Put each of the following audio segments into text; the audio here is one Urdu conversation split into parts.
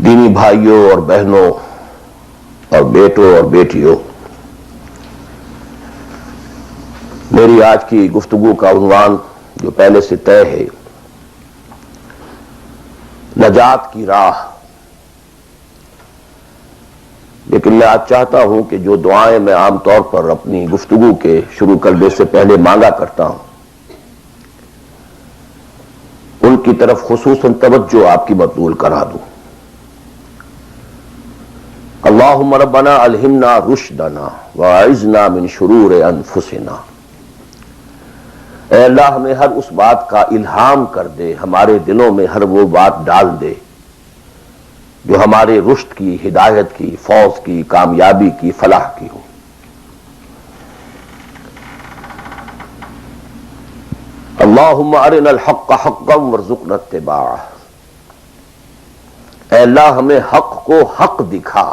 دینی بھائیوں اور بہنوں اور بیٹوں اور بیٹیوں، میری آج کی گفتگو کا عنوان جو پہلے سے طے ہے، نجات کی راہ۔ لیکن میں آج چاہتا ہوں کہ جو دعائیں میں عام طور پر اپنی گفتگو کے شروع کرنے سے پہلے مانگا کرتا ہوں، ان کی طرف خصوصاً توجہ آپ کی مبذول کرا دوں۔ اللہم ربنا الہمنا رشدنا واعذنا من شرور انفسنا۔ اے اللہ ہمیں ہر اس بات کا الہام کر دے، ہمارے دلوں میں ہر وہ بات ڈال دے جو ہمارے رشد کی، ہدایت کی، فوز کی، کامیابی کی، فلاح کی ہو۔ اللہم ارنا الحق حقا وارزقنا اتباعہ۔ اے اللہ ہمیں حق کو حق دکھا،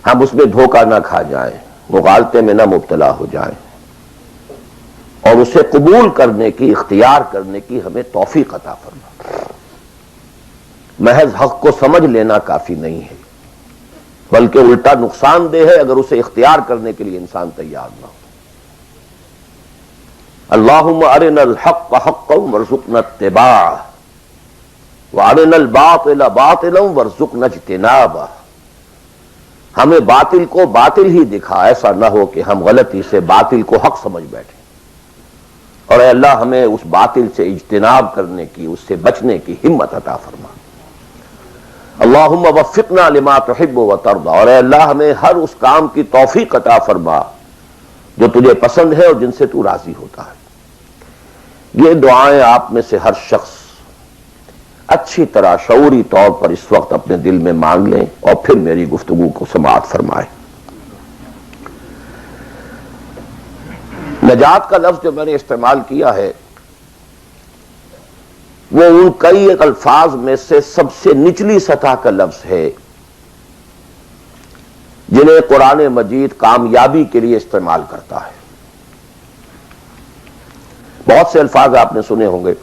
ہم اس میں دھوکہ نہ کھا جائیں، مغالطے میں نہ مبتلا ہو جائیں، اور اسے قبول کرنے کی، اختیار کرنے کی ہمیں توفیق عطا فرما۔ محض حق کو سمجھ لینا کافی نہیں ہے، بلکہ الٹا نقصان دہ ہے اگر اسے اختیار کرنے کے لیے انسان تیار نہ ہو۔ اللہم ارنا الحق حقا وارزقنا اتباعہ وارنا الباطل باطلا وارزقنا اجتنابہ۔ ہمیں باطل کو باطل ہی دکھا، ایسا نہ ہو کہ ہم غلطی سے باطل کو حق سمجھ بیٹھیں، اور اے اللہ ہمیں اس باطل سے اجتناب کرنے کی، اس سے بچنے کی ہمت عطا فرما۔ اللہم وفقنا لما تحب وترضى، اور اے اللہ ہمیں ہر اس کام کی توفیق عطا فرما جو تجھے پسند ہے اور جن سے تو راضی ہوتا ہے۔ یہ دعائیں آپ میں سے ہر شخص اچھی طرح شعوری طور پر اس وقت اپنے دل میں مانگ لیں اور پھر میری گفتگو کو سماعت فرمائیں۔ نجات کا لفظ جو میں نے استعمال کیا ہے وہ ان کئی الفاظ میں سے سب سے نچلی سطح کا لفظ ہے جنہیں قرآن مجید کامیابی کے لیے استعمال کرتا ہے۔ بہت سے الفاظ آپ نے سنے ہوں گے،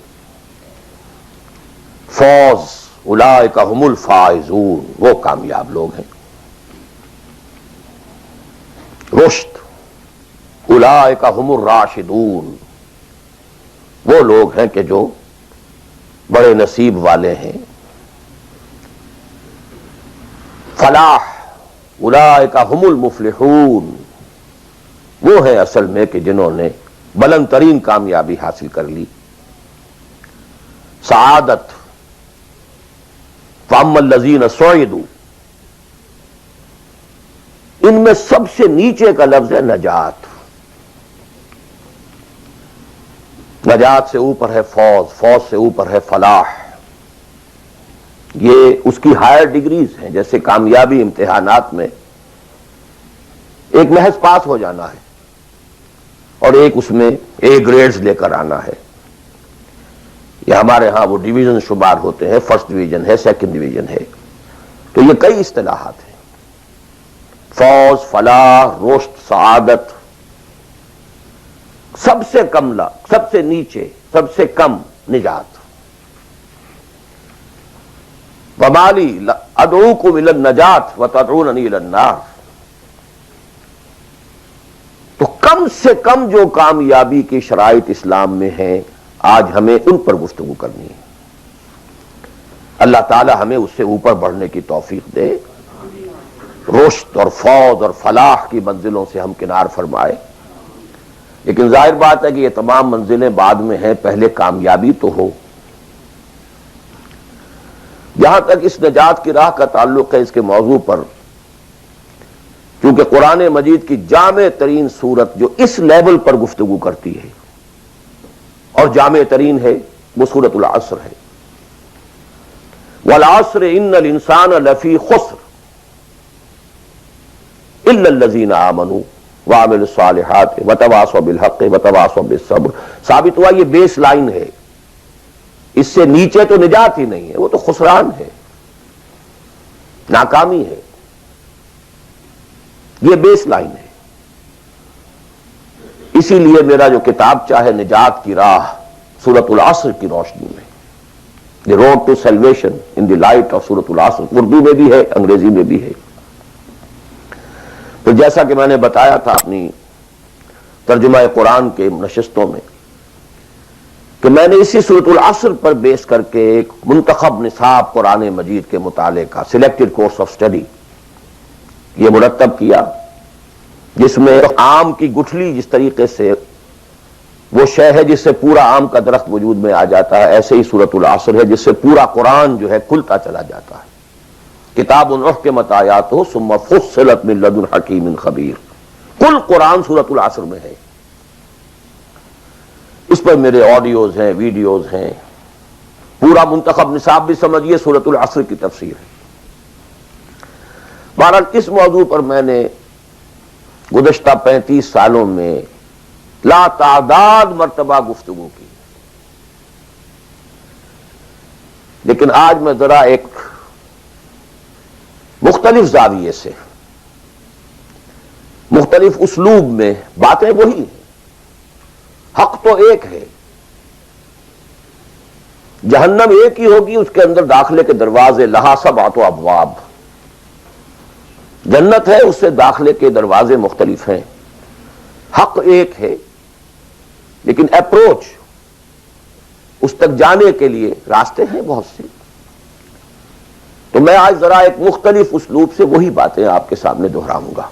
فوز، اولئک هم الفائزون، وہ کامیاب لوگ ہیں۔ رشد، اولئک هم الراشدون، وہ لوگ ہیں کہ جو بڑے نصیب والے ہیں۔ فلاح، اولئک هم المفلحون، وہ ہیں اصل میں کہ جنہوں نے بلند ترین کامیابی حاصل کر لی۔ سعادت، فَأَمَّا الَّذِينَ سُعِدُوا، ان میں سب سے نیچے کا لفظ ہے نجات۔ نجات سے اوپر ہے فوز، فوز سے اوپر ہے فلاح۔ یہ اس کی ہائر ڈگریز ہیں، جیسے کامیابی امتحانات میں ایک محض پاس ہو جانا ہے اور ایک اس میں اے گریڈز لے کر آنا ہے۔ یہ ہمارے ہاں وہ ڈویژن شمار ہوتے ہیں، فرسٹ ڈویژن ہے، سیکنڈ ڈویژن ہے، تو یہ کئی اصطلاحات ہیں۔ فوز، فلاح، رشد، سعادت، سب سے کم سب سے نیچے، سب سے کم نجات۔ وَمَا لِي أَدْعُوكُمْ إِلَى النَّجَاةِ وَتَدْعُونَنِي إِلَى النَّارِ۔ تو کم سے کم جو کامیابی کی شرائط اسلام میں ہیں، آج ہمیں ان پر گفتگو کرنی ہے۔ اللہ تعالی ہمیں اس سے اوپر بڑھنے کی توفیق دے، رشد اور فوز اور فلاح کی منزلوں سے ہم کنار فرمائے۔ لیکن ظاہر بات ہے کہ یہ تمام منزلیں بعد میں ہیں، پہلے کامیابی تو ہو۔ جہاں تک اس نجات کی راہ کا تعلق ہے، اس کے موضوع پر کیونکہ قرآن مجید کی جامع ترین صورت جو اس لیول پر گفتگو کرتی ہے اور جامع ترین ہے، وہ سورۃ العصر ہے۔ والعصر ان الانسان لفی خسر الا الذین آمنوا وعملوا الصالحات وتواصوا بالحق وتواصوا بالصبر۔ ثابت ہوا یہ بیس لائن ہے، اس سے نیچے تو نجات ہی نہیں ہے، وہ تو خسران ہے، ناکامی ہے، یہ بیس لائن ہے۔ اسی لیے میرا جو کتاب چاہے نجات کی راہ سورۃ العصر کی روشنی میں، the road to salvation in the light of سورۃ العصر، اردو میں بھی ہے، انگریزی میں بھی ہے۔ تو جیسا کہ میں نے بتایا تھا اپنی ترجمہ قرآن کے نشستوں میں کہ میں نے اسی سورۃ العصر پر بیس کر کے ایک منتخب نصاب قرآن مجید کے مطالعے کا سلیکٹڈ کورس آف اسٹڈی یہ مرتب کیا، جس میں آم کی گٹھلی جس طریقے سے وہ شے ہے جس سے پورا آم کا درخت وجود میں آ جاتا ہے، ایسے ہی سورۃ العصر ہے جس سے پورا قرآن جو ہے کھلتا چلا جاتا ہے۔ کتاب احکمت آیاتہ ثم فصلت من لدن حکیم خبیر، کل قرآن سورۃ العصر میں ہے۔ اس پر میرے آڈیوز ہیں، ویڈیوز ہیں، پورا منتخب نصاب بھی سمجھیے سورۃ العصر کی تفسیر ہے۔ بہرحال اس موضوع پر میں نے گزشتہ 35 سالوں میں لا تعداد مرتبہ گفتگو کی، لیکن آج میں ذرا ایک مختلف زاویے سے، مختلف اسلوب میں، باتیں وہی ہیں، حق تو ایک ہے، جہنم ایک ہی ہوگی، اس کے اندر داخلے کے دروازے لہا سبعۃ ابواب، جنت ہے اس سے داخلے کے دروازے مختلف ہیں، حق ایک ہے، لیکن اپروچ اس تک جانے کے لیے راستے ہیں بہت سے۔ تو میں آج ذرا ایک مختلف اسلوب سے وہی باتیں آپ کے سامنے دہراؤں گا۔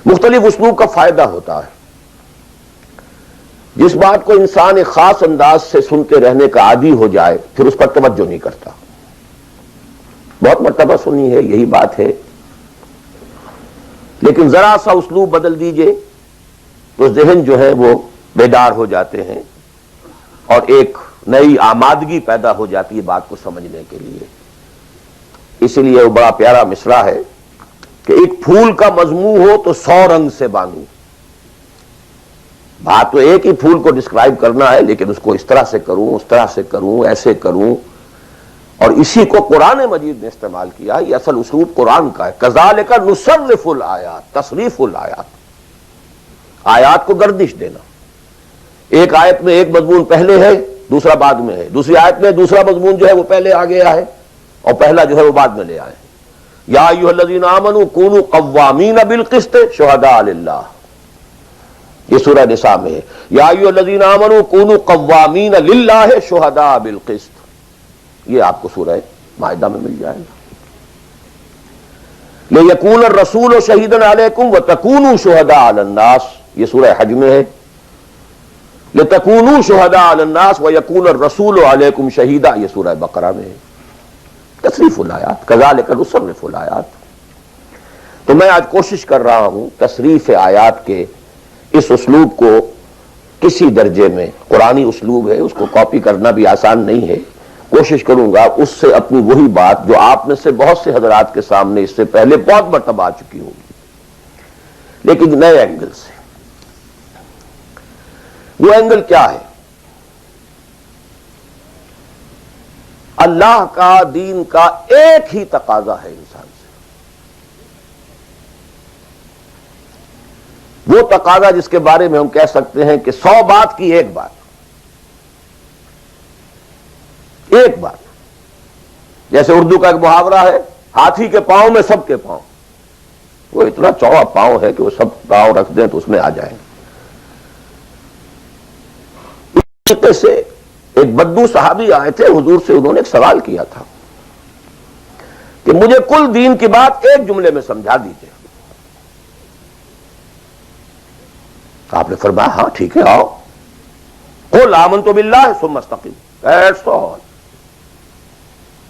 مختلف اسلوب کا فائدہ ہوتا ہے، جس بات کو انسان ایک خاص انداز سے سنتے رہنے کا عادی ہو جائے پھر اس پر توجہ نہیں کرتا۔ بہت مرتبہ سنی ہے یہی بات ہے، لیکن ذرا سا اسلوب بدل دیجئے تو ذہن جو ہے وہ بیدار ہو جاتے ہیں اور ایک نئی آمادگی پیدا ہو جاتی ہے بات کو سمجھنے کے لیے۔ اسی لیے وہ بڑا پیارا مصرع ہے کہ ایک پھول کا مضمون ہو تو 100 رنگ سے باندھوں۔ بات تو ایک ہی پھول کو ڈسکرائب کرنا ہے، لیکن اس کو اس طرح سے کروں، اس طرح سے کروں، ایسے کروں، اور اسی کو قرآن مجید نے استعمال کیا۔ یہ اصل اسلوب قرآن کا ہے، کذالک نصرف الآیات، تصریف الآیات، آیات کو گردش دینا۔ ایک آیت میں ایک مضمون پہلے ہے، دوسرا بعد میں ہے، دوسری آیت میں دوسرا مضمون جو ہے وہ پہلے آ گیا ہے اور پہلا جو ہے وہ بعد میں لے آئے۔ یا ایھا الذین آمنوا کونوا قوامین بالقسط شہداء للہ، یہ سورہ نساء میں ہے۔ یا ایھا الذین آمنوا کونوا قوامین للہ شہداء بالقسط، یہ آپ کو سورہ مائدہ میں مل جائے گا۔ لیکون الرسول شہیدا علیکم وتکونوا شہداء علی الناس، یہ سورہ حج میں ہے۔ لتکونوا شہداء علی الناس ویکون الرسول علیکم شہیدا، یہ سورہ بقرہ میں ہے۔ تصریف الآیات، کذالک نصرف الآیات۔ تو میں آج کوشش کر رہا ہوں تصریف آیات کے اس اسلوب کو کسی درجے میں، قرآنی اسلوب ہے، اس کو کاپی کرنا بھی آسان نہیں ہے، کوشش کروں گا اس سے اپنی وہی بات جو آپ میں سے بہت سے حضرات کے سامنے اس سے پہلے بہت مرتبہ آ چکی ہوگی، لیکن نئے اینگل سے۔ وہ اینگل کیا ہے؟ اللہ کا، دین کا ایک ہی تقاضا ہے انسان سے، وہ تقاضا جس کے بارے میں ہم کہہ سکتے ہیں کہ 100 بات کی ایک بات، ایک بات۔ جیسے اردو کا ایک محاورہ ہے، ہاتھی کے پاؤں میں سب کے پاؤں، وہ اتنا چوڑا پاؤں ہے کہ وہ سب پاؤں رکھ دیں تو اس میں آ جائیں۔ اس طریقے سے ایک بدو صحابی آئے تھے حضور سے، انہوں نے ایک سوال کیا تھا کہ مجھے کل دین کی بات ایک جملے میں سمجھا دیجئے۔ آپ نے فرمایا ہاں ٹھیک ہے، آؤ، قل آمنت باللہ ثم استقم، دیٹس آل،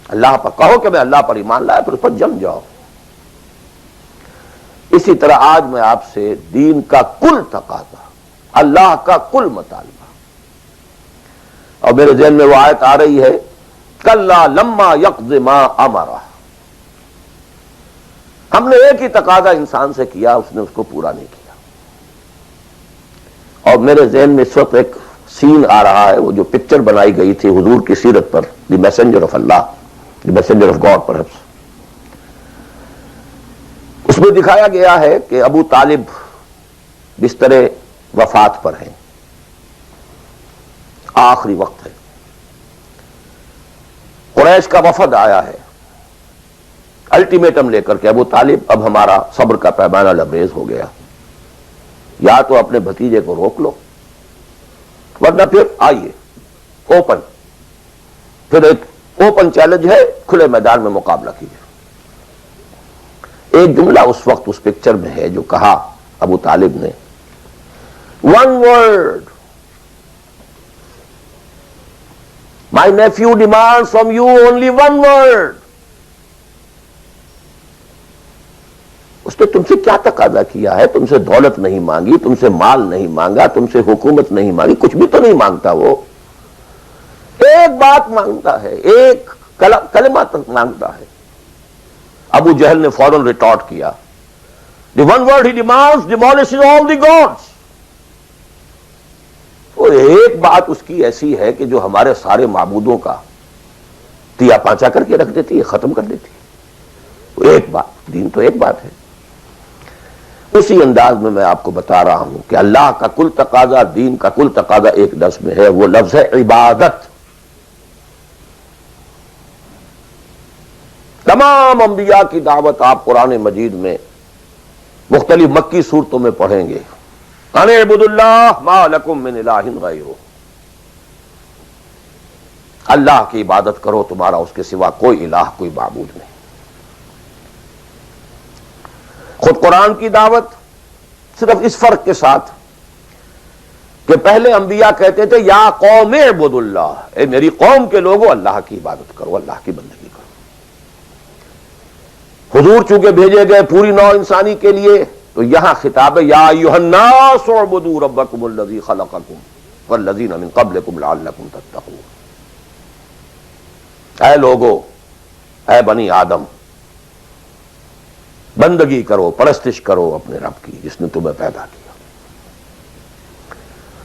اللہ پر کہو کہ میں اللہ پر ایمان لایا، پھر اس پر جم جاؤ۔ اسی طرح آج میں آپ سے دین کا کل تقاضا، اللہ کا کل مطالبہ، اور میرے ذہن میں وہ آیت آ رہی ہے کلا لما یقض ما امرہ، ہم نے ایک ہی تقاضا انسان سے کیا، اس نے اس کو پورا نہیں کیا۔ اور میرے ذہن میں اس وقت ایک سین آ رہا ہے، وہ جو پکچر بنائی گئی تھی حضور کی سیرت پر، the messenger of Allah, the messenger of God perhaps, اس میں دکھایا گیا ہے کہ ابو طالب بستر وفات پر ہیں، آخری وقت ہے، قریش کا وفد آیا ہے الٹیمیٹم لے کر کے، ابو طالب اب ہمارا صبر کا پیمانہ لبریز ہو گیا، یا تو اپنے بھتیجے کو روک لو ورنہ پھر آئیے اوپن، پھر ایک اوپن چیلنج ہے، کھلے میدان میں مقابلہ کیجیے۔ ایک جملہ اس وقت اس پکچر میں ہے جو کہا ابو طالب نے، one word, my nephew demands from you only one word. اس نے تم سے کیا تقاضا کیا ہے؟ تم سے دولت نہیں مانگی، تم سے مال نہیں مانگا، تم سے حکومت نہیں مانگی، کچھ بھی تو نہیں مانگتا، وہ ایک بات مانگتا ہے، ایک کلمہ تک مانگتا ہے۔ ابو جہل نے فوراً ریٹارٹ کیا، the one word he demands demolishes all the gods. وہ ایک بات اس کی ایسی ہے کہ جو ہمارے سارے معبودوں کا تیا پانچا کر کے رکھ دیتی ہے، ختم کر دیتی ہے۔ وہ ایک بات، دین تو ایک بات ہے۔ اسی انداز میں آپ کو بتا رہا ہوں کہ اللہ کا کل تقاضا، دین کا کل تقاضا ایک لفظ میں ہے، وہ لفظ ہے عبادت۔ تمام انبیاء کی دعوت آپ قرآن مجید میں مختلف مکی صورتوں میں پڑھیں گے، ان اعبدوا اللہ ما لکم من الہ غیرہ، اللہ کی عبادت کرو، تمہارا اس کے سوا کوئی الہ، کوئی معبود نہیں۔ خود قرآن کی دعوت صرف اس فرق کے ساتھ کہ پہلے انبیاء کہتے تھے یا قوم اعبدوا اللہ، اے میری قوم کے لوگوں اللہ کی عبادت کرو، اللہ کی بندگی کرو۔ حضور چونکہ بھیجے گئے پوری نوع انسانی کے لیے، تو یہاں خطاب ہے یا ایھا الناس اعبدوا ربکم الذی خلقکم والذین من قبلکم لعلکم تتقون۔ اے لوگو، اے بنی آدم، بندگی کرو، پرستش کرو اپنے رب کی جس نے تمہیں پیدا کیا۔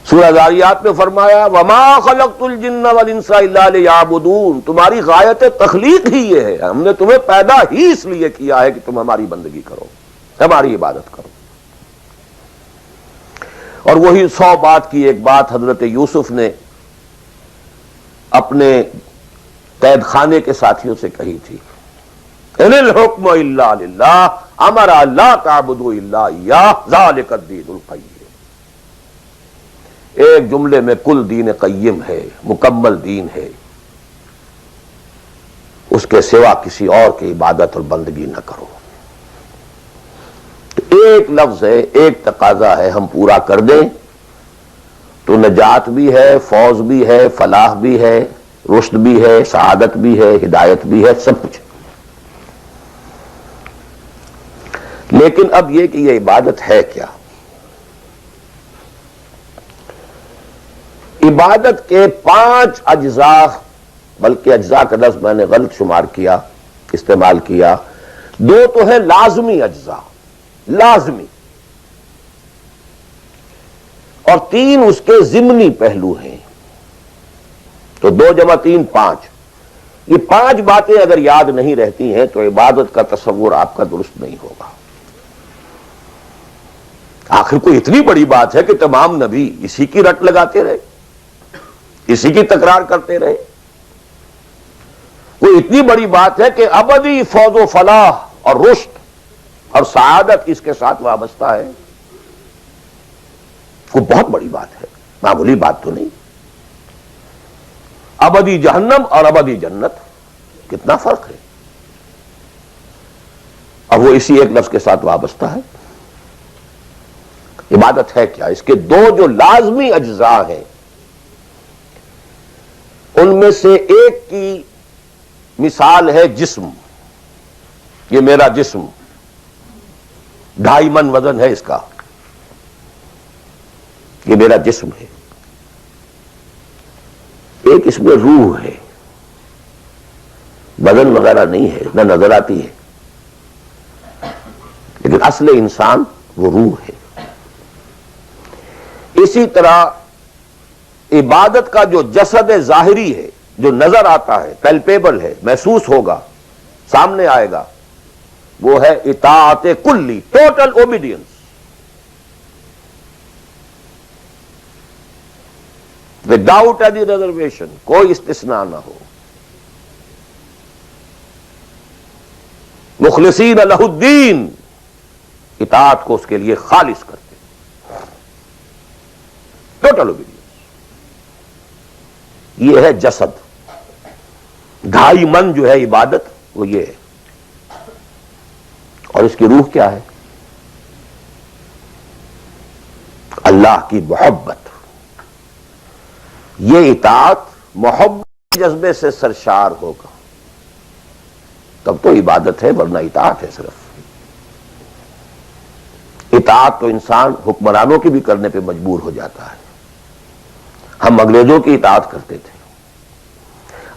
سورہ ذاریات میں فرمایا وما خلقت الجن والانس الا لیعبدون، تمہاری غایت تخلیق ہی یہ ہے، ہم نے تمہیں پیدا ہی اس لیے کیا ہے کہ تم ہماری بندگی کرو، ہماری عبادت کرو۔ اور وہی 100 بات کی ایک بات حضرت یوسف نے اپنے قید خانے کے ساتھیوں سے کہی تھی، ان الحکم الا للہ امر لا تعبدوا الا ایاہ ذلک الدین القیم۔ ایک جملے میں کل دین قیم ہے، مکمل دین ہے، اس کے سوا کسی اور کی عبادت اور بندگی نہ کرو۔ ایک لفظ ہے، ایک تقاضا ہے، ہم پورا کر دیں تو نجات بھی ہے، فوز بھی ہے، فلاح بھی ہے، رشد بھی ہے، سعادت بھی ہے، ہدایت بھی ہے، سب کچھ۔ لیکن اب یہ کہ یہ عبادت ہے کیا؟ عبادت کے 5 اجزاء، بلکہ اجزاء کا لفظ میں نے غلط شمار کیا، استعمال کیا، 2 تو ہے لازمی اجزاء، لازمی، اور 3 اس کے ضمنی پہلو ہیں، تو 2 جمع 3 5۔ یہ 5 باتیں اگر یاد نہیں رہتی ہیں تو عبادت کا تصور آپ کا درست نہیں ہوگا۔ آخر کوئی اتنی بڑی بات ہے کہ تمام نبی اسی کی رٹ لگاتے رہے، اسی کی تکرار کرتے رہے۔ کوئی اتنی بڑی بات ہے کہ ابدی فوز و فلاح اور رشد اور سعادت اس کے ساتھ وابستہ ہے، وہ بہت بڑی بات ہے، معمولی بات تو نہیں۔ ابدی جہنم اور ابدی جنت، کتنا فرق ہے، اب وہ اسی ایک لفظ کے ساتھ وابستہ ہے۔ عبادت ہے کیا؟ اس کے 2 جو لازمی اجزاء ہیں، ان میں سے ایک کی مثال ہے جسم۔ یہ میرا جسم 2.5 من وزن ہے اس کا، یہ میرا جسم ہے۔ ایک اس میں روح ہے، بدن وغیرہ نہیں ہے، نہ نظر آتی ہے، لیکن اصل انسان وہ روح ہے۔ اسی طرح عبادت کا جو جسد ظاہری ہے، جو نظر آتا ہے، پیلپیبل ہے، محسوس ہوگا، سامنے آئے گا، وہ ہے اطاعت کلی، total obedience. Without any reservation, کوئی استثناء نہ ہو۔ مخلصین لہ الدین، اطاعت کو اس کے لیے خالص کرتے، ٹوٹل اوبیڈینس۔ یہ ہے جسد، 2.5 من جو ہے عبادت وہ یہ ہے، اور اس کی روح کیا ہے؟ اللہ کی محبت۔ یہ اطاعت محبت جذبے سے سرشار ہوگا تب تو عبادت ہے، ورنہ اطاعت ہے صرف۔ اطاعت تو انسان حکمرانوں کی بھی کرنے پہ مجبور ہو جاتا ہے۔ ہم انگریزوں کی اطاعت کرتے تھے،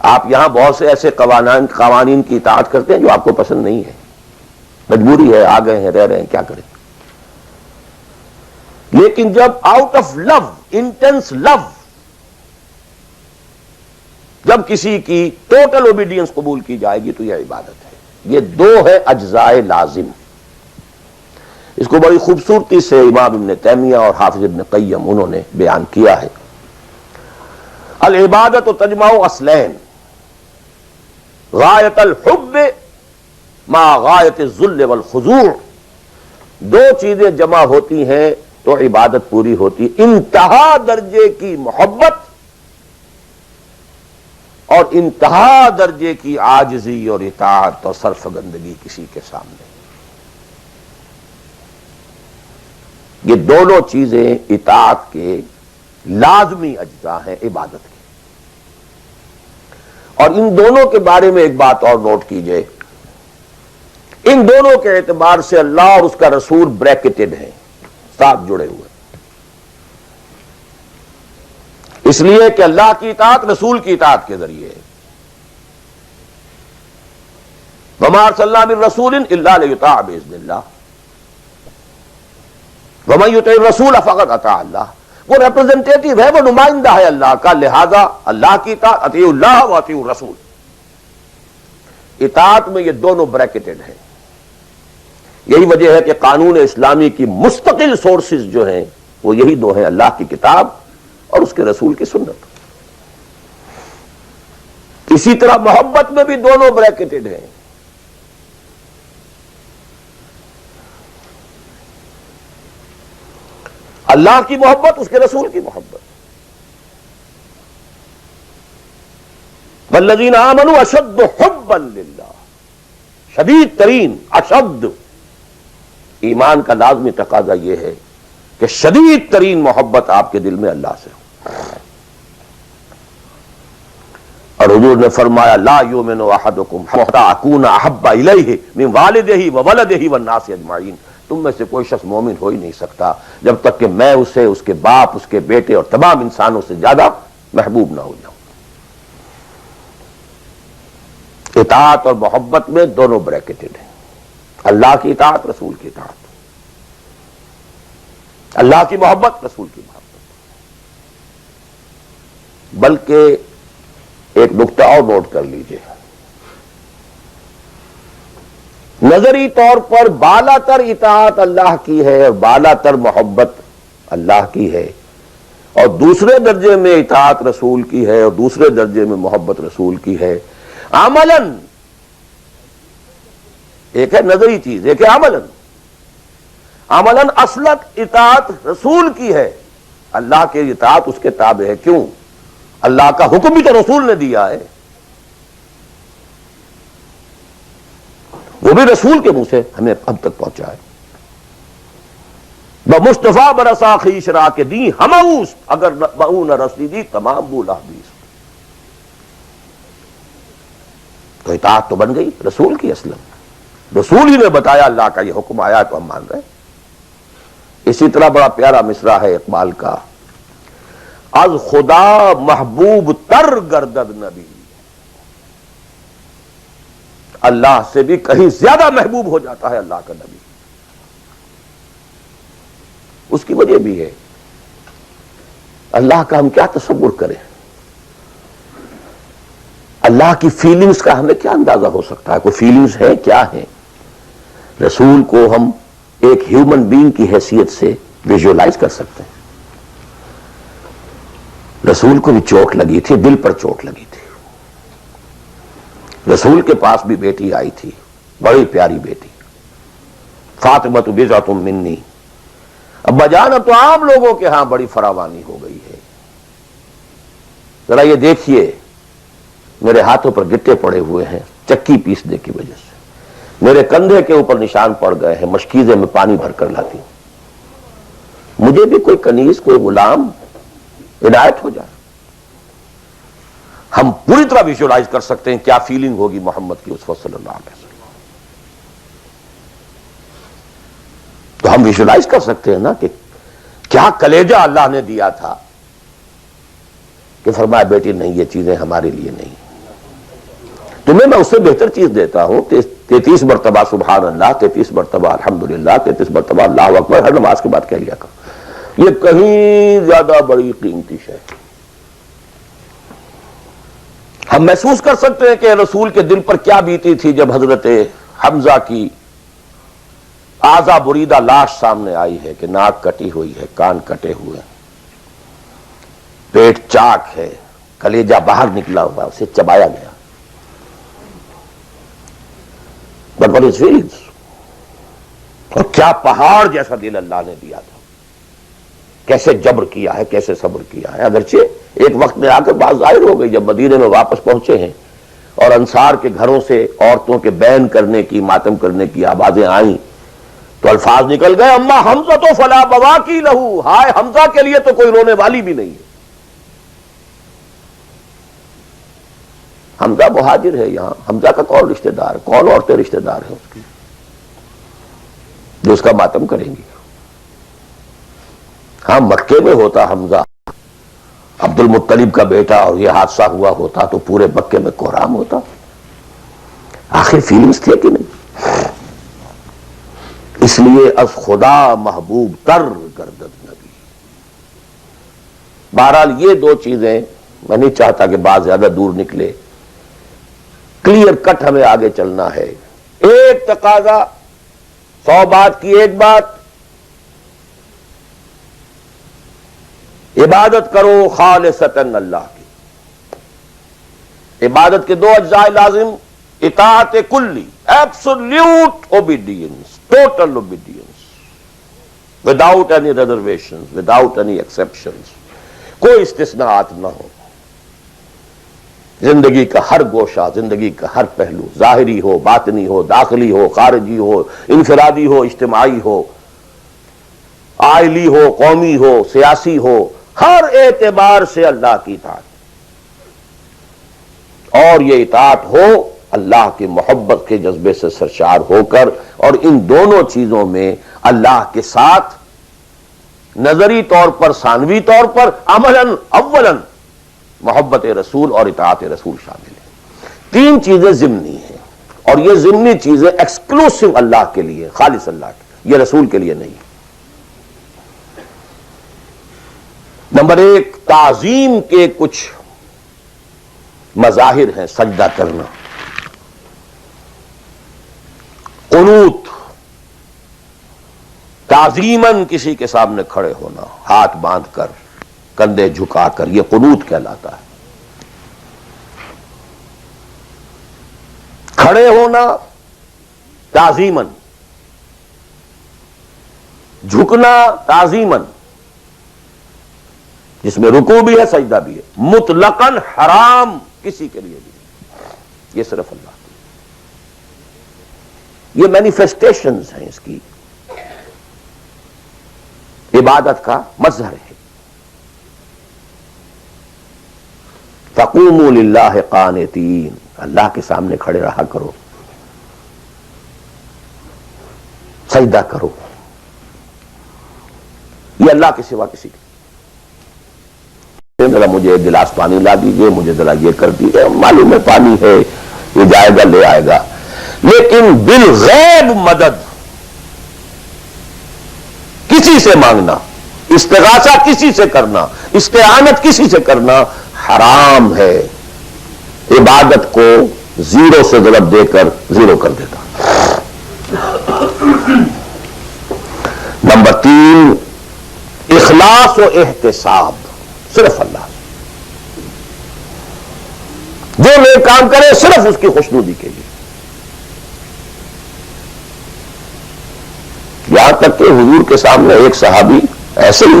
آپ یہاں بہت سے ایسے قوانین کی اطاعت کرتے ہیں جو آپ کو پسند نہیں ہے، مجبوری ہے، آ گئے ہیں، رہ رہے ہیں، کیا کریں۔ لیکن جب آؤٹ آف لو، انٹینس لو، جب کسی کی ٹوٹل اوبیڈینس قبول کی جائے گی تو یہ عبادت ہے۔ یہ 2 ہے اجزاء لازم۔ اس کو بڑی خوبصورتی سے امام ابن تیمیہ اور حافظ ابن قیم انہوں نے بیان کیا ہے۔ العبادت تجمع اصلین، غایت الحب مع غایت الذل والخضوع۔ 2 چیزیں جمع ہوتی ہیں تو عبادت پوری ہوتی، انتہا درجے کی محبت اور انتہا درجے کی عاجزی اور اطاعت اور سرفگندگی کسی کے سامنے۔ یہ دونوں چیزیں اطاعت کے لازمی اجزاء ہیں عبادت کے۔ اور ان دونوں کے بارے میں ایک بات اور نوٹ کیجئے، ان دونوں کے اعتبار سے اللہ اور اس کا رسول بریکٹڈ ہیں، ساتھ جڑے ہوئے، اس لیے کہ اللہ کی اطاعت رسول کی اطاعت کے ذریعے ہے۔ وَمَا أَرْسَلْنَا مِن رَّسُولٍ إِلَّا لِيُطَاعَ بِإِذْنِ اللَّهِ وَمَن يُطِعِ الرَّسُولَ فَقَدْ أَطَاعَ اللَّهَ۔ وہ ریپرزنٹیٹو ہے، وہ نمائندہ ہے اللہ کا، لہذا اللہ کی اطاعت، اطیعوا اللہ واطیعوا الرسول۔ اطاعت میں یہ دونوں بریکٹڈ ہیں۔ یہی وجہ ہے کہ قانون اسلامی کی مستقل سورسز جو ہیں وہ یہی 2 ہیں، اللہ کی کتاب اور اس کے رسول کی سنت۔ اسی طرح محبت میں بھی دونوں بریکٹڈ ہیں۔ اللہ کی محبت، اس کے رسول کی محبت۔ والذین آمنوا اشد حبا للہ، شدید ترین، اشد۔ ایمان کا لازمی تقاضا یہ ہے کہ شدید ترین محبت آپ کے دل میں اللہ سے ہو۔ اور حضور نے فرمایا لا یؤمن احدکم حتی اکون احب الیہ من والدہ وولدہ والناس اجمعین۔ تم میں سے کوئی شخص مومن ہو ہی نہیں سکتا جب تک کہ میں اسے، اس کے باپ، اس کے بیٹے اور تمام انسانوں سے زیادہ محبوب نہ ہو جاؤں۔ اطاعت اور محبت میں دونوں بریکٹڈ ہیں، اللہ کی اطاعت، رسول کی اطاعت، اللہ کی محبت، رسول کی محبت۔ بلکہ ایک نقطہ اور نوٹ کر لیجئے، نظری طور پر بالا تر اطاعت اللہ کی ہے اور بالا تر محبت اللہ کی ہے، اور دوسرے درجے میں اطاعت رسول کی ہے اور دوسرے درجے میں محبت رسول کی ہے۔ عملاً ایک ہے نظری چیز، ایک ہے عملاً۔ عملاً اصلت اطاعت رسول کی ہے، اللہ کے اطاعت اس کے تابع ہے۔ کیوں؟ اللہ کا حکم بھی تو رسول نے دیا ہے، وہ بھی رسول کے منہ سے ہمیں اب تک پہنچا ہے۔ بمصطفیٰ برسا خیش را کے دی ہماؤس، اگر بہو نہ رسیدی تمام بولا بیس۔ تو اطاعت تو بن گئی رسول کی، اصلاً رسول ہی نے بتایا اللہ کا یہ حکم آیا تو ہم مان رہے۔ اسی طرح بڑا پیارا مصرع ہے اقبال کا، از خدا محبوب تر گردد نبی، اللہ سے بھی کہیں زیادہ محبوب ہو جاتا ہے اللہ کا نبی۔ اس کی وجہ بھی ہے، اللہ کا ہم کیا تصور کریں، اللہ کی فیلنگز کا ہمیں کیا اندازہ ہو سکتا ہے؟ کوئی فیلنگز ہے کیا ہے؟ رسول کو ہم ایک ہیومن بینگ کی حیثیت سے ویژولائز کر سکتے ہیں۔ رسول کو بھی چوٹ لگی تھی، دل پر چوٹ لگی تھی۔ رسول کے پاس بھی بیٹی آئی تھی، بڑی پیاری بیٹی فاطمہ تو بضعۃ منی. ابا جان اب تو عام لوگوں کے ہاں بڑی فراوانی ہو گئی ہے. ذرا یہ دیکھیے میرے ہاتھوں پر گٹے پڑے ہوئے ہیں چکی پیسنے کی وجہ سے, میرے کندھے کے اوپر نشان پڑ گئے ہیں, مشکیزے میں پانی بھر کر لاتی ہوں. مجھے بھی کوئی کنیز کوئی غلام عنایت ہو جائے. ہم پوری طرح ویژوائز کر سکتے ہیں کیا فیلنگ ہوگی محمد کی اس وقت صلی اللہ علیہ وسلم. تو ہم ویژوائز کر سکتے ہیں نا کہ کیا کلیجہ اللہ نے دیا تھا کہ فرمایا بیٹی نہیں یہ چیزیں ہمارے لیے نہیں, تمہیں میں اس سے بہتر چیز دیتا ہوں. 33 مرتبہ سبحان اللہ, 33 مرتبہ الحمدللہ, 33 مرتبہ اللہ اکبر ہر نماز کے بعد کہہ لیا کر. یہ کہیں زیادہ بڑی قیمتی شے. ہم محسوس کر سکتے ہیں کہ رسول کے دل پر کیا بیتی تھی جب حضرت حمزہ کی اعضا بریدہ لاش سامنے آئی ہے کہ ناک کٹی ہوئی ہے, کان کٹے ہوئے, پیٹ چاک ہے, کلیجہ باہر نکلا ہوا, اسے چبایا گیا. But what is feelings؟ اور کیا پہاڑ جیسا دل اللہ نے دیا تھا, کیسے جبر کیا ہے, کیسے صبر کیا ہے. اگرچہ ایک وقت میں آ کر بات ظاہر ہو گئی جب مدینے میں واپس پہنچے ہیں اور انصار کے گھروں سے عورتوں کے بین کرنے کی, ماتم کرنے کی آوازیں آئیں تو الفاظ نکل گئے اما حمزہ تو فلا بواکی لہو, ہائے حمزہ کے لیے تو کوئی رونے والی بھی نہیں ہے. حمزہ مہاجر ہے یہاں, حمزہ کا کون رشتہ دار, کون عورتیں رشتہ دار ہیں اس کی جو اس کا ماتم کریں گی. ہاں مکے میں ہوتا حمزہ عبد المطلب کا بیٹا اور یہ حادثہ ہوا ہوتا تو پورے مکے میں کوہرام ہوتا. آخر فیلنگز تھے کہ نہیں. اس لیے از خدا محبوب تر گردد نبی. بہرحال یہ دو چیزیں میں نہیں چاہتا کہ بات زیادہ دور نکلے, کلیئر کٹ ہمیں آگے چلنا ہے. ایک تقاضا 100 بات کی ایک بات, عبادت کرو خالصتاً اللہ کی. عبادت کے 2 اجزاء لازم, اطاعت کلی absolute obedience, total obedience without any reservations, without any exceptions, کوئی استثناءات نہ ہو. زندگی کا ہر گوشہ, زندگی کا ہر پہلو, ظاہری ہو باطنی ہو, داخلی ہو خارجی ہو, انفرادی ہو اجتماعی ہو, عائلی ہو قومی ہو سیاسی ہو, ہر اعتبار سے اللہ کی اطاعت. اور یہ اطاعت ہو اللہ کی محبت کے جذبے سے سرشار ہو کر, اور ان دونوں چیزوں میں اللہ کے ساتھ نظری طور پر ثانوی طور پر عملاً اولاً محبت رسول اور اطاعت رسول شامل ہے. 3 چیزیں ضمنی ہیں, اور یہ ضمنی چیزیں ایکسکلوسیو اللہ کے لیے, خالص اللہ کے, یہ رسول کے لیے نہیں. نمبر 1 تعظیم کے کچھ مظاہر ہیں, سجدہ کرنا, قنوت, تعظیماً کسی کے سامنے کھڑے ہونا ہاتھ باندھ کر کندھے جھکا کر, یہ قنوت کہلاتا ہے. کھڑے ہونا تعظیماً, جھکنا تعظیماً, جس میں رکوع بھی ہے سجدہ بھی ہے, مطلقاً حرام کسی کے لیے بھی نہیں, یہ صرف اللہ کی. یہ مینیفیسٹیشنز ہیں اس کی, عبادت کا مظہر ہے. فقوموا للہ قانتین, اللہ کے سامنے کھڑے رہا کرو, سجدہ کرو. یہ اللہ کے سوا کسی کے, ذرا مجھے ایک گلاس پانی لا دیجئے, مجھے ذرا یہ کر دیجئے, معلوم ہے پانی ہے یہ جائے گا لے آئے گا, لیکن بالغیب مدد کسی سے مانگنا, استغاثہ کسی سے کرنا, استعانت کسی سے کرنا حرام ہے. عبادت کو 0 سے ضرب دے کر 0 کر دیتا. نمبر 3 اخلاص و احتساب, صرف اللہ, جو نیک کام کرے صرف اس کی خوشنودی کے لیے. یہاں تک کہ حضور کے سامنے ایک صحابی ایسے ہی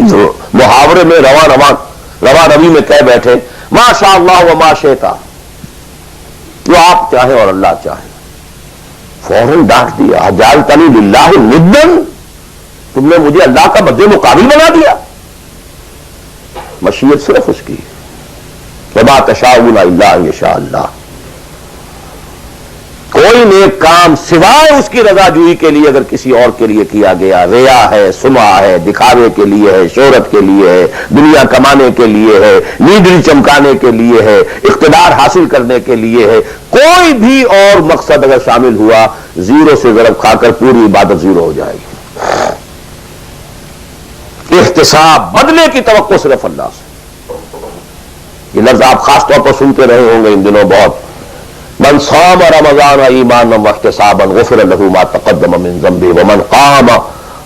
محاورے میں رواں روی میں کہہ بیٹھے ما شاء اللہ و ما شئت، جو آپ چاہیں اور اللہ چاہے. فوراً ڈانٹ دیا اجعلتنی للہ ندًا، تم نے مجھے اللہ کا مد مقابل بنا دیا. مشیت صرف اس کی، وما تشاءون الا ان یشاء اللہ. کوئی نیک کام سوائے اس کی رضا جوئی کے لیے اگر کسی اور کے لیے کیا گیا، ریا ہے، سمعہ ہے، دکھاوے کے لیے ہے، شہرت کے لیے ہے، دنیا کمانے کے لیے ہے، لیڈری چمکانے کے لیے ہے، اقتدار حاصل کرنے کے لیے ہے، کوئی بھی اور مقصد اگر شامل ہوا، زیرو سے ضرب کھا کر پوری عبادت زیرو ہو جائے گی. احتساب، بدلے کی توقع صرف اللہ سے. یہ لفظ آپ خاص طور پر سنتے رہے ہوں گے ان دنوں بہت. من صام رمضان ایمانا واحتسابا غفر له ما تقدم من ذنبه ومن قام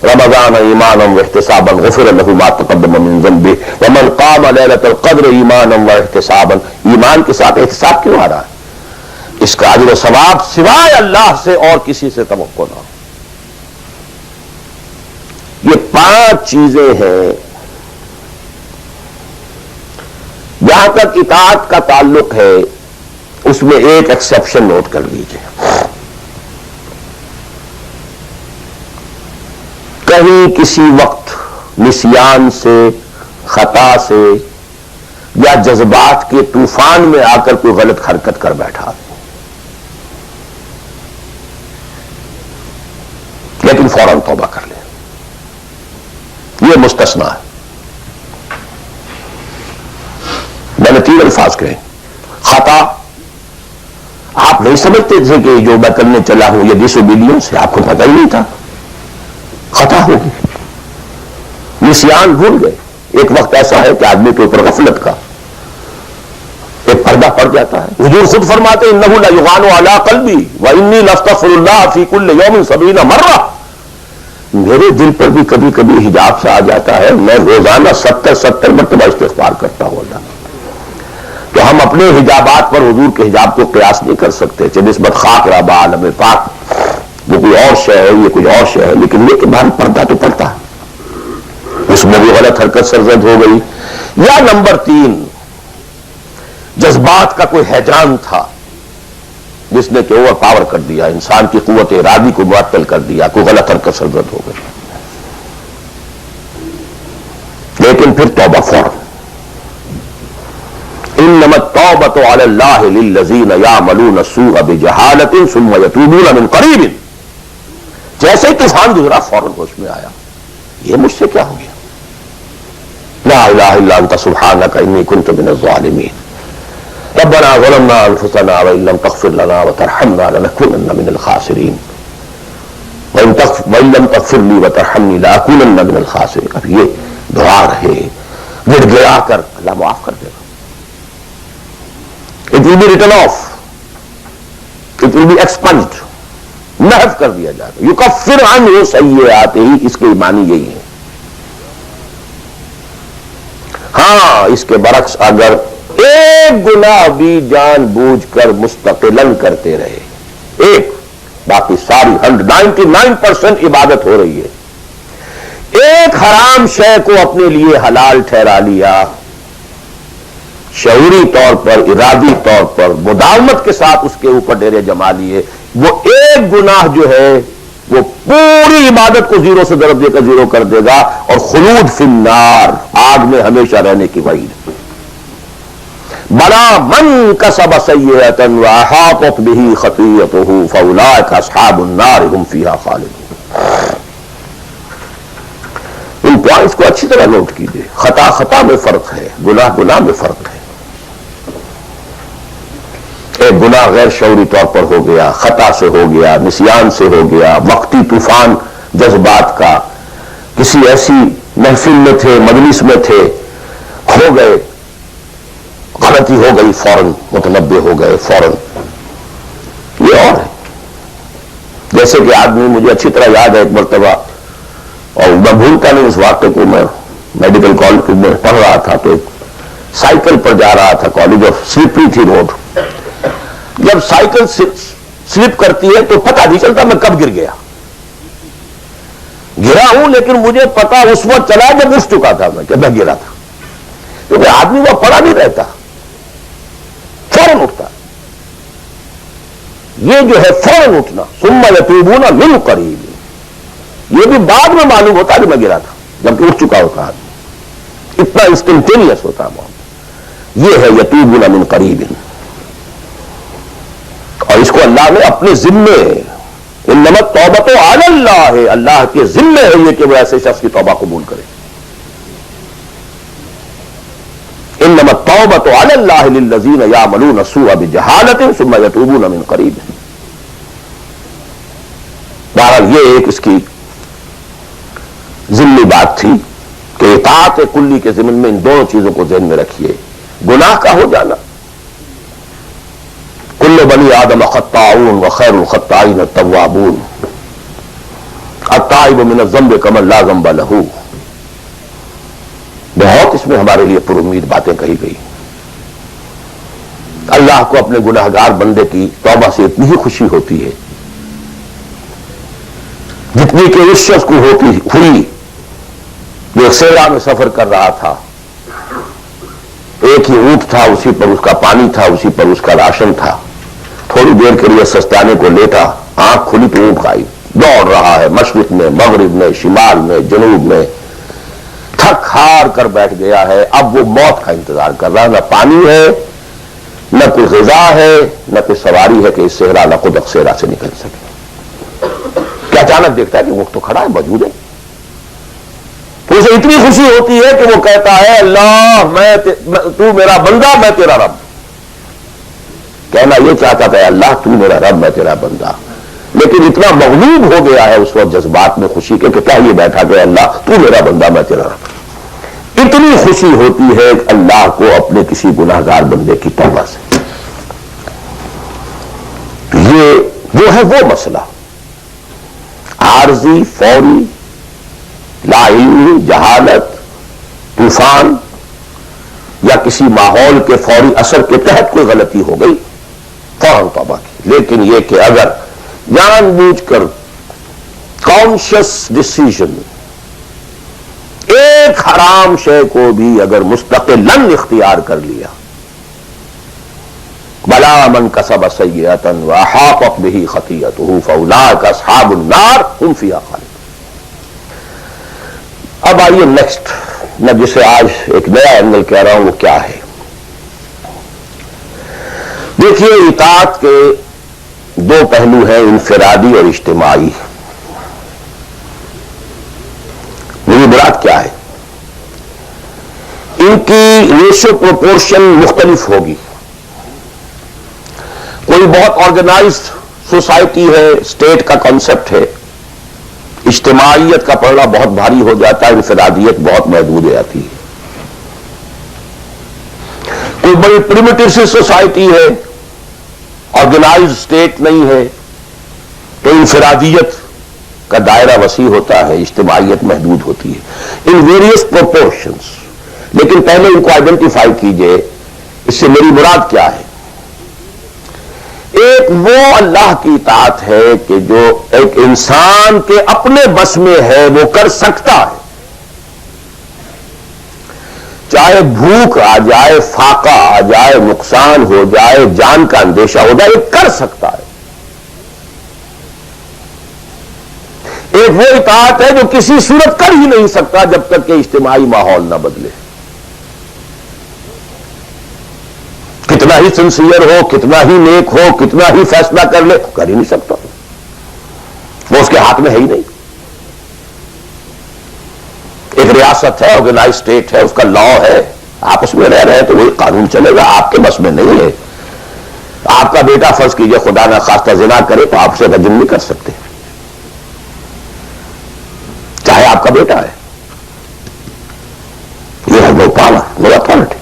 رمضان ایمانا واحتسابا غفر له ما تقدم من ذنبه ومن قام ليلة القدر ایمانا واحتسابا. ایمان کے ساتھ احتساب کیوں آ رہا ہے؟ اس کا اجر و ثواب سوائے اللہ سے اور کسی سے توقع نہ ہو. یہ 5 چیزیں ہیں. جہاں تک اطاعت کا تعلق ہے اس میں ایک ایکسیپشن نوٹ کر لیجئے. کہیں کسی وقت نسیان سے، خطا سے یا جذبات کے طوفان میں آ کر کوئی غلط حرکت کر بیٹھا، لیکن فوراً توبہ کر لیں، یہ مستثنا ہے. میں نے 3 الفاظ کہے. خطا، آپ نہیں سمجھتے تھے کہ جو میں کرنے چلا ہوں یہ ڈس اوبیڈینس ہے، آپ کو پتہ ہی نہیں تھا، خطا ہوگی. نسیان، بھول گئے. ایک وقت ایسا ہے کہ آدمی کے اوپر غفلت کا ایک پردہ پڑ جاتا ہے. حضور خود فرماتے ہیں انہ لیغان علی قلبی وانی لاستغفر اللہ فی کل یوم 70 مرہ. میرے دل پر بھی کبھی کبھی حجاب سے آ جاتا ہے، میں روزانہ 70 مرتبہ استغفار کرتا ہوں اللہ. تو ہم اپنے حجابات پر حضور کے حجاب کو قیاس نہیں کر سکتے. نسبت خاک ربا عالم پاک، وہ کوئی اور شے ہے، یہ کوئی اور شے ہے، لیکن یہ کہ باہر پردہ تو پڑتا ہے، اس میں بھی غلط حرکت سرزد ہو گئی. یا نمبر 3، جذبات کا کوئی ہیجان تھا جس نے کہ اوور پاور کر دیا، انسان کی قوت ارادی کو معطل کر دیا، کوئی غلط حرکت سرزد ہو گئی. لیکن پھر توبہ فوراً. انما التوبة على الله للذين يعملون السوء بجهالة ثم يتوبون من قريب. جیسے طوفان گزرا فوراً ہوش میں آیا، یہ مجھ سے کیا ہو گیا. لا الہ الا انت سبحانك انی كنت من الظالمین. ربنا ظلمنا انفسنا وان لم تغفر لنا وترحمنا لنكونن من الخاسرین وان لم تغفر لي وترحمني لاكونن من الخاسرین. اب یہ دعا رہے، گڑ گڑا کر اللہ معاف کر دے گا. It will be written off. It will be expunged. محو کر دیا جائے گا. یکفر عنہ سیئاتہ، اس کے معنی یہی ہے. ہاں اس کے برعکس اگر ایک گناہ بھی جان بوجھ کر مستقلاً کرتے رہے، ایک، باقی ساری 99% عبادت ہو رہی ہے. ایک حرام شے کو اپنے لیے حلال ٹھہرا لیا، شعوری طور پر، ارادی طور پر، مداومت کے ساتھ اس کے اوپر ڈیرے جما لیے، وہ ایک گناہ جو ہے وہ پوری عبادت کو زیرو سے ضرب دے کر زیرو کر دے گا، اور خلود فی النار، آگ میں ہمیشہ رہنے کی وعید. بلا من کسب سیئۃ واحاطت بہ خطیئتہ فاولئک اصحاب النار هم فیہا خالدون. ان پوائنٹس کو اچھی طرح نوٹ کیجیے. خطا میں فرق ہے، گناہ میں فرق ہے. ایک گناہ غیر شعوری طور پر ہو گیا، خطا سے ہو گیا، نسیان سے ہو گیا، وقتی طوفان جذبات کا، کسی ایسی محفل میں تھے، مجلس میں تھے، کھو گئے، غلطی ہو گئی، فوراً متنبہ ہو گئے، فوراً. یہ اور ہے. جیسے کہ آدمی، مجھے اچھی طرح یاد ہے ایک مرتبہ، اور میں بھولتا نہیں اس واقعے کو، میں میڈیکل کالج میں پڑھ رہا تھا تو سائیکل پر جا رہا تھا کالج، اور سلپری تھی روڈ. جب سائیکل سلپ کرتی ہے تو پتہ نہیں چلتا میں کب گر گیا. گرا ہوں لیکن مجھے پتا اس وقت چلا جب اٹھ چکا تھا میں کہ میں گرا تھا، کیونکہ آدمی وہ پڑا نہیں رہتا، فوراً اٹھتا. یہ جو ہے فوراً اٹھنا، ثم یتوبون من قریب، یہ بھی بعد میں معلوم ہوتا کہ میں گرا تھا جبکہ اٹھ چکا ہوتا آدمی، اتنا انسٹنٹینیس ہوتا ہے معاملہ. یہ ہے یتوبون من قریب، اور اس کو اللہ نے اپنے ذمے، انما التوبۃ علی اللہ، اللہ کے ذمے ہے یہ کہ وہ ایسے شخص کی توبہ قبول کرے. انما التوبۃ علی اللہ للذین یعملون السوء بجہالۃ ثم یتوبون من قریب. بہرحال یہ ایک اس کی ضمنی بات تھی کہ اطاعت کلی کے ضمن میں ان دونوں چیزوں کو ذہن میں رکھیے. گناہ کا ہو جانا، کل بنی آدم خطاؤون وخیر الخطائین التوابون، التائب من الذنب کمن لا ذنب لہ. بہت اس میں ہمارے لیے پر امید باتیں کہی گئی. اللہ کو اپنے گناہگار بندے کی توبہ سے اتنی ہی خوشی ہوتی ہے جتنی کہ اس شخص کو ہوئی جو ایک صحرا میں سفر کر رہا تھا، ایک ہی اونٹ تھا، اسی پر اس کا پانی تھا، اسی پر اس کا راشن تھا. تھوڑی دیر کے لیے سستانے کو لیٹا، آنکھ کھلی تو اونٹ کھائی، دوڑ رہا ہے مشرق میں، مغرب میں، شمال میں، جنوب میں، تھک ہار کر بیٹھ گیا ہے. اب وہ موت کا انتظار کر رہا ہے، نہ پانی ہے، نہ کوئی غذا ہے، نہ کوئی سواری ہے کہ اس صحرا لقدق صحرا سے نکل سکے. کہ اچانک دیکھتا ہے کہ اونٹ تو کھڑا ہے، موجود ہے. تو اسے اتنی خوشی ہوتی ہے کہ وہ کہتا ہے اللہ تو میرا بندہ، میں تیرا رب. کہنا یہ چاہتا تھا اللہ تو میرا رب، میں تیرا بندہ، لیکن اتنا مغلوب ہو گیا ہے اس وقت جذبات میں خوشی کے کہ کیا یہ بیٹھا کہ اللہ تو میرا بندہ، میں تیرا رب. اتنی خوشی ہوتی ہے اللہ کو اپنے کسی گناہگار بندے کی توبہ سے. یہ جو ہے وہ مسئلہ عارضی، فوری، لا علمی، جہالت، طوفان یا کسی ماحول کے فوری اثر کے تحت کوئی غلطی ہو گئی فوراً توبہ کی. لیکن یہ کہ اگر جان بوجھ کر کانشیس ڈسیژن ایک حرام شے کو بھی اگر مستقلاً اختیار کر لیا، بلا من کسب سیئۃ واحاطت بہ خطیئتہ فاولئک اصحاب النار هم فیہا خالدون. اب آئیے نیکسٹ، میں جسے آج ایک نیا اینگل کہہ رہا ہوں وہ کیا ہے. دیکھیے اطاعت کے دو پہلو ہیں، انفرادی اور اجتماعی. میری مراد کیا ہے؟ ان کی ریشو پروپورشن مختلف ہوگی. کوئی بہت آرگنائزڈ سوسائٹی ہے، اسٹیٹ کا کانسیپٹ ہے، اجتماعیت کا پڑھنا بہت بھاری ہو جاتا ہے، انفرادیت بہت محدود ہو جاتی ہے. کوئی بڑی پریمیٹیو سی سوسائٹی ہے، آرگنائزڈ اسٹیٹ نہیں ہے، تو انفرادیت کا دائرہ وسیع ہوتا ہے، اجتماعیت محدود ہوتی ہے. In various proportions. لیکن پہلے ان کو آئیڈینٹیفائی کیجئے، اس سے میری مراد کیا ہے. ایک وہ اللہ کی اطاعت ہے کہ جو ایک انسان کے اپنے بس میں ہے، وہ کر سکتا ہے. چاہے بھوک آ جائے، فاقہ آ جائے، نقصان ہو جائے، جان کا اندیشہ ہو جائے، یہ کر سکتا ہے. ایک وہ اطاعت ہے جو کسی صورت کر ہی نہیں سکتا جب تک کہ اجتماعی ماحول نہ بدلے. کتنا ہی سنسیئر ہو، کتنا ہی نیک ہو، کتنا ہی فیصلہ کر لے، کر ہی نہیں سکتا. وہ اس کے ہاتھ میں ہے ہی نہیں. ایک ریاست ہے، آرگنائز اسٹیٹ ہے، اس کا لا ہے، آپ اس میں رہ رہے ہیں تو وہی قانون چلے گا. آپ کے بس میں نہیں ہے. آپ کا بیٹا فرض کیجئے خدا نہ خواستہ زنا کرے تو آپ سے رجم نہیں کر سکتے، چاہے آپ کا بیٹا ہے. یہ ہے وہ پاور، وہ اتھارٹی.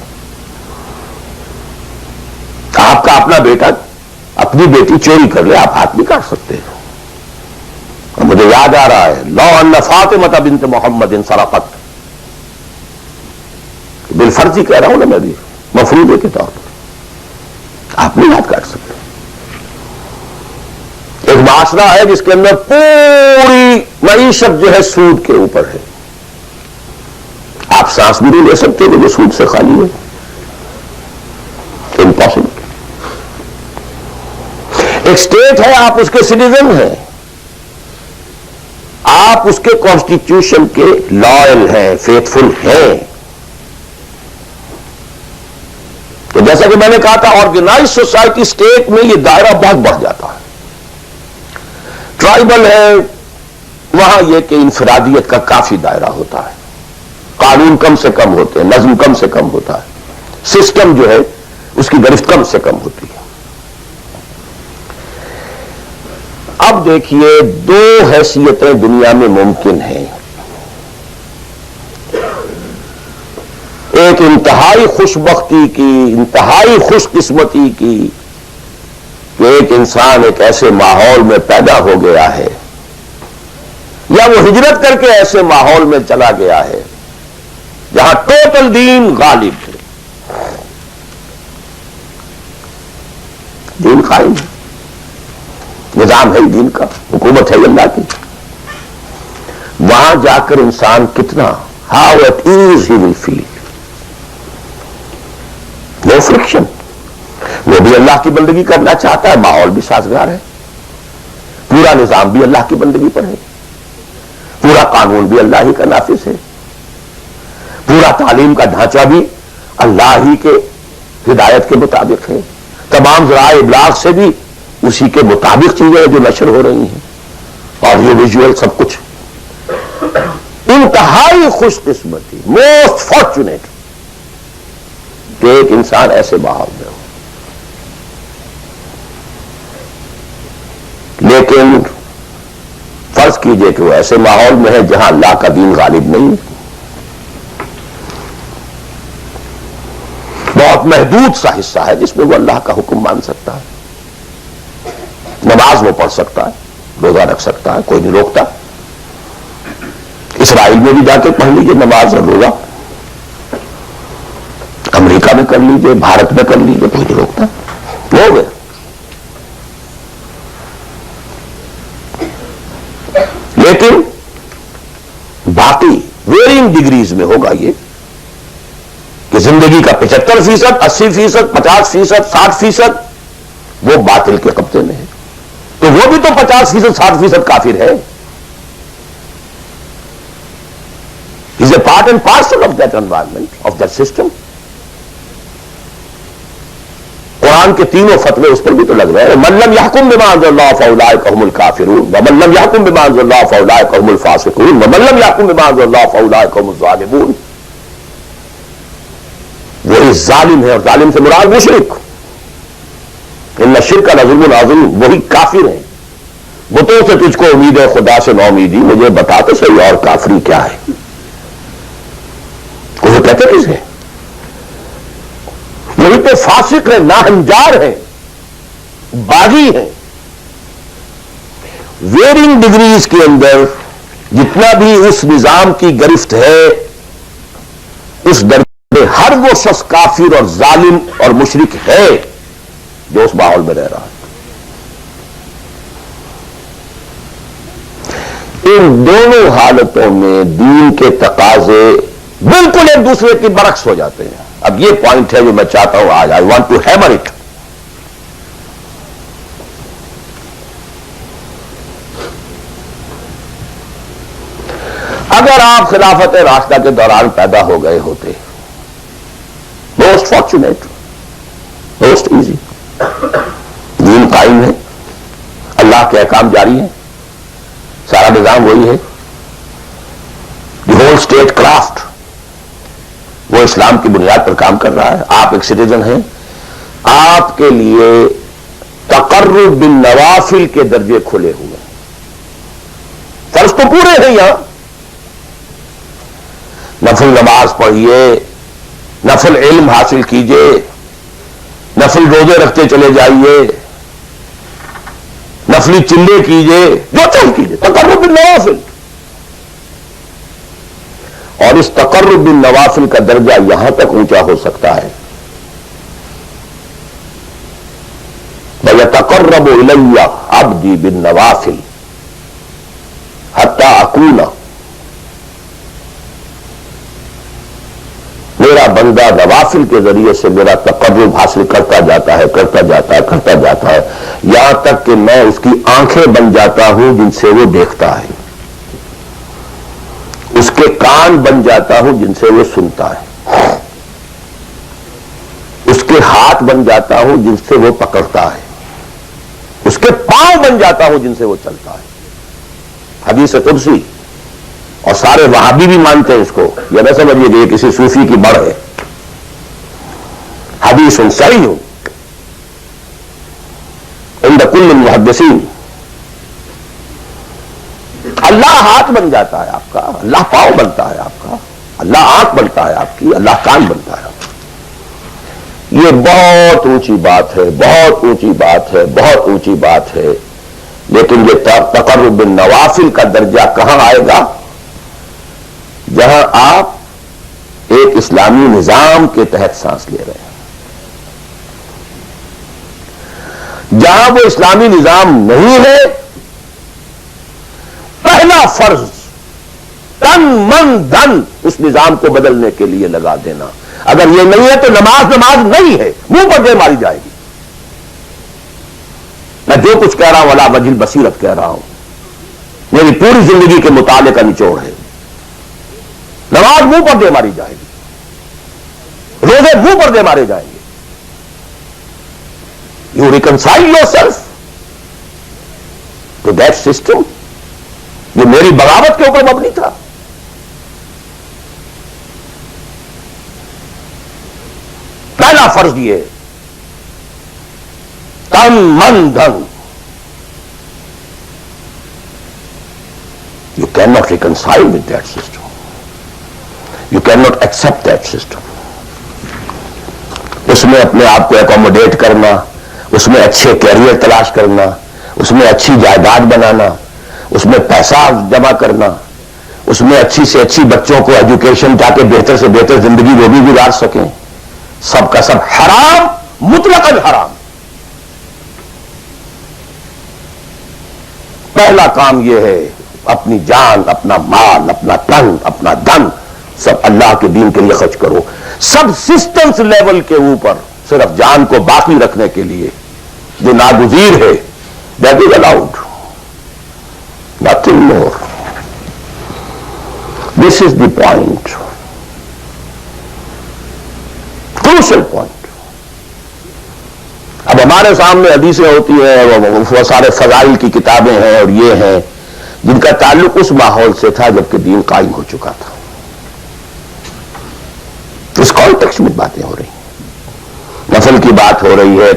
آپ کا اپنا بیٹا اپنی بیٹی چوری کر لے، آپ ہاتھ نہیں کاٹ سکتے. مجھے یاد آ رہا ہے لو ان فاطمہ بنت محمد سرقت، بالفرض ہی کہہ رہا ہوں نا میں بھی، مفروضے کے طور پر آپ نہیں ہاتھ کاٹ سکتے. ایک معاشرہ ہے جس کے اندر پوری معیشت جو ہے سود کے اوپر ہے. آپ سانس بھی نہیں لے سکتے کہ جو سود سے خالی ہے. امپاسبل. ایک اسٹیٹ ہے, آپ اس کے سٹیزن ہیں, آپ اس کے کانسٹیٹیوشن کے لائل ہیں, فیتھفل ہیں. تو جیسا کہ میں نے کہا تھا, آرگنائز سوسائٹی اسٹیٹ میں یہ دائرہ بہت بڑھ جاتا ہے. ٹرائبل ہے, وہاں یہ کہ انفرادیت کا کافی دائرہ ہوتا ہے, قانون کم سے کم ہوتے ہیں, نظم کم سے کم ہوتا ہے, سسٹم جو ہے اس کی گرفت کم سے کم ہوتی ہے. اب دیکھیے, دو حیثیتیں دنیا میں ممکن ہیں. ایک انتہائی خوش بختی کی, انتہائی خوش قسمتی کی کہ ایک انسان ایک ایسے ماحول میں پیدا ہو گیا ہے, یا وہ ہجرت کر کے ایسے ماحول میں چلا گیا ہے جہاں ٹوٹل دین غالب ہے, دین قائم ہے, نظام ہے دین کا, حکومت ہے اللہ کی. وہاں جا کر انسان کتنا how at ease he will feel. No friction. وہ بھی اللہ کی بندگی کرنا چاہتا ہے, ماحول بھی سازگار ہے, پورا نظام بھی اللہ کی بندگی پر ہے, پورا قانون بھی اللہ ہی کا نافذ ہے, پورا تعلیم کا ڈھانچہ بھی اللہ ہی کے ہدایت کے مطابق ہے, تمام ذرائع ابلاغ سے بھی اسی کے مطابق چیزیں جو نشر ہو رہی ہیں, اور یہ ویژول سب کچھ. انتہائی خوش قسمتی, موسٹ فارچونیٹ کہ ایک انسان ایسے ماحول میں ہو. لیکن فرض کیجئے کہ وہ ایسے ماحول میں ہے جہاں اللہ کا دین غالب نہیں ہے, بہت محدود سا حصہ ہے جس میں وہ اللہ کا حکم مان سکتا ہے, نماز وہ پڑھ سکتا ہے, روزہ رکھ سکتا ہے, کوئی نہیں روکتا. اسرائیل میں بھی جا کے پڑھ لیجئے نماز اور روزہ, امریکہ میں کر لیجئے, بھارت میں کر لیجئے, کوئی نہیں روکتا. ہو گیا. لیکن باقی ویرینگ ڈگریز میں ہوگا یہ کہ زندگی کا 75%, 80%, 50%, 60% وہ باطل کے قبضے میں ہے. تو وہ بھی تو 50%, 60% کافر ہے. is a part and parcel of that environment, of that system. قرآن کے تینوں فتوے اس پر بھی تو لگ رہے ہیں. من لم يحكم بما انزل الله فاولئك هم الكافرون ومن لم يحكم بما انزل الله فاولئك هم الفاسقون ومن لم يحكم بما انزل الله فاولئك هم الظالمون. وہی ظالم ہے, اور ظالم سے مراد مشرک. ان الشرک لظلم عظیم, وہی کافر ہیں. بتوں سے تجھ کو امید ہے, خدا سے نا امیدی. مجھے بتا تو صحیح اور کافری کیا ہے. وہ کہتے کس ہے؟ وہی تو فاسق ہے, ناہنجار ہے, باغی ہے. ویرنگ ڈگریز کے اندر جتنا بھی اس نظام کی گرفت ہے, اس درجے میں ہر وہ شخص کافر اور ظالم اور مشرک ہے جو اس ماحول میں رہ رہا ہے. ان دونوں حالتوں میں دین کے تقاضے بالکل ایک دوسرے کے برعکس ہو جاتے ہیں. اب یہ پوائنٹ ہے جو میں چاہتا ہوں آج, I want to hammer it. اگر آپ خلافت راشدہ کے دوران پیدا ہو گئے ہوتے, موسٹ فارچونیٹ, موسٹ ایزی. دین قائم ہے, اللہ کے احکام جاری ہیں, سارا نظام وہی ہے, دی ہول اسٹیٹ کرافٹ وہ اسلام کی بنیاد پر کام کر رہا ہے. آپ ایک سٹیزن ہیں, آپ کے لیے تقرب بالنوافل کے درجے کھلے ہوئے ہیں. فرض تو پورے ہیں یہاں, نفل نماز پڑھیے, نفل علم حاصل کیجئے, نفل روزے رکھتے چلے جائیے, نفلی چلے کیجئے, جو چاہیے کیجئے, تقرب بالنوافل. اور اس تقرب بالنوافل کا درجہ یہاں تک اونچا ہو سکتا ہے, وَيَتَقَرَّبُ إِلَيَّ عَبْدِي بِالنَّوَافِلِ یتقون، میرا بندہ نوافل کے ذریعے سے میرا تقرب حاصل کرتا جاتا ہے، کرتا جاتا ہے، کرتا جاتا ہے، یہاں تک کہ میں اس کی آنکھیں بن جاتا ہوں جن سے وہ دیکھتا ہے، اس کے کان بن جاتا ہوں جن سے وہ سنتا ہے، اس کے ہاتھ بن جاتا ہوں جن سے وہ پکڑتا ہے، اس کے پاؤں بن جاتا ہوں جن سے وہ چلتا ہے۔ حدیث قدسی، اور سارے وہابی بھی مانتے ہیں اس کو، یہ نہ سمجھیے کہ یہ کسی صوفی کی بڑھ ہے، حدیث صحیح عند کل المحدثین۔ اللہ ہاتھ بن جاتا ہے آپ کا، اللہ پاؤں بنتا ہے آپ کا، اللہ آنکھ بنتا ہے آپ کی، اللہ کان بنتا ہے۔ یہ بہت اونچی بات ہے، بہت اونچی بات ہے، بہت اونچی بات ہے، لیکن یہ تقرب بالنوافل کا درجہ کہاں آئے گا؟ جہاں آپ ایک اسلامی نظام کے تحت سانس لے رہے ہیں، جہاں وہ اسلامی نظام نہیں ہے، پہلا فرض تن من دھن اس نظام کو بدلنے کے لیے لگا دینا۔ اگر یہ نہیں ہے تو نماز نہیں ہے، منہ پر دے ماری جائے گی۔ میں جو کچھ کہہ رہا ہوں علی وجہ البصیرت کہہ رہا ہوں، میری پوری زندگی کے مطالعے کا نچوڑ ہے۔ نماز منہ پر دے ماری جائے گی، روزے منہ پر دے مارے جائیں گے۔ You reconcile yourself to that system, یہ میری بغاوت کے اوپر مبنی تھا۔ پہلا فرض یہ تن من دھن، you can not reconcile with that system, you can not accept that system. اس میں اپنے آپ کو اکوموڈیٹ کرنا، اس میں اچھے کیریئر تلاش کرنا، اس میں اچھی جائیداد بنانا، اس میں پیسہ جمع کرنا، اس میں اچھی سے اچھی بچوں کو ایجوکیشن تاکہ بہتر سے بہتر زندگی وہ بھی گزار سکیں، سب کا سب حرام، مطلقاً حرام۔ پہلا کام یہ ہے اپنی جان، اپنا مال، اپنا تن، اپنا دھن سب اللہ کے دین کے لیے خرچ کرو۔ سب سسٹمز لیول کے اوپر صرف جان کو باقی رکھنے کے لیے جو ناگزیر ہے، that is allowed, nothing more. This is the point, crucial point. اب ہمارے سامنے حدیثیں ہوتی ہیں، وہ سارے فضائل کی کتابیں ہیں اور یہ ہیں جن کا تعلق اس ماحول سے تھا جبکہ دین قائم ہو چکا تھا۔ اس کانٹیکسٹ میں باتیں ہو رہی ہیں، نفل کی بات ہو رہی ہے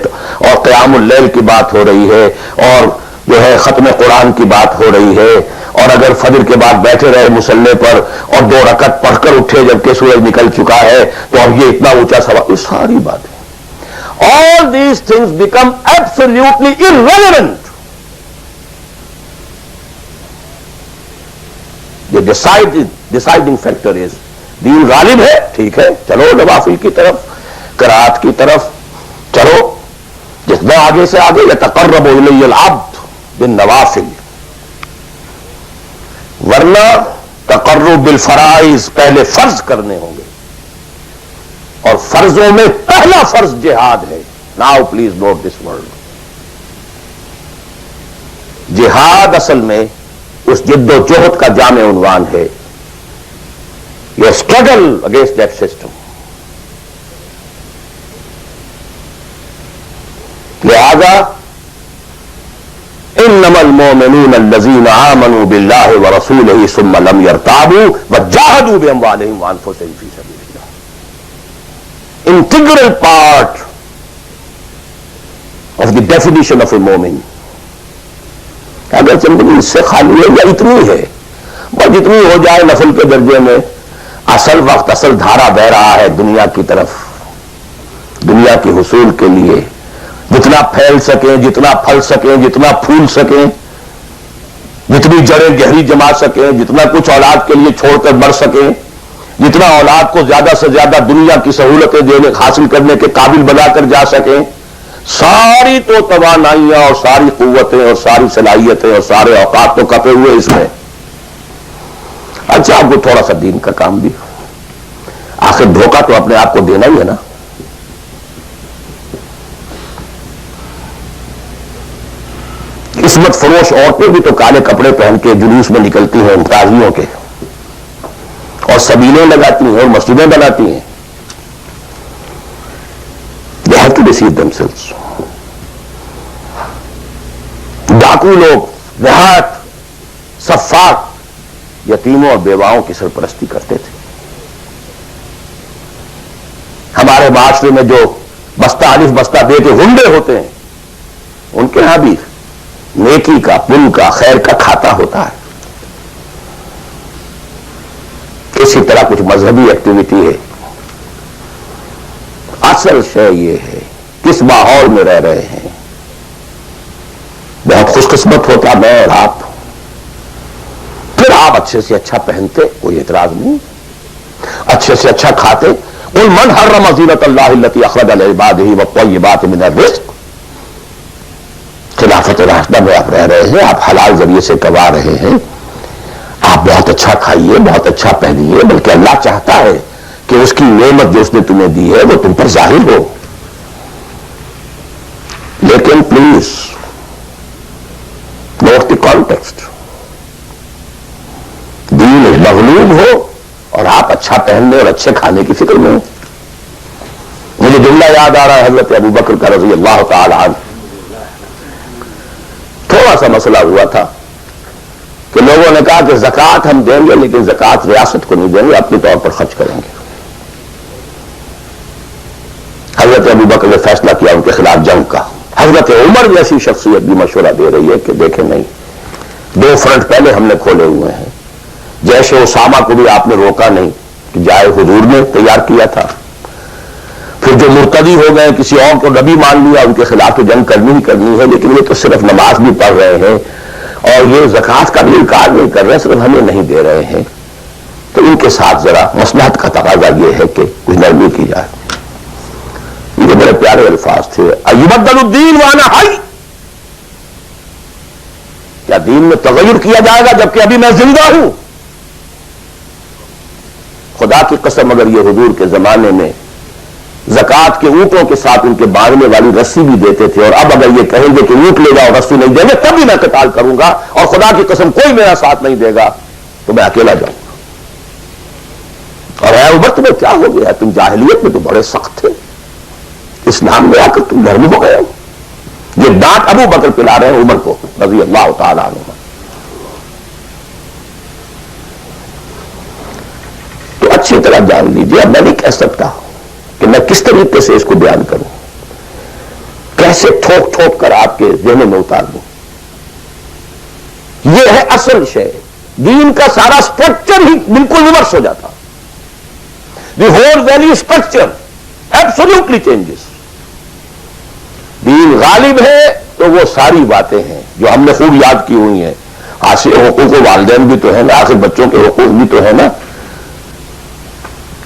اور قیام اللیل کی بات ہو رہی ہے، اور جو ہے ختم قرآن کی بات ہو رہی ہے، اور اگر فجر کے بعد بیٹھے رہے مصلے پر اور 2 رکعت پڑھ کر اٹھے جبکہ سورج نکل چکا ہے تو اب یہ اتنا اونچا سوال، یہ ساری باتیں all these things become absolutely irrelevant. The deciding factor is دین غالب ہے، ٹھیک ہے، چلو نوافل کی طرف، قرات کی طرف چلو، جتنا آگے سے آگے یتقرب الی العبد بالنوافل، ورنہ تقرب بالفرائض پہلے فرض کرنے ہوں گے، اور فرضوں میں پہلا فرض جہاد ہے۔ Now please note this word, جہاد اصل میں اس جد و جہد کا جامع عنوان ہے، your struggle against that system۔ لہذا انما المؤمنون الذين آمنوا بالله ورسوله ثم لم يرتابوا وجاهدوا باموالهم وانفسهم في سبيل الله۔ Integral part of the definition of a مومن۔ اگر زندگی اس سے خالی ہے یا اتنی ہے، بس جتنی ہو جائے نفل کے درجے میں، اصل وقت اصل دھارا بہ رہا ہے دنیا کی طرف، دنیا کے حصول کے لیے، جتنا پھیل سکیں، جتنا پھل سکیں، جتنا پھول سکیں، جتنی جڑیں گہری جما سکیں، جتنا کچھ اولاد کے لیے چھوڑ کر بڑھ سکیں، جتنا اولاد کو زیادہ سے زیادہ دنیا کی سہولتیں دینے حاصل کرنے کے قابل بنا کر جا سکیں، ساری تو توانائیاں اور ساری قوتیں اور ساری صلاحیتیں اور سارے اوقات تو کپے ہوئے اس میں، اچھا آپ کو تھوڑا سا دین کا کام بھی، آخر دھوکہ تو اپنے آپ کو دینا ہی ہے نا. قسمت فروش عورتیں بھی تو کالے کپڑے پہن کے جلوس میں نکلتی ہیں قاضیوں کے، اور سبیلیں لگاتی ہیں اور مسجدیں بناتی ہیں. They have to deceive themselves. ڈاکو لوگ دیہات صفاق یتیموں اور بیواؤں کی سرپرستی کرتے تھے. ہمارے معاشرے میں جو بستہ الف بستہ بے کے ہنڈے ہوتے ہیں، ان کے ہاں بھی نیکی کا، پن کا، خیر کا کھاتا ہوتا ہے. اسی طرح کچھ مذہبی ایکٹیویٹی ہے. اصل شے یہ ہے کس ماحول میں رہ رہے ہیں. بہت خوش قسمت ہوتا میں اور آپ، پھر آپ اچھے سے اچھا پہنتے، کوئی اعتراض نہیں، اچھے سے اچھا کھاتے. قل من حرم زینۃ اللہ التی اخرج لعبادہ والطیبات من الرزق. خلافت راشدہ میں آپ رہ رہے ہیں، آپ حلال ذریعے سے کما رہے ہیں، آپ بہت اچھا کھائیے، بہت اچھا پہنیے، بلکہ اللہ چاہتا ہے کہ اس کی نعمت جو اس نے تمہیں دی ہے وہ تم پر ظاہر ہو. لیکن پلیز نوٹ دی کانٹیکسٹ. دین مغلوب ہو اور آپ اچھا پہننے اور اچھے کھانے کی فکر میں ہو. مجھے جملہ یاد آ رہا ہے حضرت ابو بکر کا رضی اللہ تعالی عنہ. تھوڑا سا مسئلہ ہوا تھا کہ لوگوں نے کہا کہ زکوٰۃ ہم دیں گے لیکن زکوٰۃ ریاست کو نہیں دیں گے، اپنے طور پر خرچ کریں گے. حضرت ابو بکر نے فیصلہ کیا ان کے خلاف جنگ کا. حضرت عمر جیسی شخصیت بھی مشورہ دے رہی ہے کہ دیکھیں نہیں، 2 فرنٹ پہلے ہم نے کھولے ہوئے ہیں. جیش اسامہ کو بھی آپ نے روکا نہیں کہ جائے، حضور نے تیار کیا تھا. پھر جو مرتدی ہو گئے، کسی اور کو نبی مان لیا، ان کے خلاف تو جنگ کرنی ہی کرنی ہے. لیکن یہ تو صرف نماز بھی پڑھ رہے ہیں اور یہ زکوٰۃ کا بھی انکار نہیں کر رہے، صرف ہمیں نہیں دے رہے ہیں. تو ان کے ساتھ ذرا مصلحت کا تقاضا یہ ہے کہ کچھ نرمی کی جائے. یہ بڑے پیارے الفاظ تھے. ایبدل الدین وانا حی. کیا دین میں تغیر کیا جائے گا جبکہ ابھی میں زندہ ہوں؟ خدا کی قسم اگر یہ حضور کے زمانے میں زکوٰۃ کے اونٹوں کے ساتھ ان کے باندھنے والی رسی بھی دیتے تھے، اور اب اگر یہ کہیں گے کہ اونٹ لے جاؤ رسی نہیں دیں گے، تب بھی میں قتال کروں گا، اور خدا کی قسم کوئی میرا ساتھ نہیں دے گا تو میں اکیلا جاؤں گا. اور اے عمر تمہیں کیا ہو گیا؟ تم جاہلیت میں تو بڑے سخت تھے، اسلام میں آ کر تم نرم ہو گئے ہو. یہ ڈانٹ ابو بکر پلا رہے ہیں عمر کو رضی اللہ تعالیٰ عنہ. تو اچھی طرح جان لیجیے. اب میں نہیں کہہ سکتا کہ میں کس طریقے سے اس کو بیان کروں، کیسے ٹھوک ٹھوک کر آپ کے ذہن میں اتار دوں. یہ ہے اصل شے. دین کا سارا اسٹرکچر ہی بالکل ریورس ہو جاتا. The whole value structure absolutely changes. دین غالب ہے تو وہ ساری باتیں ہیں جو ہم نے خوب یاد کی ہوئی ہیں. حاصل حقوق والدین بھی تو ہے نا، آخر بچوں کے حقوق بھی تو ہے نا.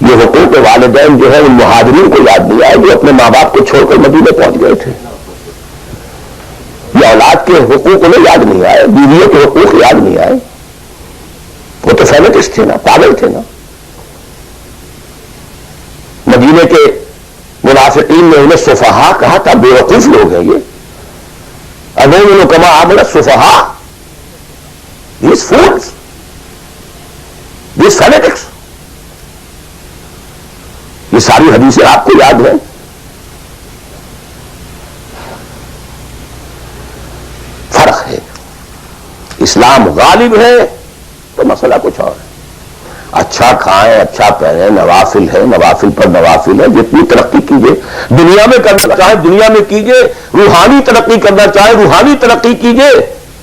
یہ حقوق والدین جو ہے ان مہاجرین کو یاد نہیں آئے جو اپنے ماں باپ کو چھوڑ کر مدینے پہنچ گئے تھے. یہ اولاد کے حقوق انہیں یاد نہیں آئے، بیویوں کے حقوق یاد نہیں آئے. وہ تو فینیٹسٹ تھے نا، پاگل تھے نا. مدینے کے منافقین نے انہیں سفہا کہا تھا، بے وقوف لوگ ہیں یہ. اَنُؤْمِنُ كَمَا آمَنَ السُّفَهَاءُ. These fools, these fanatics. یہ ساری حدیثیں آپ کو یاد ہیں. فرق ہے. اسلام غالب ہے تو مسئلہ کچھ اور ہے. اچھا کھائیں، اچھا پہنیں، نوافل ہے، نوافل پر نوافل ہے. جتنی ترقی کیجیے دنیا میں کرنا چاہے دنیا میں کیجیے، روحانی ترقی کرنا چاہے روحانی ترقی کیجیے.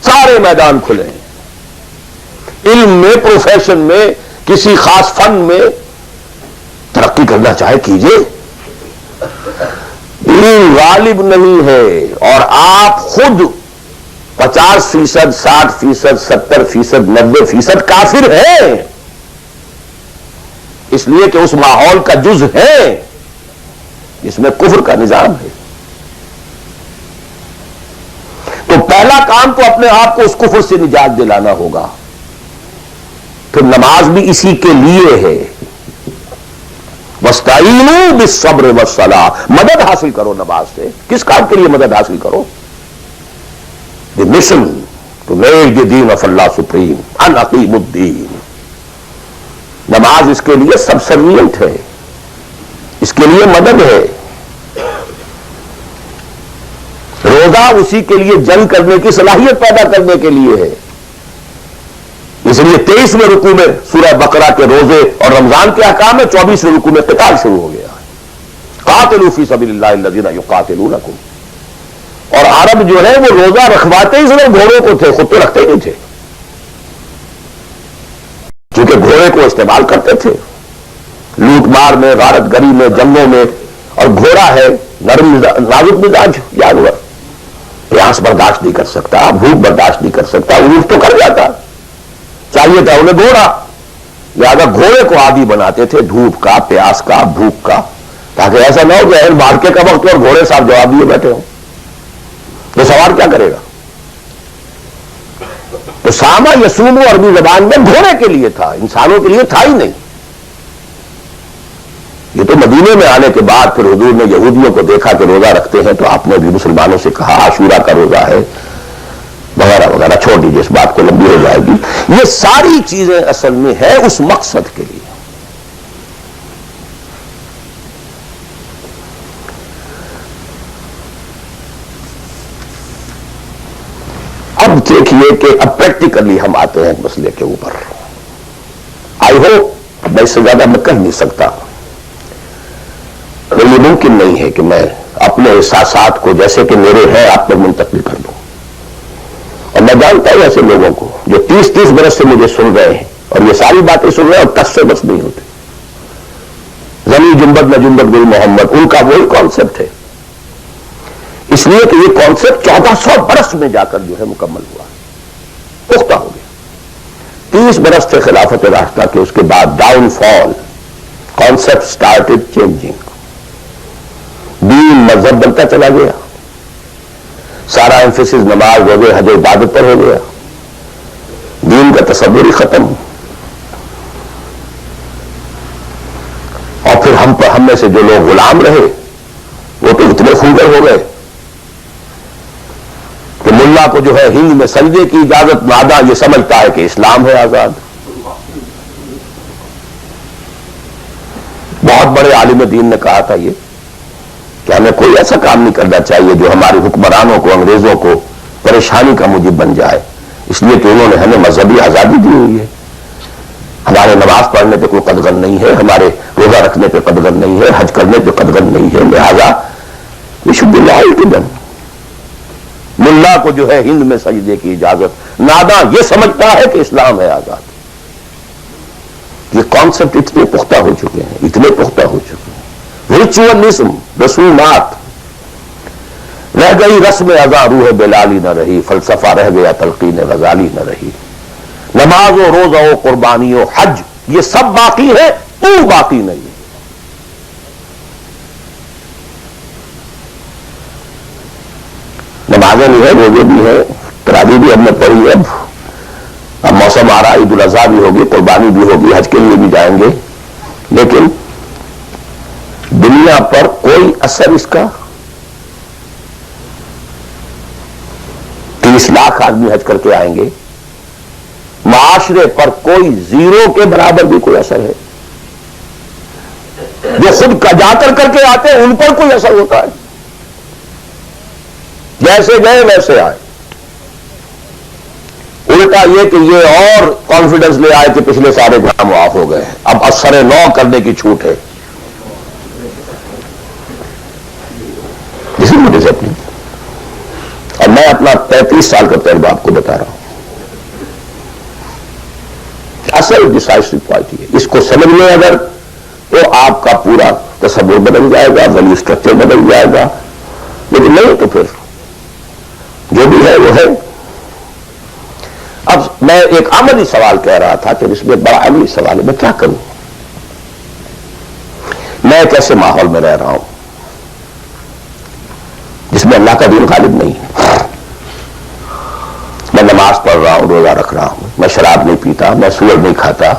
سارے میدان کھلے ہیں. علم میں، پروفیشن میں، کسی خاص فن میں ترقی کرنا چاہے کیجیے. دین غالب نہیں ہے اور آپ خود 50%، 60%، 70%، 90% کافر ہیں. اس لیے کہ اس ماحول کا جز ہے جس میں کفر کا نظام ہے. تو پہلا کام تو اپنے آپ کو اس کفر سے نجات دلانا ہوگا. پھر نماز بھی اسی کے لیے ہے. وَاسْتَعِينُوا بِالصَّبْرِ وَالصَّلَاةِ، مدد حاصل کرو نماز سے. کس کام کے لیے مدد حاصل کرو؟ The mission to make the deen of Allah supreme. ان اقیموا الدین. نماز اس کے لیے سبسروینٹ ہے، اس کے لیے مدد ہے. روزہ اسی کے لیے جنگ کرنے کی صلاحیت پیدا کرنے کے لیے ہے. اس لیے 23ویں رکوع میں سورہ بقرہ کے روزے اور رمضان کے احکام میں 24ویں رکوع میں قتال شروع ہو گیا. قاتلوا فی سبیل اللہ الذین یقاتلونکم. اور عرب جو ہے وہ روزہ رکھواتے ہی صرف گھوڑوں کو تھے، خود تو رکھتے ہی نہیں تھے، کیونکہ گھوڑے کو استعمال کرتے تھے لوٹ مار میں، غارت گری میں، جنگوں میں. اور گھوڑا ہے نرم نازک مزاج جانور، پیاس برداشت نہیں کر سکتا، بھوک برداشت نہیں کر سکتا، اونٹ تو کر جاتا، چاہیے تھا انہیں گھوڑا. لہٰذا گھوڑے کو عادی بناتے تھے دھوپ کا، پیاس کا، بھوک کا، تاکہ ایسا نہ ہو کہ مارکے کا وقت اور گھوڑے صاحب جواب دیے بیٹھے ہوں تو سوار کیا کرے گا. تو ساما یسوم عربی زبان میں گھوڑے کے لیے تھا، انسانوں کے لیے تھا ہی نہیں. یہ تو مدینے میں آنے کے بعد پھر حضور نے یہودیوں کو دیکھا کہ روزہ رکھتے ہیں تو آپ نے بھی مسلمانوں سے کہا عاشورہ کا روزہ ہے وغیرہ وغیرہ. چھوڑ دیجیے، اس بات کو لمبی ہو جائے گی. یہ ساری چیزیں اصل میں ہے اس مقصد کے لیے. اب دیکھیے کہ اب پریکٹیکلی ہم آتے ہیں مسئلے کے اوپر. آئی ہوپ میں اس سے زیادہ میں کہہ نہیں سکتا. یہ ممکن نہیں ہے کہ میں اپنے احساسات کو جیسے کہ میرے ہیں آپ پر منتقل کر دوں. اور میں جانتا ہوں ایسے لوگوں کو جو 30 برس سے مجھے سن رہے ہیں اور یہ ساری باتیں سن رہے ہیں اور 10 سے بس نہیں ہوتے. زمین جنبت نہ جنبت گل محمد، ان کا وہی کانسیپٹ ہے. اس لیے کہ یہ کانسیپٹ 1400 برس میں جا کر جو ہے مکمل ہوا، پختہ ہو گیا. 30 برس تھے خلافت راشدہ کے، اس کے بعد ڈاؤن فال، کانسیپٹ سٹارٹڈ چینجنگ. دین مذہب بنتا چلا گیا، سارا ایمفیسس نماز روزے حج و عبادت پر ہو گیا، دین کا تصور ہی ختم. اور پھر ہم میں سے جو لوگ غلام رہے وہ تو اتنے خونگر ہو گئے کہ ملا کو جو ہے ہند میں سجدے کی اجازت نادا یہ سمجھتا ہے کہ اسلام ہے آزاد. بہت بڑے عالم دین نے کہا تھا یہ کہ ہمیں کوئی ایسا کام نہیں کرنا چاہیے جو ہمارے حکمرانوں کو، انگریزوں کو پریشانی کا موجب بن جائے، اس لیے کہ انہوں نے ہمیں مذہبی آزادی دی ہوئی ہے. ہمارے نماز پڑھنے پہ کوئی قدغن نہیں ہے، ہمارے روزہ رکھنے پہ قدغن نہیں ہے، حج کرنے پہ قدغن نہیں ہے. لہذا we should be loyal to them. ملا کو جو ہے ہند میں سجدے کی اجازت، نادا یہ سمجھتا ہے کہ اسلام ہے آزاد. یہ کانسیپٹ اتنے پختہ ہو چکے ہیں، اتنے پختہ ہو چکے ہیں. ریچولزم، رسومات رہ گئی، رسم ازاں روح بلالی نہ رہی، فلسفہ رہ گیا تلقین غزالی نہ رہی. نماز و روزہ و قربانی و حج یہ سب باقی ہے، تو باقی نہیں ہے. نمازیں بھی ہیں، روزے بھی ہیں، تراویح بھی ہم نے پڑھی ہے. اب موسم آ رہا، عید الاضحیٰ بھی ہوگی، قربانی بھی ہوگی، حج کے لیے بھی جائیں گے. لیکن دنیا پر کوئی اثر اس کا 30 لاکھ آدمی حج کر کے آئیں گے، معاشرے پر کوئی زیرو کے برابر بھی کوئی اثر ہے. جو خود کا جا کر کے آتے ہیں ان پر کوئی اثر ہوتا ہے؟ جیسے گئے ویسے آئے. الٹا یہ کہ یہ اور کانفیڈنس لے آئے کہ پچھلے سارے گناہ معاف ہو گئے، اب اثر نو کرنے کی چھوٹ ہے. اسی وجہ سے اپنی اور میں اپنا 35 سال کا تجربہ آپ کو بتا رہا ہوں. اصل ڈسائسو پوائنٹ یہ، اس کو سمجھ لیں اگر تو آپ کا پورا تصور بدل جائے گا، ویلیو اسٹرکچر بدل جائے گا. لیکن نہیں تو پھر جو بھی ہے وہ ہے. اب میں ایک عملی سوال کہہ رہا تھا کہ اس میں بڑا عملی سوال ہے، میں کیا کروں؟ میں ایک ایسے ماحول میں رہ رہا ہوں جس میں اللہ کا دین غالب نہیں ہے. میں نماز پڑھ رہا ہوں، روزہ رکھ رہا ہوں، میں شراب نہیں پیتا، میں سور نہیں کھاتا،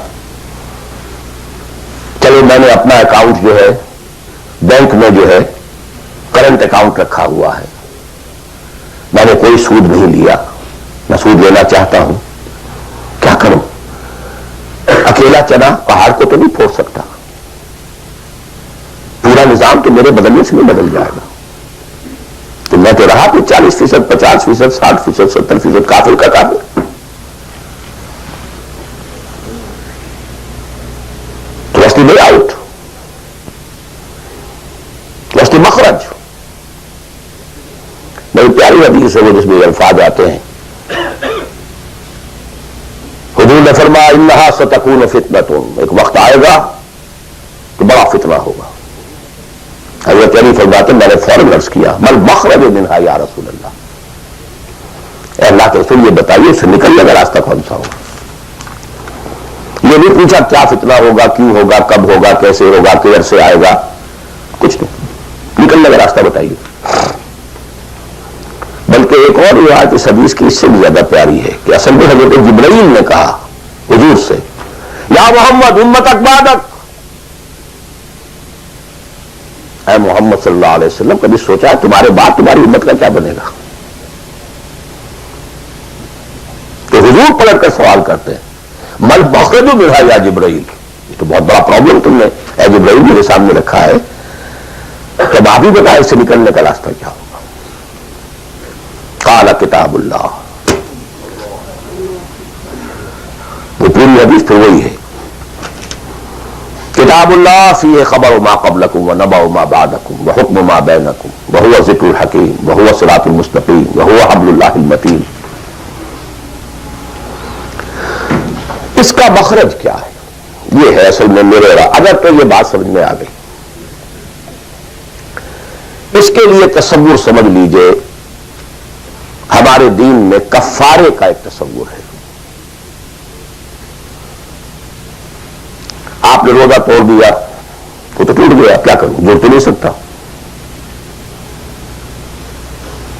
چلو میں نے اپنا اکاؤنٹ جو ہے بینک میں جو ہے کرنٹ اکاؤنٹ رکھا ہوا ہے، میں نے کوئی سود نہیں لیا، میں سود لینا چاہتا ہوں، کیا کروں؟ اکیلا چنا پہاڑ کو تو نہیں پھوڑ سکتا، پورا نظام تو میرے بدلنے سے نہیں بدل جائے گا، تو میں تو رہا تو 40%، 50%، 60%، 70% کافر کا کافر، تو وسطی وے آؤٹ، وسطی مخرج، بڑی پیاری حدیث ہے وہ جس میں یہ الفاظ آتے ہیں، حضور نے فرمایا انہا ستکون فتنۃ، ایک وقت آئے گا تو بڑا فتنہ ہوگا۔ حضرت علی فرماتے میں نے فوراً عرض کیا مل مخرج منہا یا رسول اللہ، اے اللہ کے رسول یہ بتائیے اس سے نکلنے کا راستہ کون سا ہوگا؟ یہ نہیں پوچھا کیا فتنہ ہوگا، کیوں ہوگا، کب ہوگا، کیسے ہوگا، کدھر سے آئے گا، کچھ نہیں، نکلنے کا راستہ بتائیے۔ بلکہ ایک اور روایت اس حدیث کی اس سے بھی زیادہ پیاری ہے کہ اصل میں حضرت جبرائیل نے کہا حضور سے یا محمد امتک بعدک، اے محمد صلی اللہ علیہ وسلم کبھی سوچا ہے تمہارے بعد تمہاری امت کا کیا بنے گا؟ تو حضور پلٹ کر سوال کرتے ہیں مل مخرج منہا یا جبرائیل، یہ تو بہت بڑا پرابلم تم نے اے جبرائیل میرے سامنے رکھا ہے، تب آپ ہی بتائیں اس سے نکلنے کا راستہ کیا ہوگا؟ قال کتاب اللہ، وہ پوری حدیث پھر وہی ہے، کتاب اللہ فیہ خبر ما قبلکم ونبأ ما بعدکم وحکم ما بینکم وہو ذکر الحکیم وہو صراط المستقیم وہو حبل اللہ المتین۔ اس کا مخرج کیا ہے؟ یہ ہے اصل میں میرے اگر تو یہ بات سمجھ میں آ گئی، اس کے لیے تصور سمجھ لیجئے، ہمارے دین میں کفارے کا ایک تصور ہے۔ آپ نے روزہ توڑ دیا وہ تو ٹوٹ گیا، کیا کروں، جوڑ تو نہیں سکتا،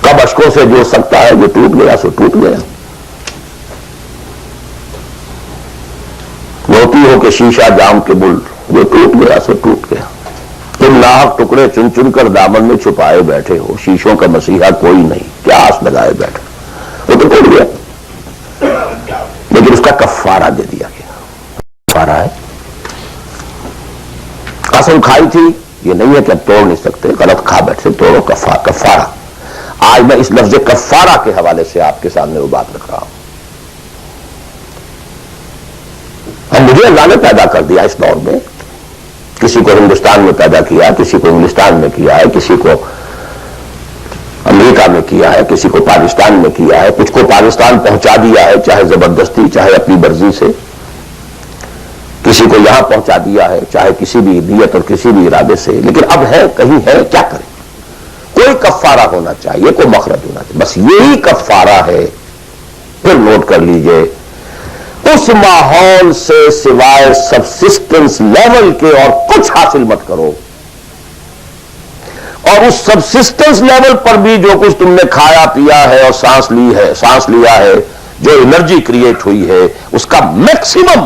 کب اشکوں سے جوڑ سکتا ہے، جو ٹوٹ گیا سو ٹوٹ گیا۔ موتی ہو کہ شیشہ جام کے بل، جو ٹوٹ گیا سو ٹوٹ گیا، تم لاکھ ٹکڑے چن چن کر دامن میں چھپائے بیٹھے ہو، شیشوں کا مسیحا کوئی نہیں، کیا آس لگائے بیٹھے، وہ تو ٹوٹ گیا، لیکن اس کا کفارہ دے دیا گیا۔ کفارہ ہے، قسم کھائی تھی، یہ نہیں ہے کہ اب توڑ نہیں سکتے، غلط کھا بیٹھے، توڑو، کفارہ۔ آج میں اس لفظ کفارہ کے حوالے سے آپ کے سامنے وہ بات رکھ رہا ہوں۔ مجھے اللہ نے پیدا کر دیا اس دور میں، کسی کو ہندوستان میں پیدا کیا، کسی کو انگلستان میں کیا ہے، کسی کو امریکہ میں کیا ہے، کسی کو پاکستان میں کیا ہے، کچھ کو پاکستان پہنچا دیا ہے، چاہے زبردستی چاہے اپنی مرضی سے، کسی کو یہاں پہنچا دیا ہے چاہے کسی بھی نیت اور کسی بھی ارادے سے، لیکن اب ہے کہیں ہے، کیا کریں؟ کوئی کفارہ ہونا چاہیے، کوئی مخرج ہونا چاہیے، بس یہی کفارہ ہے۔ پھر نوٹ کر لیجئے اس ماحول سے سوائے سبسسٹنس لیول کے اور کچھ حاصل مت کرو، اور اس سبسسٹنس لیول پر بھی جو کچھ تم نے کھایا پیا ہے اور سانس لیا ہے، جو انرجی کریٹ ہوئی ہے، اس کا میکسیمم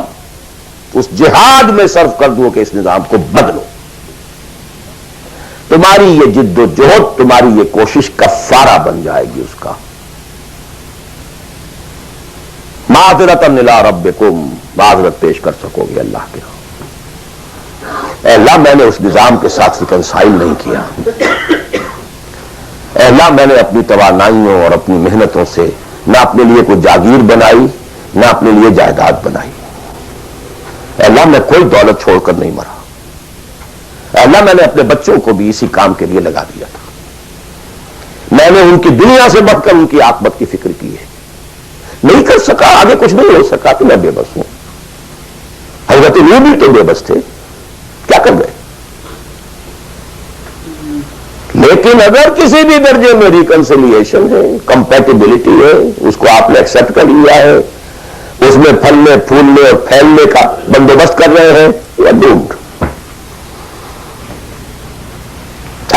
اس جہاد میں صرف کر دو کہ اس نظام کو بدلو۔ تمہاری یہ جد و جہد، تمہاری یہ کوشش کفارہ بن جائے گی اس کا۔ معذرتاً الی ربکم، معذرت پیش کر سکو گے اللہ کے اے اللہ میں نے اس نظام کے ساتھ ریکنسائل نہیں کیا، اے اللہ میں نے اپنی توانائیوں اور اپنی محنتوں سے نہ اپنے لیے کوئی جاگیر بنائی نہ اپنے لیے جائیداد بنائی، اے اللہ میں کوئی دولت چھوڑ کر نہیں مرا، اے اللہ میں نے اپنے بچوں کو بھی اسی کام کے لیے لگا دیا تھا، میں نے ان کی دنیا سے بڑھ کر ان کی عاقبت کی فکر کی ہے، نہیں کر سکا، آگے کچھ نہیں ہو سکا تو میں بے بس ہوں۔ حضرت نوح بھی تو بے بس تھے، کیا کر گئے؟ لیکن اگر کسی بھی درجے میں ریکنسیلیشن ہے، کمپیٹیبلٹی ہے، اس کو آپ نے ایکسپٹ کر لیا ہے، اس میں پھلنے پھولنے اور پھیلنے کا بندوبست کر رہے ہیں، you are doomed.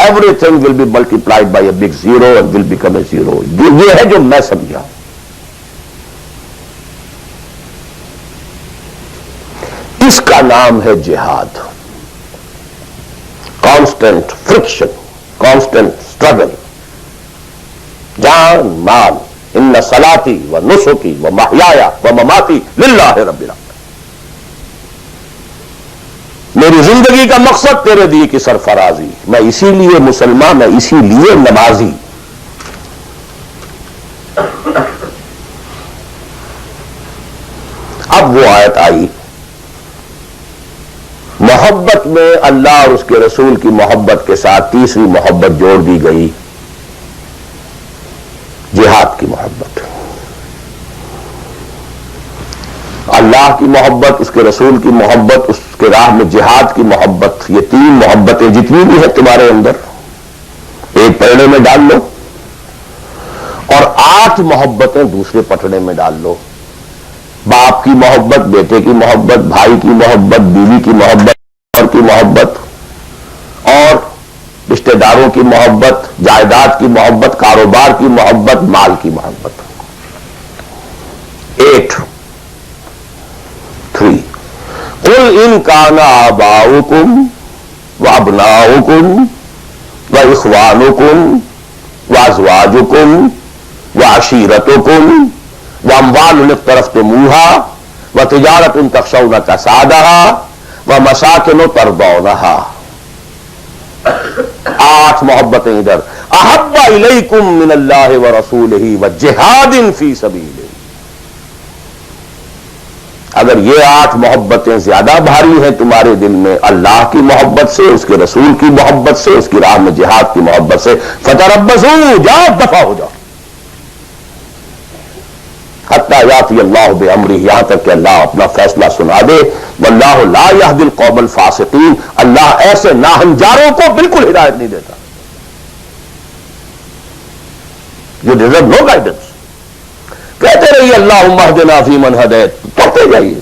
Everything will be multiplied by a big zero and will become a zero. یہ ہے جو میں سمجھا۔ اس کا نام ہے جہاد. کانسٹنٹ فرکشن، کانسٹنٹ اسٹرگل، جان مال. ان صلاتی و نسکی و محیایا و مماتی للہ رب العالمین. میری زندگی کا مقصد تیرے دیے کی سرفرازی، میں اسی لیے مسلمان، میں اسی لیے نمازی. اب وہ آیت آئی، محبت میں اللہ اور اس کے رسول کی محبت کے ساتھ تیسری محبت جوڑ دی گئی، جہاد کی محبت. اللہ کی محبت، اس کے رسول کی محبت، اس کے راہ میں جہاد کی محبت، یہ تین محبتیں جتنی بھی ہیں تمہارے اندر ایک پٹڑے میں ڈال لو، اور 8 محبتیں دوسرے پٹڑے میں ڈال لو. باپ کی محبت، بیٹے کی محبت، بھائی کی محبت، بیوی کی محبت، اور کی محبت، اور رشتہ داروں کی محبت، جائیداد کی محبت، کاروبار کی محبت، مال کی محبت. 8 3 قل ان کان آباؤکم وابناؤکم واخوانکم وازواجکم وعشیرتکم واموال اقترفتموها وتجارۃ تخشون کسادها ومساکن ترضونها. 8 محبتیں ادھر. احب الیکم من اللہ ورسولہ وجہاد فی سبیلہ. اگر یہ 8 محبتیں زیادہ بھاری ہیں تمہارے دل میں اللہ کی محبت سے، اس کے رسول کی محبت سے، اس کی راہ میں جہاد کی محبت سے، فتربصوا، جاؤ دفع ہو جاؤ حتی یاتی اللہ بامرہ، یہاں تک کہ اللہ اپنا فیصلہ سنا دے. واللہ لا یہدی القوم الفاسقین، اللہ ایسے ناہنجاروں کو بالکل ہدایت نہیں دیتا. You deserve no guidance. کہتے رہیے اللہم اہدنا فیمن ہدیت، پڑھتے جائیے.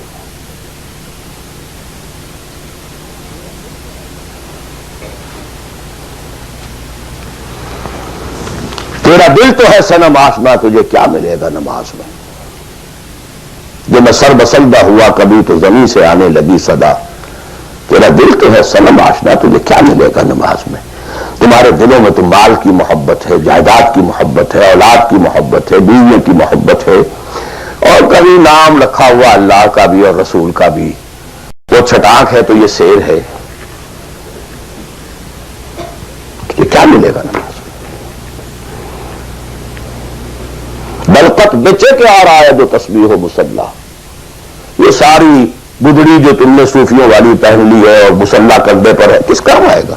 تیرا دل تو ہے صنم آشنا، تجھے کیا ملے گا نماز میں؟ جو میں سر بسندہ ہوا کبھی تو زمین سے آنے لگی صدا. تیرا دل تو ہے صنم آشنا، تجھے کیا ملے گا نماز میں؟ تمہارے دلوں میں تو مال کی محبت ہے، جائیداد کی محبت ہے، اولاد کی محبت ہے، بیویوں کی محبت ہے، اور کبھی نام رکھا ہوا اللہ کا بھی اور رسول کا بھی. وہ چھٹانک ہے تو یہ سیر ہے. یہ کیا ملے گا نماز میں؟ بلقت بچے کے آ رہا ہے جو تسبیح و مسلح. یہ ساری گدڑی جو تم نے صوفیوں والی پہن لی ہے اور مسلح کندھے پر ہے، کس کام آئے گا؟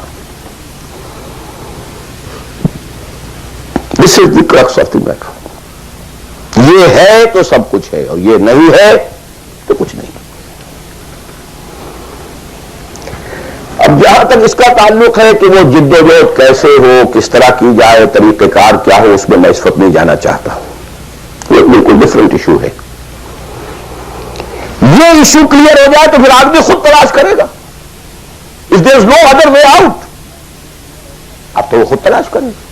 This is the crux of the matter. یہ ہے تو سب کچھ ہے، اور یہ نہیں ہے تو کچھ نہیں. اب جہاں تک اس کا تعلق ہے کہ وہ جد و جہد کیسے ہو، کس طرح کی جائے، طریقہ کار کیا ہو، اس میں میں اس وقت نہیں جانا چاہتا. یہ بالکل ڈفرنٹ ایشو ہے. یہ ایشو کلیئر ہو جائے تو پھر آدمی خود تلاش کرے گا. If there is no other way out، اب تو وہ خود تلاش کرے گا.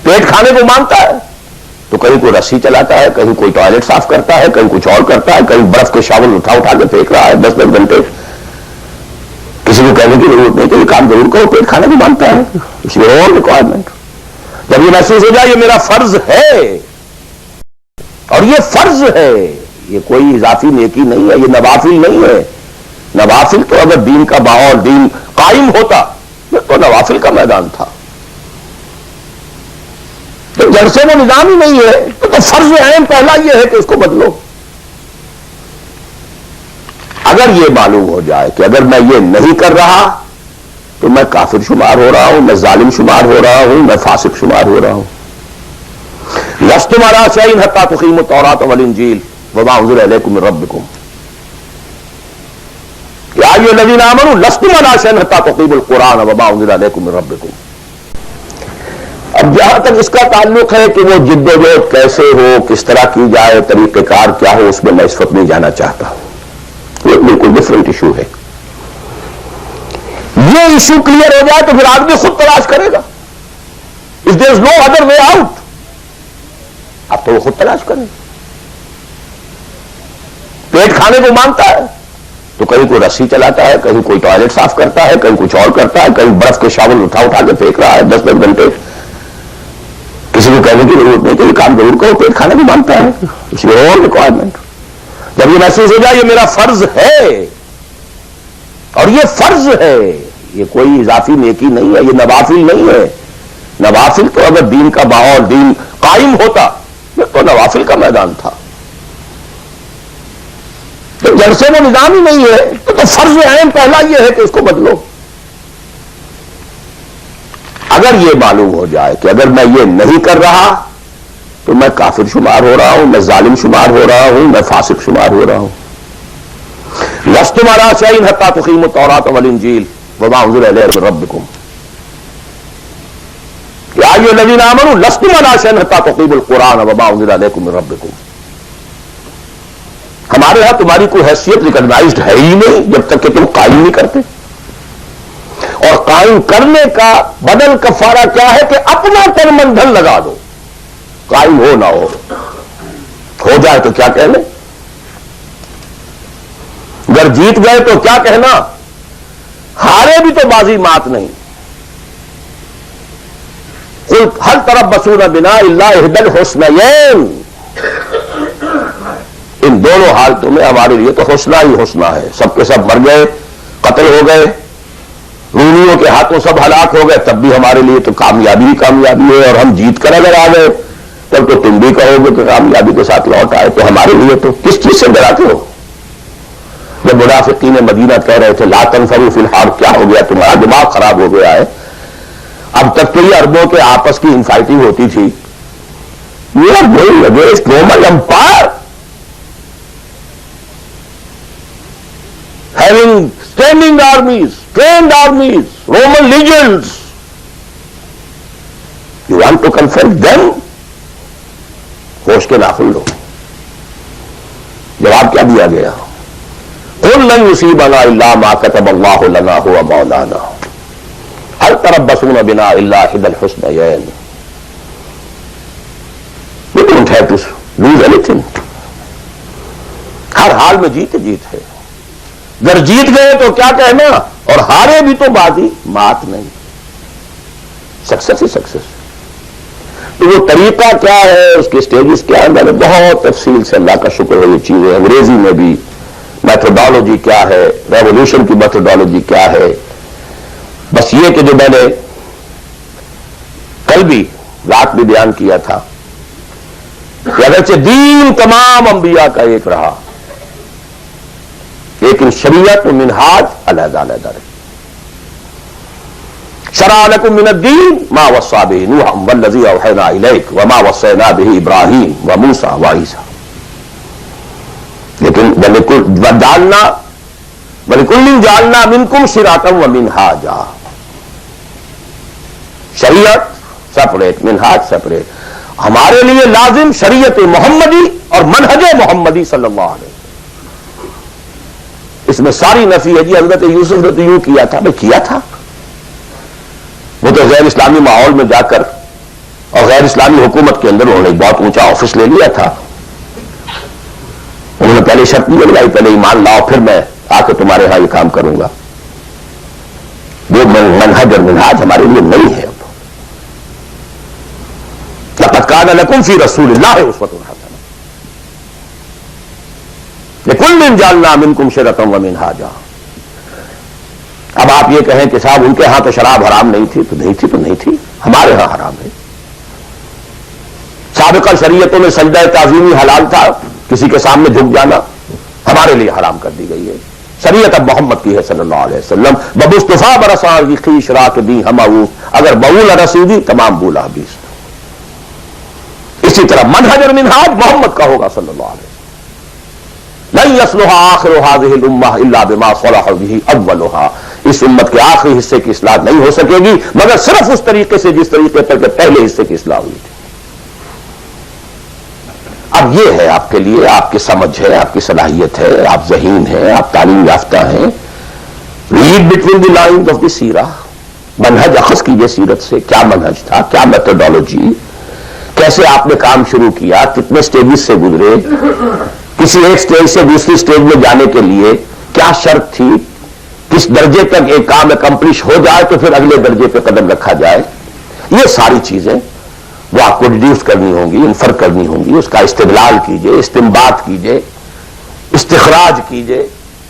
پیٹ کھانے کو مانگتا ہے تو کہیں کوئی رسی چلاتا ہے، کہیں کوئی ٹوائلٹ صاف کرتا ہے، کہیں کچھ اور کرتا ہے، کہیں برف کے شاول اٹھا کے پھینک رہا ہے 10 گھنٹے. کسی کو کہنے کی ضرورت نہیں کہ یہ کام ضرور کرو، پیٹ کھانے کو مانگتا ہے. اس لیے اور ریکوائرمنٹ جب یہ محسوس ہو جائے یہ میرا فرض ہے، اور یہ فرض ہے، یہ کوئی اضافی نیکی نہیں ہے، یہ نوافل نہیں ہے. نوافل تو اگر دین کا ماحول، دین قائم ہوتا تو نوافل کا میدان تھا. تو جب سے وہ نظام ہی نہیں ہے تو فرض اہم پہلا یہ ہے کہ اس کو بدلو. اگر یہ معلوم ہو جائے کہ اگر میں یہ نہیں کر رہا تو میں کافر شمار ہو رہا ہوں، میں ظالم شمار ہو رہا ہوں، میں فاسق شمار ہو رہا ہوں. لستم علی شیء حتی تقیموا التوراۃ والانجیل وما انزل الیکم من ربکم. یا ایھا الذین آمنوا لستم علی شیء حتی تقیموا القرآن وما انزل الیکم من ربکم. اب جہاں تک اس کا تعلق ہے کہ وہ جد و جہد کیسے ہو، کس طرح کی جائے، طریقہ کار کیا ہو، اس میں میں اس وقت نہیں جانا چاہتا. یہ بالکل ڈفرنٹ ایشو ہے. یہ ایشو کلیئر ہو جائے تو پھر آدمی خود تلاش کرے گا. If there is no other way out، اب تو وہ خود تلاش کرے گا. پیٹ کھانے کو مانگتا ہے تو کہیں کوئی رسی چلاتا ہے، کہیں کوئی ٹوائلٹ صاف کرتا ہے، کہیں کچھ اور کرتا ہے، کہیں برف کے شاول اٹھا کے پھینک رہا ہے 10 گھنٹے. کسی کو کہنے کی ضرورت نہیں کہ یہ کام ضرور کرو، پیٹ کھانے کو مانگتا ہے. اس لیے اور ریکوائرمنٹ جب یہ محسوس ہو جائے یہ میرا فرض ہے اور یہ فرض ہے، یہ کوئی اضافی نیکی نہیں ہے، یہ نوافل نہیں ہے. نوافل تو اگر دین کا ماحول دین قائم ہوتا یہ تو نوافل کا میدان تھا. تو جب سے وہ نظام ہی نہیں ہے تو فرض عین پہلا یہ ہے کہ اس کو بدلو. اگر یہ معلوم ہو جائے کہ اگر میں یہ نہیں کر رہا تو میں کافر شمار ہو رہا ہوں، میں ظالم شمار ہو رہا ہوں، میں فاسق شمار ہو رہا ہوں. لستم علی شیء حتی تقیموا التوراۃ والانجیل وما انزل الیکم من ربکم یا ایھا الذین آمنوا لستم علی شیء حتی تقیموا القرآن وما انزل الیکم من ربکم. ہمارے ہاں تمہاری کوئی حیثیت ریکگنائزڈ ہے ہی نہیں جب تک کہ تم قائم نہیں کرتے. اور قائم کرنے کا بدل کفارہ کیا ہے کہ اپنا تن من دھن لگا دو. قائم ہو نہ ہو جائے تو کیا کہنے، اگر جیت گئے تو کیا کہنا، ہارے بھی تو بازی مات نہیں. قل هل تربصون بنا الا احدى الحسنيين. ان دونوں حالتوں میں ہمارے لیے تو حسنہ ہی حسنہ ہے. سب کے سب مر گئے، قتل ہو گئے، رومیوں کے ہاتھوں سب ہلاک ہو گئے، تب بھی ہمارے لیے تو کامیابی ہی کامیابی ہے. اور ہم جیت کر اگر آ گئے تب تو تم بھی کہو گے کہ کامیابی کے ساتھ لوٹ آئے. تو ہمارے لیے تو کس چیز سے ڈراتے ہو؟ جب منافقین مدینہ کہہ رہے تھے لا تنفروا فی الحرب، کیا ہو گیا تمہارا دماغ خراب ہو گیا ہے؟ اب تک تو یہ عربوں کے آپس کی انفائٹنگ ہوتی تھی. We are going against Roman Empire, having standing armies, trained armies, Roman legions. You want to confront them? ہوش کے ناخن لو. جواب کیا دیا گیا؟ قل لن يصيبنا الا ما كتب الله لنا هو مولانا هل تربصون بنا الا احدى الحسنيين. We don't have to lose anything. ہر حال میں جیت ہے. اگر جیت گئے تو کیا کہنا، اور ہارے بھی تو بازی مات نہیں. سکسیس ہی سکسیس. تو وہ طریقہ کیا ہے، اس کے سٹیجز کیا ہے، میں نے بہت تفصیل سے، اللہ کا شکر ہے، یہ چیزیں انگریزی میں بھی میتھڈالوجی کیا ہے، ریولوشن کی میتھڈالوجی کیا ہے. بس یہ کہ جو میں نے کل بھی رات بھی بیان کیا تھا کہ اگرچہ دین تمام انبیاء کا ایک رہا لیکن شریعت و منہاج علیحدہ علیحدہ رہے. شرع لکم من الدین ما وصى به نوح والذی اوحینا الیک وما وصینا به ابراہیم وموسیٰ وعیسیٰ. لیکن وَلِكُلٍّ جَعَلْنَا مِنْكُمْ شِرْعَةً وَمِنْهَاجًا. شریعت سپریٹ، منہاج سپریٹ. ہمارے لیے لازم شریعت محمدی اور منہج محمدی صلی اللہ علیہ وسلم. اس میں ساری نفی ہے. جی حضرت یوسف نے تو یوں کیا تھا، میں کیا تھا. وہ تو غیر اسلامی ماحول میں جا کر اور غیر اسلامی حکومت کے اندر انہوں نے بہت اونچا آفس لے لیا تھا. انہوں نے پہلے شرط نہیں لگائی پہلے ایمان لاؤ پھر میں آ کے تمہارے ہاں یہ کام کروں گا. وہ منہج اور منہاج ہمارے لیے نہیں ہے. اب لقد کان لکم فی رسول اللہ اسوۃ حسنہ لکل جعلنا منکم شرعۃ ومنہاجا. اب آپ یہ کہیں کہ صاحب ان کے ہاں تو شراب حرام نہیں تھی، تو نہیں تھی تو نہیں تھی، ہمارے ہاں حرام ہے. سابقہ شریعتوں میں سجدہ تعظیمی حلال تھا، کسی کے سامنے جھک جانا، ہمارے لیے حرام کر دی گئی ہے. شریعت اب محمد کی ہے صلی اللہ علیہ وسلم. بمصطفیٰ برساں کی خیش راک دی ہماؤ، اگر بول رسیدی تمام بولا حدیث. اسی طرح منہج اور منہاج محمد کا ہوگا صلی اللہ علیہ وسلم. لن يصلح آخر هذه الامہ الا بما صلح به اولها. اس امت کے آخری حصے کی اصلاح نہیں ہو سکے گی مگر صرف اس طریقے سے جس طریقے پر کہ پہلے حصے کی اصلاح ہوئی تھی. اب یہ ہے آپ کے لیے، آپ کی سمجھ ہے، آپ کی صلاحیت ہے، آپ ذہین ہیں، آپ تعلیم یافتہ ہیں. Read between the lines of the Seerah. منہج اخذ کیجیے سیرت سے. کیا منہج تھا، کیا میتھڈالوجی، کیسے آپ نے کام شروع کیا، کتنے سٹیجز سے گزرے. کسی ایک سٹیج سے دوسری سٹیج میں جانے کے لیے کیا شرط تھی، کس درجے تک ایک کام اکمپلش ہو جائے تو پھر اگلے درجے پہ قدم رکھا جائے، یہ ساری چیزیں وہ آپ کو ڈیڈیوس کرنی ہوں گی، انفر کرنی ہوں گی، اس کا استدلال کیجئے، استنباط کیجئے، استخراج کیجئے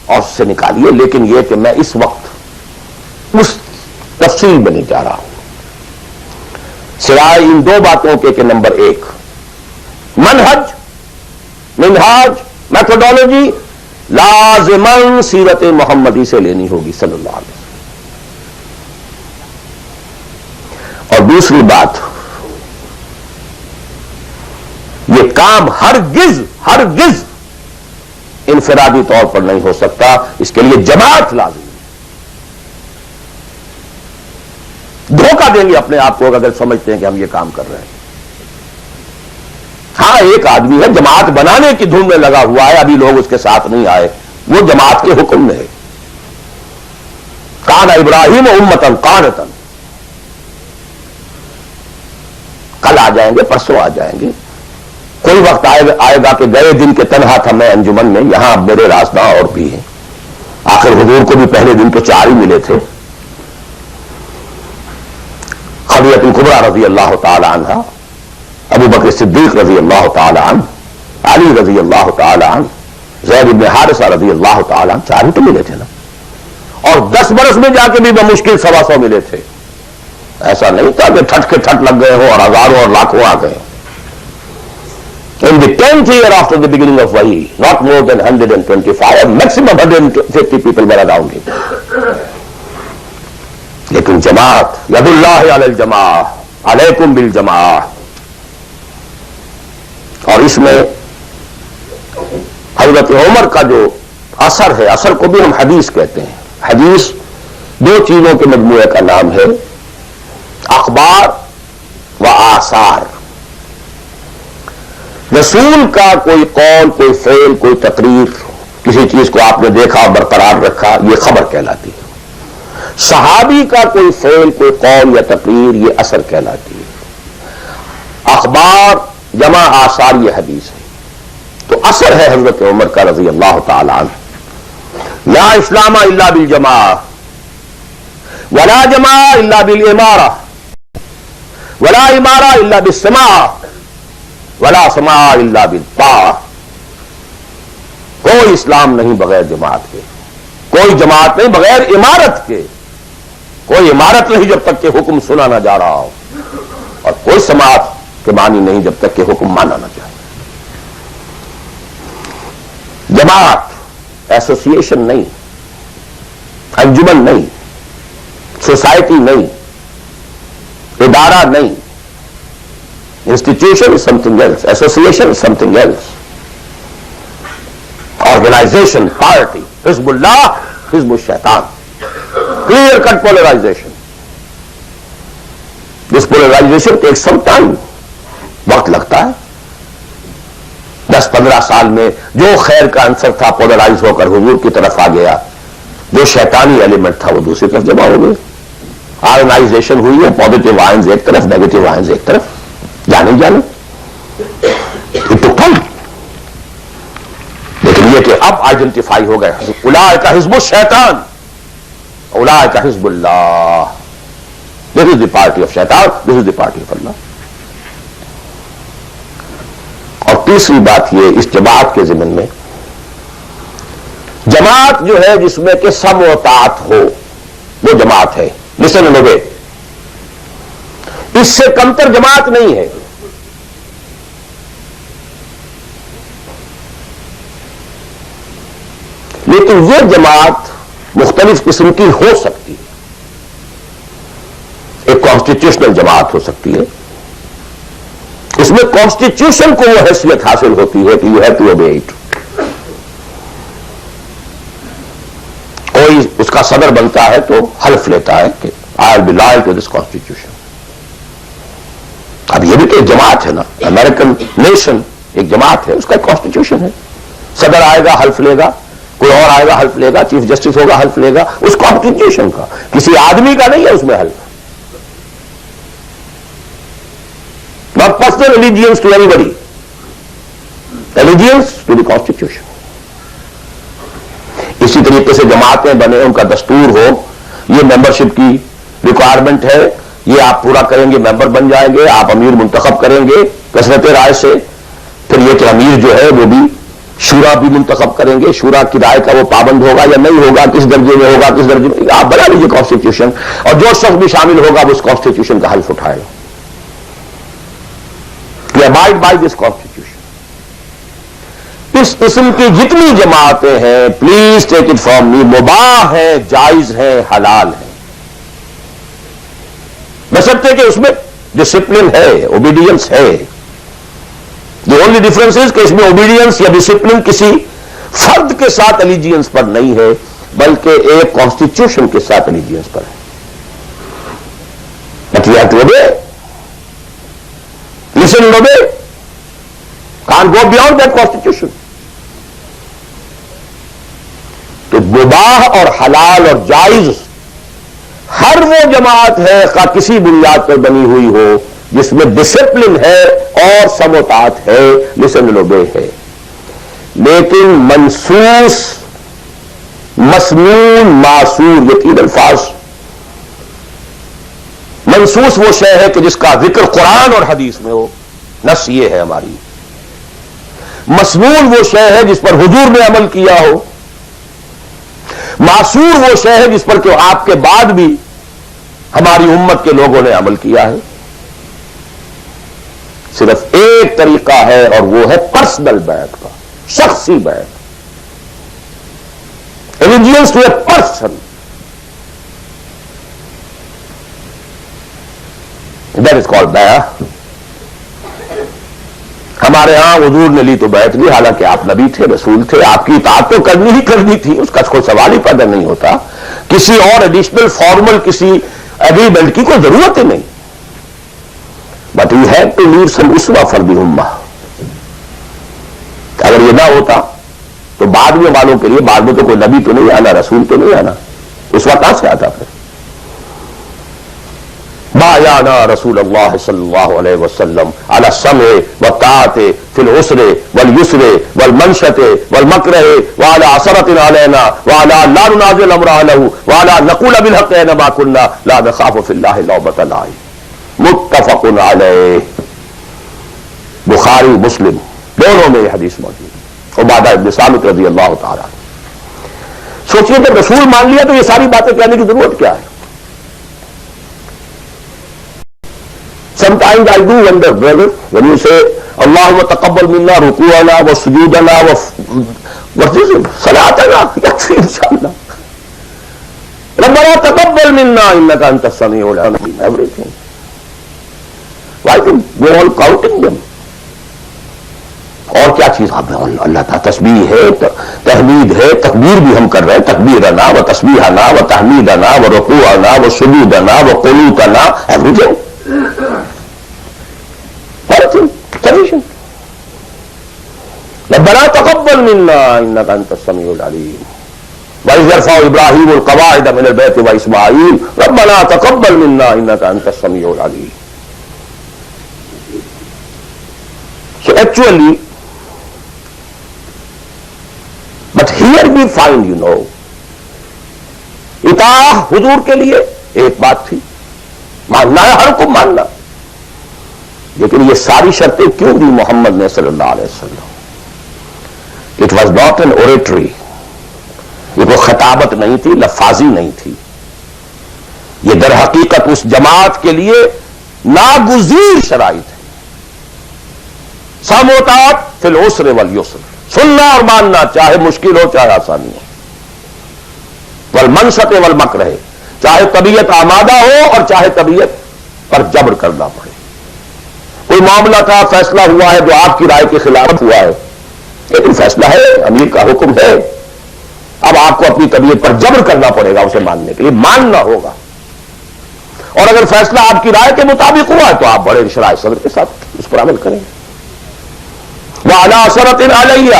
اور اس سے نکالیے. لیکن یہ کہ میں اس وقت اس تفصیل میں نہیں جا رہا ہوں، سوائے ان دو باتوں کے کہ نمبر ایک، منہاج میتھڈالوجی لازماً سیرت محمدی سے لینی ہوگی صلی اللہ علیہ وسلم. اور دوسری بات، یہ کام ہرگز انفرادی طور پر نہیں ہو سکتا، اس کے لیے جماعت لازم ہے. دھوکہ دیں گے اپنے آپ کو اگر سمجھتے ہیں کہ ہم یہ کام کر رہے ہیں. ہاں ایک آدمی ہے جماعت بنانے کی دھن میں لگا ہوا ہے، ابھی لوگ اس کے ساتھ نہیں آئے، وہ جماعت کے حکم میں ہے. کان ابراہیم امتن قانتن، کل آ جائیں گے، پرسوں آ جائیں گے. کوئی وقت آئے گا کہ گئے دن کے تنہا تھا میں انجمن میں، یہاں اب میرے راستہ اور بھی ہیں. آخر حضور کو بھی پہلے دن تو 4 ہی ملے تھے. خدیجہ الکبریٰ رضی اللہ تعالی عنہ، ابو بکر صدیق رضی اللہ تعالی عنہ، علی رضی اللہ تعالی عنہ، زید بن حارثہ رضی اللہ تعالی عنہ، 4 ہی تو ملے تھے نا. اور 10 برس میں جا کے بھی بمشکل 125 ملے تھے. ایسا نہیں تھا کہ ٹھٹ کے ٹھٹ لگ گئے ہوں اور ہزاروں اور لاکھوں آ گئے. In the 10th year after the beginning of Wahi, not more than 125, maximum 150 people were around him. لیکن جماعت، ید اللہ علی الجماع، علیکم بالجماع. اور اس میں حضرت عمر کا جو اثر ہے، اثر کو بھی ہم حدیث کہتے ہیں. حدیث 2 چیزوں کے مجموعے کا نام ہے، اخبار و آثار. رسول کا کوئی قول، کوئی فعل، کوئی تقریر، کسی چیز کو آپ نے دیکھا برقرار رکھا، یہ خبر کہلاتی ہے. صحابی کا کوئی فعل، کوئی قول یا تقریر، یہ اثر کہلاتی ہے. اخبار جمع آثار یہ حدیث ہے. تو اثر ہے حضرت عمر کا رضی اللہ تعالی عنہ، لا اسلام الا بالجماع، ولا جماع الا بالامارہ، ولا امارہ الا بالسماع، ولا سماع الا بالطاعہ. کوئی اسلام نہیں بغیر جماعت کے، کوئی جماعت نہیں بغیر امارت کے، کوئی امارت نہیں جب تک کہ حکم سنا نہ جا رہا ہو، اور کوئی سماعت کے معنی نہیں جب تک کہ حکم مانا نہ جائے. جماعت ایسوسیشن نہیں، انجمن نہیں، سوسائٹی نہیں، ادارہ نہیں. Institution is something else. Association is something else. Organization, party, Hizbullah, Hizb al-Shaitan. Clear-cut polarization. This polarization takes some time. وقت لگتا ہے. 10-15 سال میں جو خیر کا عنصر تھا پولرائز ہو کر حضور کی طرف آ گیا، جو شیطانی ایلیمنٹ تھا وہ دوسری طرف جمع ہو گئے. آرگنائزیشن ہوئی ہے، پازیٹیو آئنز ایک طرف، نیگیٹو آئنز ایک طرف. جانے لیکن یہ کہ اب آئیڈینٹیفائی ہو گئے، اولئک حزب الشیطان، اولئک حزب اللہ. دس از دی پارٹی آف شیطان، دس از دی پارٹی آف اللہ. اور تیسری بات یہ اس جماعت کے ضمن میں، جماعت جو ہے جس میں کہ سم و طاعت ہو، وہ جماعت ہے. لسن اینڈ اوبے. اس سے کمتر جماعت نہیں ہے. لیکن یہ جماعت مختلف قسم کی ہو سکتی ہے. ایک کانسٹیٹیوشنل جماعت ہو سکتی ہے، اس میں کانسٹیٹیوشن کو وہ حیثیت حاصل ہوتی ہے کہ you have to obey it. کوئی اس کا صدر بنتا ہے تو حلف لیتا ہے کہ I will be loyal to this constitution. اب یہ بھی تو ایک جماعت ہے نا. امریکن نیشن ایک جماعت ہے، اس کا ایک کانسٹیٹیوشن ہے. صدر آئے گا حلف لے گا، کوئی اور آئے گا حلف لے گا، چیف جسٹس ہوگا حلف لے گا. اس کانسٹیٹیوشن کا، کسی آدمی کا نہیں ہے اس میں حلف. not personal allegiance to anybody. allegiance to the constitution. اسی طریقے سے جماعتیں بنے، ان کا دستور ہو، یہ ممبرشپ کی ریکوائرمنٹ ہے، یہ آپ پورا کریں گے ممبر بن جائیں گے، آپ امیر منتخب کریں گے کثرت رائے سے، پھر یہ کہ امیر جو ہے وہ بھی شورا بھی منتخب کریں گے، شورا کی رائے کا وہ پابند ہوگا یا نہیں ہوگا، کس درجے میں ہوگا کس درجے میں، آپ بنا لیجیے کانسٹیٹیوشن، اور جو شخص بھی شامل ہوگا وہ اس کانسٹیٹیوشن کا حلف اٹھائے گا کہ ابائڈ بائی دس کانسٹیٹیوشن. اس قسم کی جتنی جماعتیں ہیں please take it from me, مباح ہیں، جائز ہیں، حلال ہیں، بشرطے کہ اس میں ڈسپلن ہے، اوبیڈینس ہے. دی اونلی ڈفرنس از کہ اس میں اوبیڈینس یا ڈسپلن کسی فرد کے ساتھ الیجینس پر نہیں ہے بلکہ ایک کانسٹیٹیوشن کے ساتھ الیجینس پر ہے. But you have to obey, listen and obey, can't go beyond that constitution. تو مباح اور حلال اور جائز ہر وہ جماعت ہے خواہ کسی بنیاد پر بنی ہوئی ہو جس میں ڈسپلن ہے اور سموتات ہے، لسن اینڈ اوبے ہے. لیکن منسوس، مسنون، معصور، یہ تین الفاظ. منسوس وہ شے ہے کہ جس کا ذکر قرآن اور حدیث میں ہو، نص یہ ہے ہماری. مسنون وہ شے ہے جس پر حضور نے عمل کیا ہو. معصور وہ شے ہے جس پر کہ آپ کے بعد بھی ہماری امت کے لوگوں نے عمل کیا ہے. صرف ایک طریقہ ہے اور وہ ہے پرسنل بیعت کا، شخصی بیعت. allegiance to a person. That is called بیعت. ہمارے ہاں حضور نے لی تو بیعت لی، حالانکہ آپ نبی تھے، رسول تھے، آپ کی اطاعت تو کرنی ہی کرنی تھی، اس کا کوئی سوال ہی پیدا نہیں ہوتا. کسی اور ایڈیشنل فارمل کسی ایگریمنٹ کی کوئی ضرورت ہی نہیں. But we have to leave some اسوہ فار دی امہ. اگر یہ نہ ہوتا تو بعد میں والوں کے لیے، بعد میں تو کوئی نبی تو نہیں آنا، رسول تو نہیں آنا، اسوہ کہاں سے آتا پھر؟ بايعنا رسول اللہ صلی اللہ علیہ وسلم على السمع والطاعة في العسر واليسر والمنشط والمكره وعلى عثرة علينا وعلى لا ننازع الامر له وعلى نقول بالحق اينما كنا لا نخاف في الله لومة لائم. متفق علیہ. بخاری مسلم دونوں میں یہ حدیث موجود ہے. عبادہ ابن صامت رضی اللہ تعالیٰ. سوچئے جب رسول مان لیا تو یہ ساری باتیں کہنے کی ضرورت کیا ہے؟ Sometimes I do wonder, brother, when you say, Allahumma taqabbal minna ruku'ana wa sujudana wa what is it? Salatana, yakfi inshallah. Rabbana taqabbal minna innaka anta as-sami'ul 'alim. Everything. Why then we're all counting them? اور کیا چیز آپ اللہ تعالیٰ تسبیح ہے، تحمید ہے، تکبیر بھی ہم کر رہے ہیں، تکبیرنا و تسبیحنا و تحمیدنا و رکوعنا و سجودنا و قنوتنا، everything. ربنا تقبل منا انك انت السميع العليم. وإذ يرفع ابراهيم القواعد من البيت واسماعيل ربنا تقبل منا انك انت السميع العليم. So actually, but here we find, اطاعت حضور کے لیے ایک بات تھی، ماننا ہے ہر کو ماننا. لیکن یہ ساری شرطیں کیوں دی محمد نے صلی اللہ علیہ وسلم؟ It was not an oratory. یہ کوئی خطابت نہیں تھی، لفاظی نہیں تھی. یہ در حقیقت اس جماعت کے لیے ناگزیر شرائط ہے. سموتات فی العسر والیسر، سننا اور ماننا چاہے مشکل ہو چاہے آسانی ہو. والمنشط والمکرہ، چاہے طبیعت آمادہ ہو اور چاہے طبیعت پر جبر کرنا پڑے. کوئی معاملہ تھا، فیصلہ ہوا ہے جو آپ کی رائے کے خلاف ہوا ہے، لیکن فیصلہ ہے، امیر کا حکم ہے. اب آپ کو اپنی طبیعت پر جبر کرنا پڑے گا اسے ماننے کے لیے، ماننا ہوگا. اور اگر فیصلہ آپ کی رائے کے مطابق ہوا ہے تو آپ بڑے شرح صدر کے ساتھ اس پر عمل کریں. وَعَلَىٰ عَثَرَةٍ عَلَيَّ،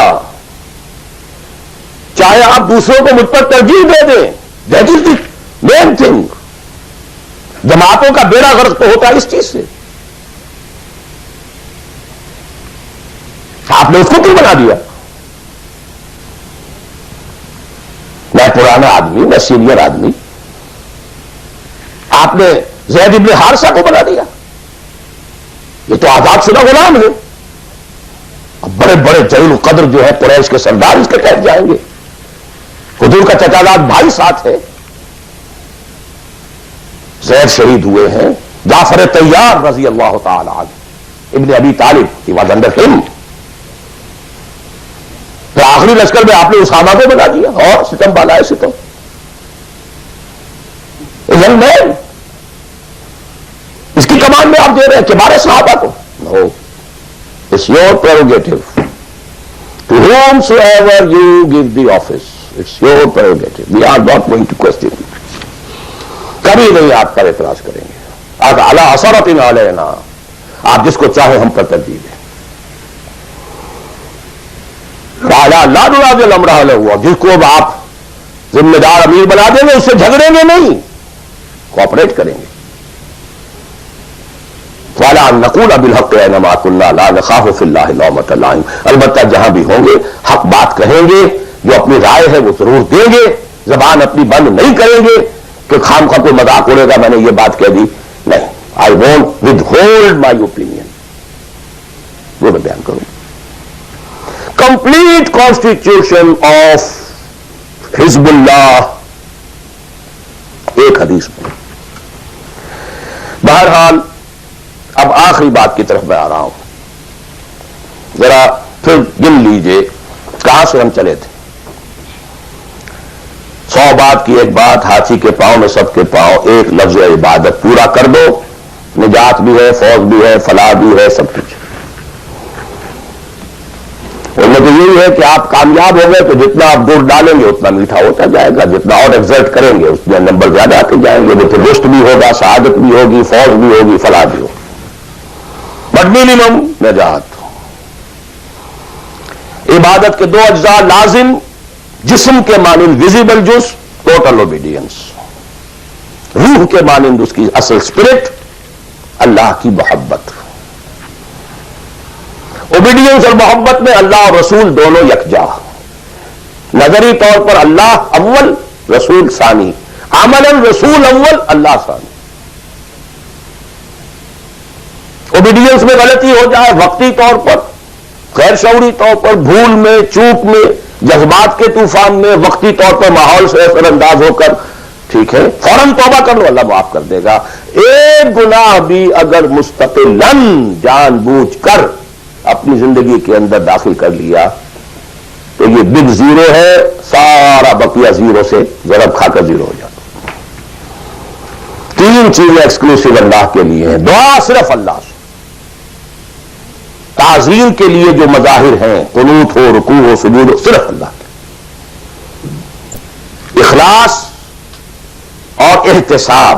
چاہے آپ دوسروں کو مجھ پر ترجیح دے دیں، that is the main thing. جماعتوں کا بیڑا غرق تو ہوتا ہے اس چیز سے. آپ نے اس کو کیوں بنا دیا؟ میں پرانا آدمی، میں سینئر آدمی، آپ نے زید ابن حارثہ کو بنا دیا؟ یہ تو آزاد شدہ غلام ہے. اب بڑے بڑے جلیل القدر جو ہے قریش کے سردار اس کے تحت جائیں گے. حضور کا چچا زاد بھائی ساتھ ہے. زید شہید ہوئے ہیں. جعفر طیار رضی اللہ تعالی عنہ ابن ابی طالب، he was under him. تو آخری لشکر میں آپ نے اسامہ کو بنا دیا اور ستم بالا ہے ستم. young man. اس کی کمان میں آپ دے رہے ہیں کبار صحابہ کو. No. It's your prerogative. To whomsoever you give the office, it's your prerogative. We are not going to question it. کبھی نہیں آپ پر اعتراض کریں گے. علی اثرت علینا، آپ جس کو چاہے ہم پر ترجیح دیں. لا نراجع الامر ہوا، جس کو اب آپ ذمہ دار امیر بنا دیں گے اس سے جھگڑیں گے نہیں، کوآپریٹ کریں گے. وَلَا نَقُولَ بِالْحَقِّ أَيْنَمَا كُنَّا لَا نَخَافُ فِي اللَّهِ لَوْمَةَ لَائِمٍ. البتہ جہاں بھی ہوں گے حق بات کہیں گے، جو اپنی رائے ہے وہ ضرور دیں گے. زبان اپنی بند نہیں کریں گے کہ خام خواہ کوئی مذاق اڑے گا میں نے یہ بات کہہ دی. نہیں، I won't withhold my opinion. وہ میں بیان کروں. Complete constitution of حزب اللہ ایک حدیث میں. بہرحال اب آخری بات کی طرف میں آ رہا ہوں. ذرا پھر گن لیجئے کہاں سے ہم چلے تھے. 100 بات کی ایک بات، ہاتھی کے پاؤں میں سب کے پاؤں، ایک لفظ عبادت پورا کر دو، نجات بھی ہے، فوج بھی ہے، فلاح بھی ہے، سب کچھ. ان میں تو یہی ہے کہ آپ کامیاب ہو گئے تو جتنا آپ گڑ ڈالیں گے اتنا میٹھا ہوتا جائے گا، جتنا اور ایگزرٹ کریں گے اس میں نمبر زیادہ آتے جائیں گے. وہ پھر رشت بھی ہوگا، سعادت بھی ہوگی، فوج بھی ہوگی، فلاح بھی ہوگی. بٹ منیمم نجات. عبادت کے 2 اجزاء لازم، جسم کے مانند ویزیبل جز، ٹوٹل اوبیڈینس. روح کے مانند اس کی اصل اسپرٹ، اللہ کی محبت. اوبیڈینس اور محبت میں اللہ اور رسول دونوں یکجا. نظری طور پر اللہ اول، رسول ثانی. عملاً رسول اول، اللہ ثانی. اوبیڈینس میں غلطی ہو جائے وقتی طور پر، غیر شعوری طور پر، بھول میں، چوک میں، جذبات کے طوفان میں، وقتی طور پر ماحول سے اثر انداز ہو کر، ٹھیک ہے فوراً توبہ کر لو، اللہ معاف کر دے گا. ایک گناہ بھی اگر مستقلاً جان بوجھ کر اپنی زندگی کے اندر داخل کر لیا تو یہ بگ زیرو ہے، سارا بقیہ زیرو سے ضرب کھا کر زیرو ہو جاتا. 3 چیزیں ایکسکلوسیو اللہ کے لیے ہیں. دعا صرف اللہ سے، تعظیم کے لیے جو مظاہر ہیں، قنوت ہو، رکوع ہو، سجود ہو، صرف اللہ کے. اخلاص اور احتساب،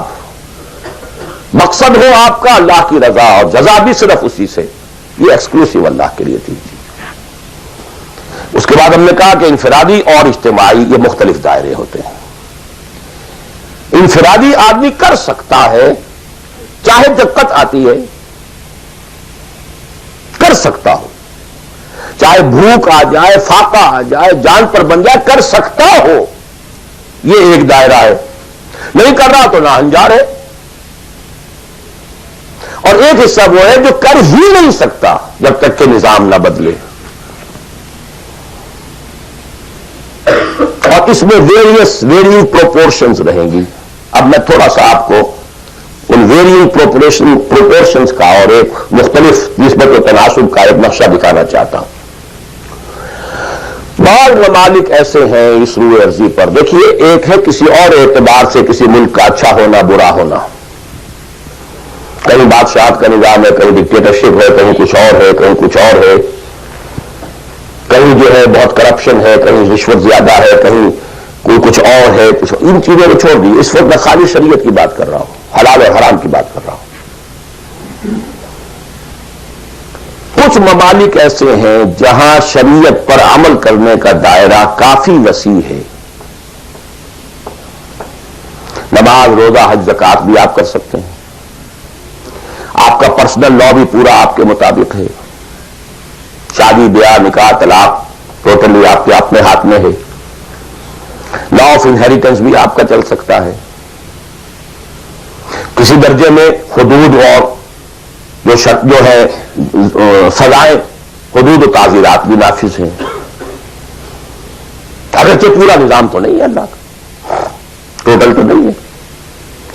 مقصد ہو آپ کا اللہ کی رضا اور جزا بھی صرف اسی سے، یہ ایکسکلوسیو اللہ کے لیے تھی. اس کے بعد ہم نے کہا کہ انفرادی اور اجتماعی یہ مختلف دائرے ہوتے ہیں. انفرادی آدمی کر سکتا ہے، چاہے دقت آتی ہے کر سکتا ہو، چاہے بھوک آ جائے، فاقہ آ جائے، جان پر بن جائے، کر سکتا ہو. یہ ایک دائرہ ہے. نہیں کر رہا تو ناہنجار ہے. اور ایک حصہ وہ ہے جو کر ہی نہیں سکتا جب تک کہ نظام نہ بدلے. اور اس میں ویریئنگ پروپورشنز رہیں گی. اب میں تھوڑا سا آپ کو ان ویریئنگ پروپورشنز کا اور ایک مختلف نسبت و تناسب کا ایک نقشہ دکھانا چاہتا ہوں. بعض ممالک ایسے ہیں اس روئے ارضی پر، دیکھیے ایک ہے کسی اور اعتبار سے کسی ملک کا اچھا ہونا برا ہونا. کہیں بادشاہت کا نظام ہے، کہیں ڈکٹیٹرشپ ہے، کہیں کچھ اور ہے، کہیں کچھ اور ہے، کہیں جو ہے بہت کرپشن ہے، کہیں رشوت زیادہ ہے، کہیں کوئی کچھ اور ہے، کچھ ان چیزوں کو چھوڑ دی. اس وقت میں خالی شریعت کی بات کر رہا ہوں، حلال اور حرام کی بات کر رہا ہوں. کچھ ممالک ایسے ہیں جہاں شریعت پر عمل کرنے کا دائرہ کافی وسیع ہے. نماز، روزہ، حج، زکوٰۃ بھی آپ کر سکتے ہیں. آپ کا پرسنل لا بھی پورا آپ کے مطابق ہے. شادی بیاہ نکاح طلاق ٹوٹلی آپ کے اپنے ہاتھ میں ہے. لا آف انہیریٹنس بھی آپ کا چل سکتا ہے. کسی درجے میں حدود اور جو ہے سزائیں حدود و تعزیرات بھی نافذ ہیں. اگرچہ پورا نظام تو نہیں ہے اللہ کا، ٹوٹل تو نہیں ہے.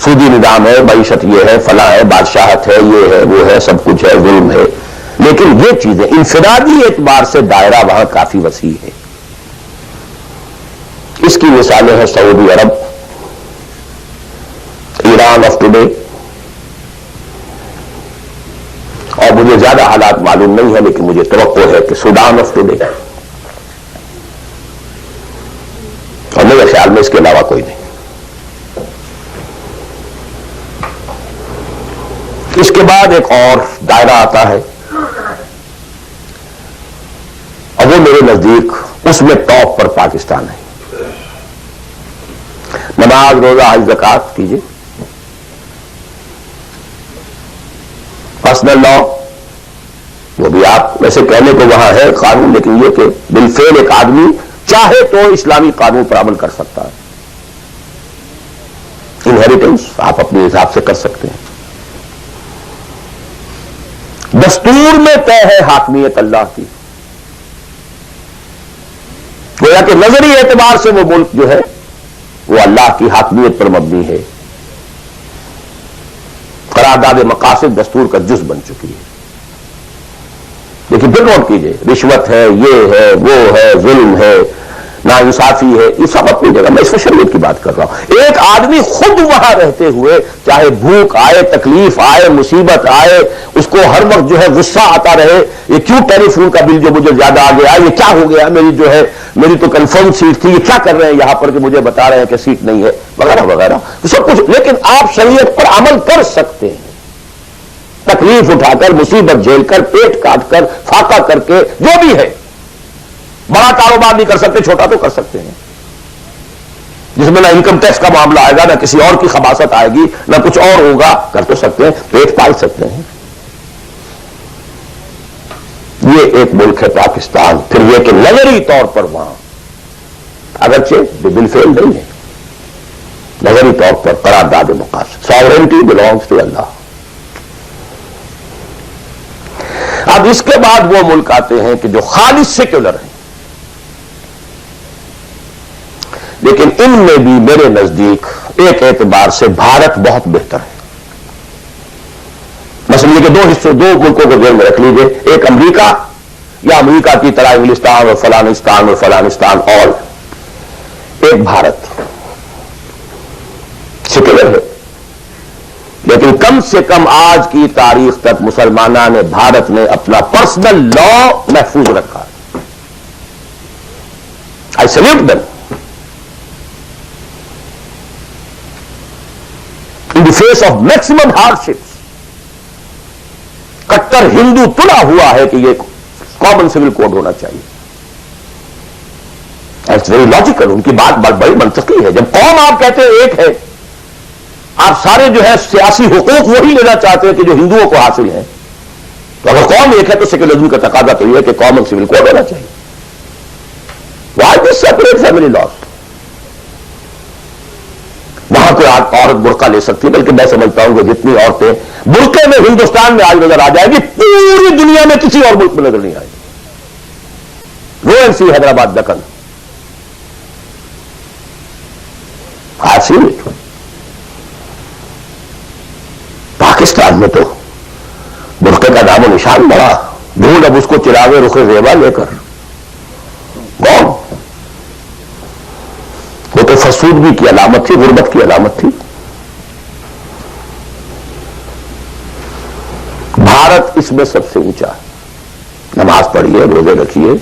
سودی نظام ہے، معیشت یہ ہے، فلاں ہے، بادشاہت ہے، یہ ہے، وہ ہے، سب کچھ ہے، ظلم ہے. لیکن یہ چیزیں انفرادی اعتبار سے دائرہ وہاں کافی وسیع ہے. اس کی مثالیں ہیں سعودی عرب، ایران آف ٹوڈے، اور مجھے زیادہ حالات معلوم نہیں ہے لیکن مجھے توقع ہے کہ سوڈان آف ٹوڈے، اور میرے خیال میں اس کے علاوہ کوئی نہیں. اس کے بعد ایک اور دائرہ آتا ہے اور وہ میرے نزدیک اس میں ٹاپ پر پاکستان ہے. نماز روزہ حج زکات کیجیے، پرسنل لا وہ بھی آپ ویسے کہنے کو وہاں ہے قانون، لیکن یہ کہ بالفعل ایک آدمی چاہے تو اسلامی قانون پر عمل کر سکتا ہے. انہیریٹنس آپ اپنے حساب سے کر سکتے ہیں. دستور میں طے ہے حاکمیت اللہ کی. گویا کہ نظری اعتبار سے وہ ملک جو ہے وہ اللہ کی حاکمیت پر مبنی ہے. قرارداد مقاصد دستور کا جز بن چکی ہے. لیکن پھر نوٹ کیجئے، رشوت ہے، یہ ہے، وہ ہے، ظلم ہے، ناانصافی ہے، یہ سب اپنی جگہ. میں اس میں شریعت کی بات کر رہا ہوں. ایک آدمی خود وہاں رہتے ہوئے چاہے بھوک آئے، تکلیف آئے، مصیبت آئے، اس کو ہر وقت جو ہے غصہ آتا رہے، یہ کیوں ٹیلی فون کا بل جو مجھے زیادہ آ گیا، یہ کیا ہو گیا، میری جو ہے میری تو کنفرم سیٹ تھی، یہ کیا کر رہے ہیں یہاں پر کہ مجھے بتا رہے ہیں کہ سیٹ نہیں ہے، وغیرہ وغیرہ سب کچھ. لیکن آپ شریعت پر عمل کر سکتے ہیں، تکلیف اٹھا کر، مصیبت جھیل کر، پیٹ کاٹ کر، فاقہ کر کے، جو بھی ہے. بڑا کاروبار نہیں کر سکتے، چھوٹا تو کر سکتے ہیں، جس میں نہ انکم ٹیکس کا معاملہ آئے گا، نہ کسی اور کی خباثت آئے گی، نہ کچھ اور ہوگا. کر تو سکتے ہیں، پیٹ پال سکتے ہیں. یہ ایک ملک ہے پاکستان. پھر یہ کہ نظری طور پر وہاں اگرچہ بالفعل نہیں ہے، نظری طور پر قرارداد مقاصد، ساورنٹی بلانگس ٹو اللہ. اب اس کے بعد وہ ملک آتے ہیں کہ جو خالص سیکولر ہیں، لیکن ان میں بھی میرے نزدیک ایک اعتبار سے بھارت بہت بہتر ہے. مثلا کہ دو ملکوں کو ذہن میں رکھ لیجیے، ایک امریکہ یا امریکہ کی طرح انگلستان اور فلانستان، اور ایک بھارت. سیکولر ہے لیکن کم سے کم آج کی تاریخ تک مسلمانوں نے، بھارت نے اپنا پرسنل لا محفوظ رکھا. I salute them. In the face of maximum hardships. کٹر ہندو تلا ہوا ہے کہ یہ کامن سول کوڈ ہونا چاہیے. It's very logical. ان کی بات بڑی منطقی ہے. جب قوم آپ کہتے ہیں ایک ہے، آپ سارے جو ہے سیاسی حقوق وہی لینا چاہتے ہیں کہ جو ہندوؤں کو حاصل ہیں، تو اگر قوم ایک ہے تو سیکولرزم کا تقاضا تو یہ ہے کہ کامن سول کوڈ ہونا چاہیے. Why this separate family laws? وہاں کوئی عورت برقع لے سکتی ہے، بلکہ میں سمجھتا ہوں کہ جتنی عورتیں برقعے میں ہندوستان میں آج نظر آ جائے گی، پوری دنیا میں کسی اور ملک میں نظر نہیں آئے گی. Go and see Hyderabad Deccan. I seen it. Pakistan میں تو برقعے کا نام و نشان بڑا. ڈھونڈ اب اس کو چراغے رخ زیبا لے کر کون؟ وہ تو فرسودگی کی علامت تھی، غربت کی علامت تھی. بھارت اس میں سب سے اونچا ہے. نماز پڑھیے، روزے رکھیے،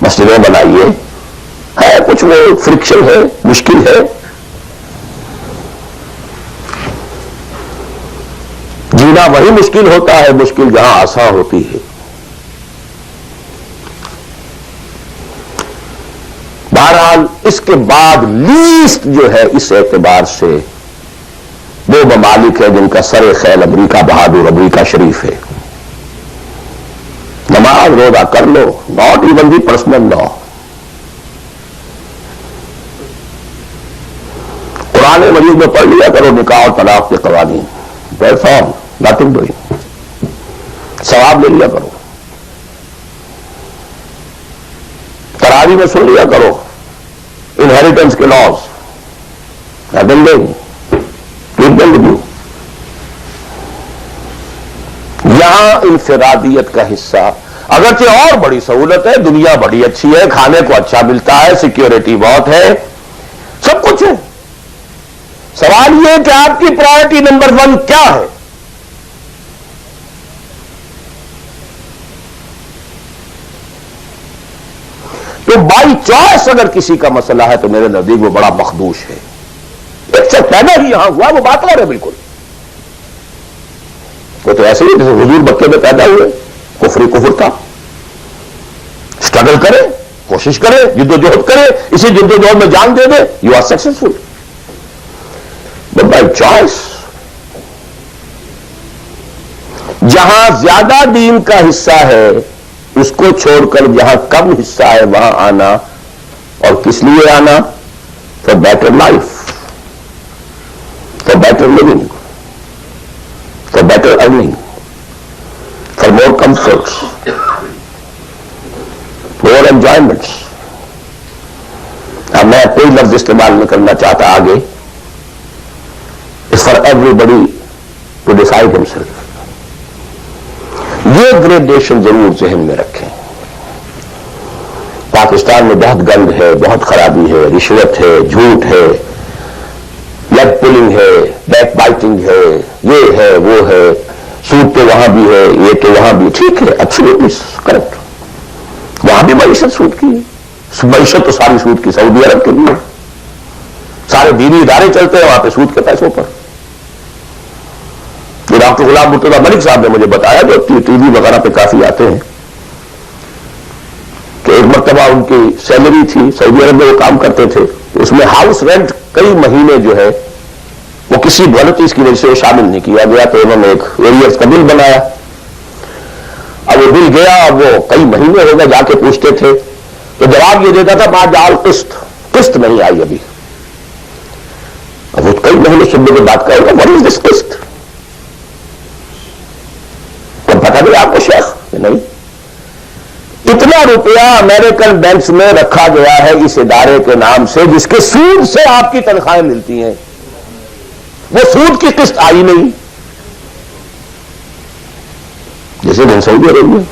مسجدیں بنائیے، ہے کچھ وہ فرکشن ہے، مشکل ہے. جینا وہی مشکل ہوتا ہے، مشکل جہاں آسان ہوتی ہے. بہرحال اس کے بعد لیسٹ جو ہے اس اعتبار سے وہ ممالک ہے جن کا سر خیل امریکہ بہادر، امریکہ شریف ہے. نماز روزہ کر لو، ناٹ ایون دی پرسنل لا. قرآن مجید میں پڑھ لیا کرو نکاح اور طلاق کے قوانین، دیٹس آل، نتھنگ ڈوئنگ. ثواب لے لیا کرو. تراویح میں سن لیا کرو انہیریٹنس کے لاز. یہاں انفرادیت کا حصہ اگرچہ اور بڑی سہولت ہے، دنیا بڑی اچھی ہے، کھانے کو اچھا ملتا ہے، سیکیورٹی بہت ہے، سب کچھ ہے. سوال یہ کہ آپ کی پرائرٹی نمبر 1 کیا ہے؟ تو بائی چوائس اگر کسی کا مسئلہ ہے تو میرے نزدیک وہ بڑا مخدوش ہے. ایک سے پیدا ہی یہاں ہوا وہ بات اور ہے بالکل. وہ تو ایسے ہی جیسے حضور مکے میں پیدا ہوئے، کفر تھا. اسٹرگل کرے، کوشش کرے، جد و جہد کرے، اسی جد و جہد میں جان دے دے، you are successful. But by choice جہاں زیادہ دین کا حصہ ہے اس کو چھوڑ کر جہاں کم حصہ ہے وہاں آنا، اور کس لیے آنا؟ For better life, for better living, for better earning, for more comforts, more enjoyments. اب میں کوئی لفظ استعمال نہیں کرنا چاہتا آگے. It's for everybody to decide himself. یہ گریڈیشن ضرور ذہن میں رکھیں. پاکستان میں بہت گند ہے، بہت خرابی ہے، رشوت ہے، جھوٹ ہے، لیگ پولنگ ہے، بیک بائٹنگ ہے، یہ ہے وہ ہے، سود تو وہاں بھی ہے، یہ تو وہاں بھی. ٹھیک ہے، ایبسولوٹلی کریکٹ. وہاں بھی معیشت سود کی ہے. معیشت تو ساری سود کی سعودی عرب کے لیے. سارے دینی ادارے چلتے ہیں وہاں پہ سود کے پیسوں پر. ڈاکٹر غلام مرتضیٰ ملک صاحب نے مجھے بتایا، جو ٹی وی وغیرہ پہ کافی آتے ہیں، کہ ایک مرتبہ ان کی سیلری تھی، سعودی عرب میں وہ کام کرتے تھے، اس میں ہاؤس رینٹ کئی مہینے جو ہے وہ کسی غلطی کی وجہ سے وہ شامل نہیں کیا گیا، تو انہوں نے ایک ایریئرز کا بل بنایا. اب وہ بل گیا، اب وہ کئی مہینے ہو گئے، جا کے پوچھتے تھے تو جواب یہ دیتا تھا ما جعل قسط نہیں آئی ابھی. اب وہ کئی مہینے شبے کے بات کرے گا، واٹ از دس قسط؟ پتا نہیں آپ کو شیخ؟ نہیں. اتنا روپیہ امریکن بینکس میں رکھا گیا ہے اس ادارے کے نام سے جس کے سود سے آپ کی تنخواہیں ملتی ہیں، وہ سود کی قسط آئی نہیں. جیسے دن سعودی عرب میں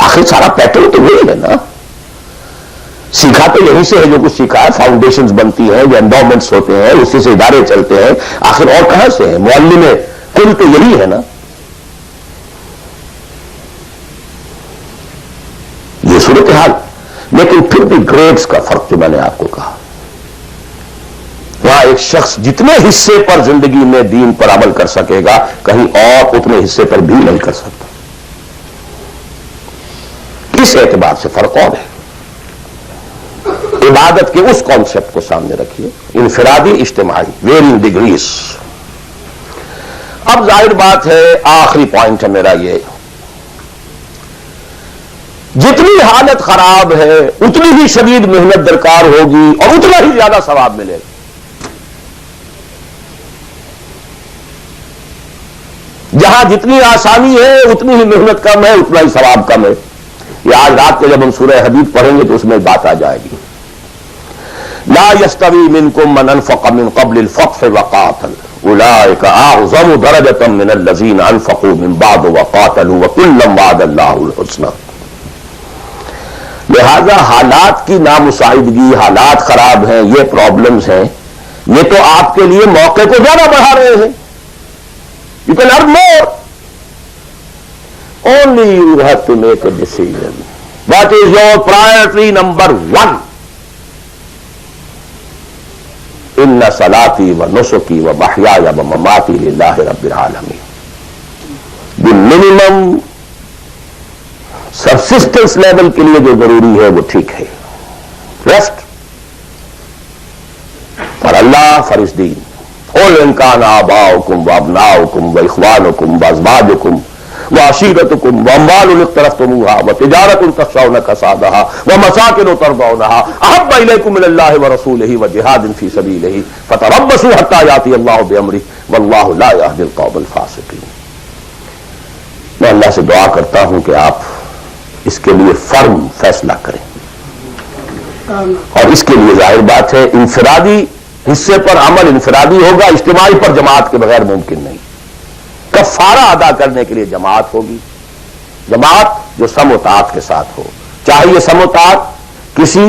آخر سارا پیٹرن تو وہی ہے نا. سیکھا تو یہیں سے ہے جو کچھ سیکھا ہے. فاؤنڈیشنز بنتی ہیں یا انڈومنٹس ہوتے ہیں، اسی سے ادارے چلتے ہیں. آخر اور کہاں سے ہے؟ معلم کل تو یہی ہے نا. یہ صورتحال. لیکن پھر بھی گریڈز کا فرق جو میں نے آپ کو کہا، وہاں ایک شخص جتنے حصے پر زندگی میں دین پر عمل کر سکے گا کہیں اور اتنے حصے پر بھی نہیں کر سکتا. اس اعتبار سے فرق اور ہے. عبادت کے اس کانسیپٹ کو سامنے رکھیے، انفرادی اجتماعی، ویرنگ ڈگریز. اب ظاہر بات ہے، آخری پوائنٹ ہے میرا یہ، جتنی حالت خراب ہے اتنی ہی شدید محنت درکار ہوگی اور اتنا ہی زیادہ ثواب ملے گا. جہاں جتنی آسانی ہے اتنی ہی محنت کم ہے، اتنا ہی ثواب کم ہے. یہ آج رات کو جب ہم سورہ حدید پڑھیں گے تو اس میں بات آ جائے گی. لا يستوي منكم من انفق من قبل الفتح وقاتل اولئك اعظم درجة من الذين انفقوا من بعد وقاتلوا وكلا وعد الله الحسنى. لہذا حالات کی نامساعدگی، حالات خراب ہیں، یہ پرابلمز ہیں، یہ تو آپ کے لیے موقع کو زیادہ بڑھا رہے ہیں. You can earn more. Only you have to make a decision. What is your priority number 1? ان صلاتی و نسکی و محیای و مماتی للہ رب العالمین. دی منیمم سبسسٹنس لیول کے لیے جو ضروری ہے وہ ٹھیک ہے. ریسٹ فار اللہ، فار اس دین. قل ان کان آباؤکم و ابناؤکم و اخوانکم و ازواجکم وعشيرتكم وأموال اقترفتموها وتجارة تخشون كسادها ومساكن ترضونها أحب إليكم من الله ورسوله وجهاد في سبيله فتربصوا حتى يأتي الله بأمره والله لا يهدي القوم الفاسقين. میں اللہ سے دعا کرتا ہوں کہ آپ اس کے لیے فرم فیصلہ کریں، اور اس کے لیے ظاہر بات ہے انفرادی حصے پر عمل انفرادی ہوگا، اجتماعی پر جماعت کے بغیر ممکن نہیں. کفارہ ادا کرنے کے لیے جماعت ہوگی، جماعت جو سم و طاعت کے ساتھ ہو، چاہے یہ سم و طاعت کسی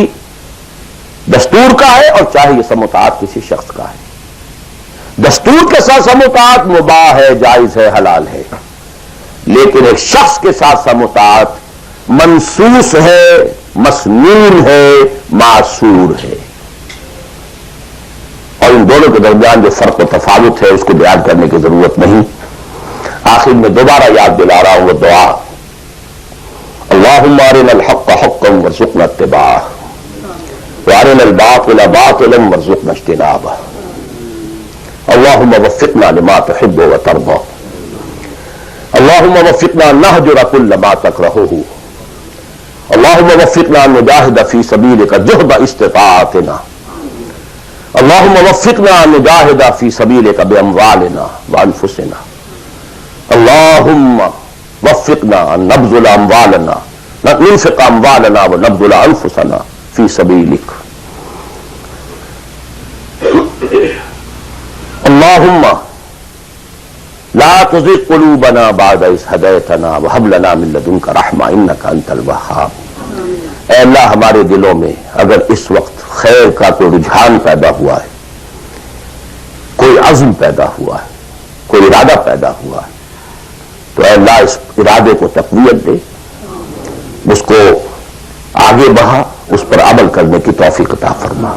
دستور کا ہے اور چاہے یہ سم و طاعت کسی شخص کا ہے. دستور کے ساتھ سم و طاعت مباح ہے، جائز ہے، حلال ہے، لیکن ایک شخص کے ساتھ سم و طاعت منصوص ہے، مسنون ہے، معصور ہے. اور ان دونوں کے درمیان جو فرق و تفاوت ہے اس کو بیان کرنے کی ضرورت نہیں. آخر میں دوبارہ یاد دلا رہا ہوں وہ دعا، اللہم ارنا الحق حقا وارزقنا اتباعہ وارنا الباطل باطلا وارزقنا اجتنابہ اللہم وفقنا لما تحب وترضى اللہم وفقنا نہجر کل ما تکرہہ اللہم وفقنا نجاہد فی سبیلک جہد استطاعتنا اللہم وفقنا نجاہد فی سبیلک باموالنا وانفسنا اللہم وفقنا ان نبذل اموالنا ننفق اموالنا ونبذل انفسنا فی سبیلک اللہم لا تزغ قلوبنا بعد اذ ہدیتنا وہب لنا من لدنک رحمہ انک انت الوہاب. اے اللہ ہمارے دلوں میں اگر اس وقت خیر کا کوئی رجحان پیدا ہوا ہے، کوئی عزم پیدا ہوا ہے، کوئی ارادہ پیدا ہوا ہے، تو اے اللہ اس ارادے کو تقویت دے، اس کو آگے بڑھا، اس پر عمل کرنے کی توفیق عطا فرما.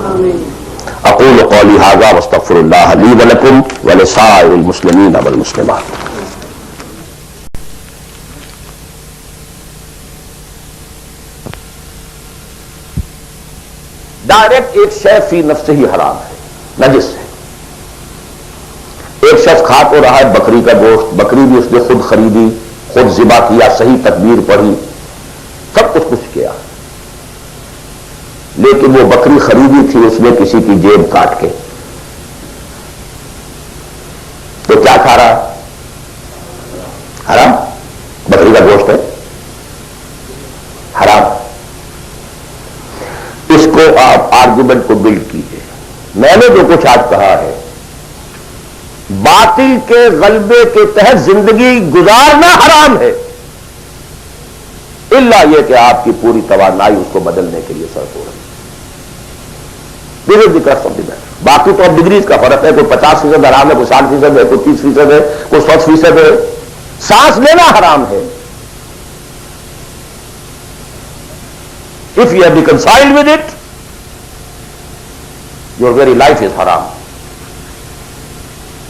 اقول قولی ھذا واستغفر اللہ لی ولکم ولسائر المسلمین والمسلمات. ڈائریکٹ ایک شے فی نفسہ ہی حرام ہے، نجس ہے. ایک شخص کھا تو رہا ہے بکری کا گوشت، بکری بھی اس نے خود خریدی، خود ذبح کیا، صحیح تکبیر پڑھی، سب کچھ کیا، لیکن وہ بکری خریدی تھی اس نے کسی کی جیب کاٹ کے، تو کیا کھا رہا ہے؟ حرام. بکری کا گوشت ہے، حرام. اس کو آپ آرگومنٹ کو بلڈ کیجئے. میں نے جو کچھ آج کہا ہے، باطل کے غلبے کے تحت زندگی گزارنا حرام ہے، الا یہ کہ آپ کی پوری توانائی اس کو بدلنے کے لیے صرف ہو رہی ہے. باقی تو اب ڈگریز کا فرق ہے، کوئی 50% حرام ہے، کوئی 60% ہے، کوئی 30% ہے، کوئی 100% ہے. سانس لینا حرام ہے. If you are reconciled with it, your very life is haram.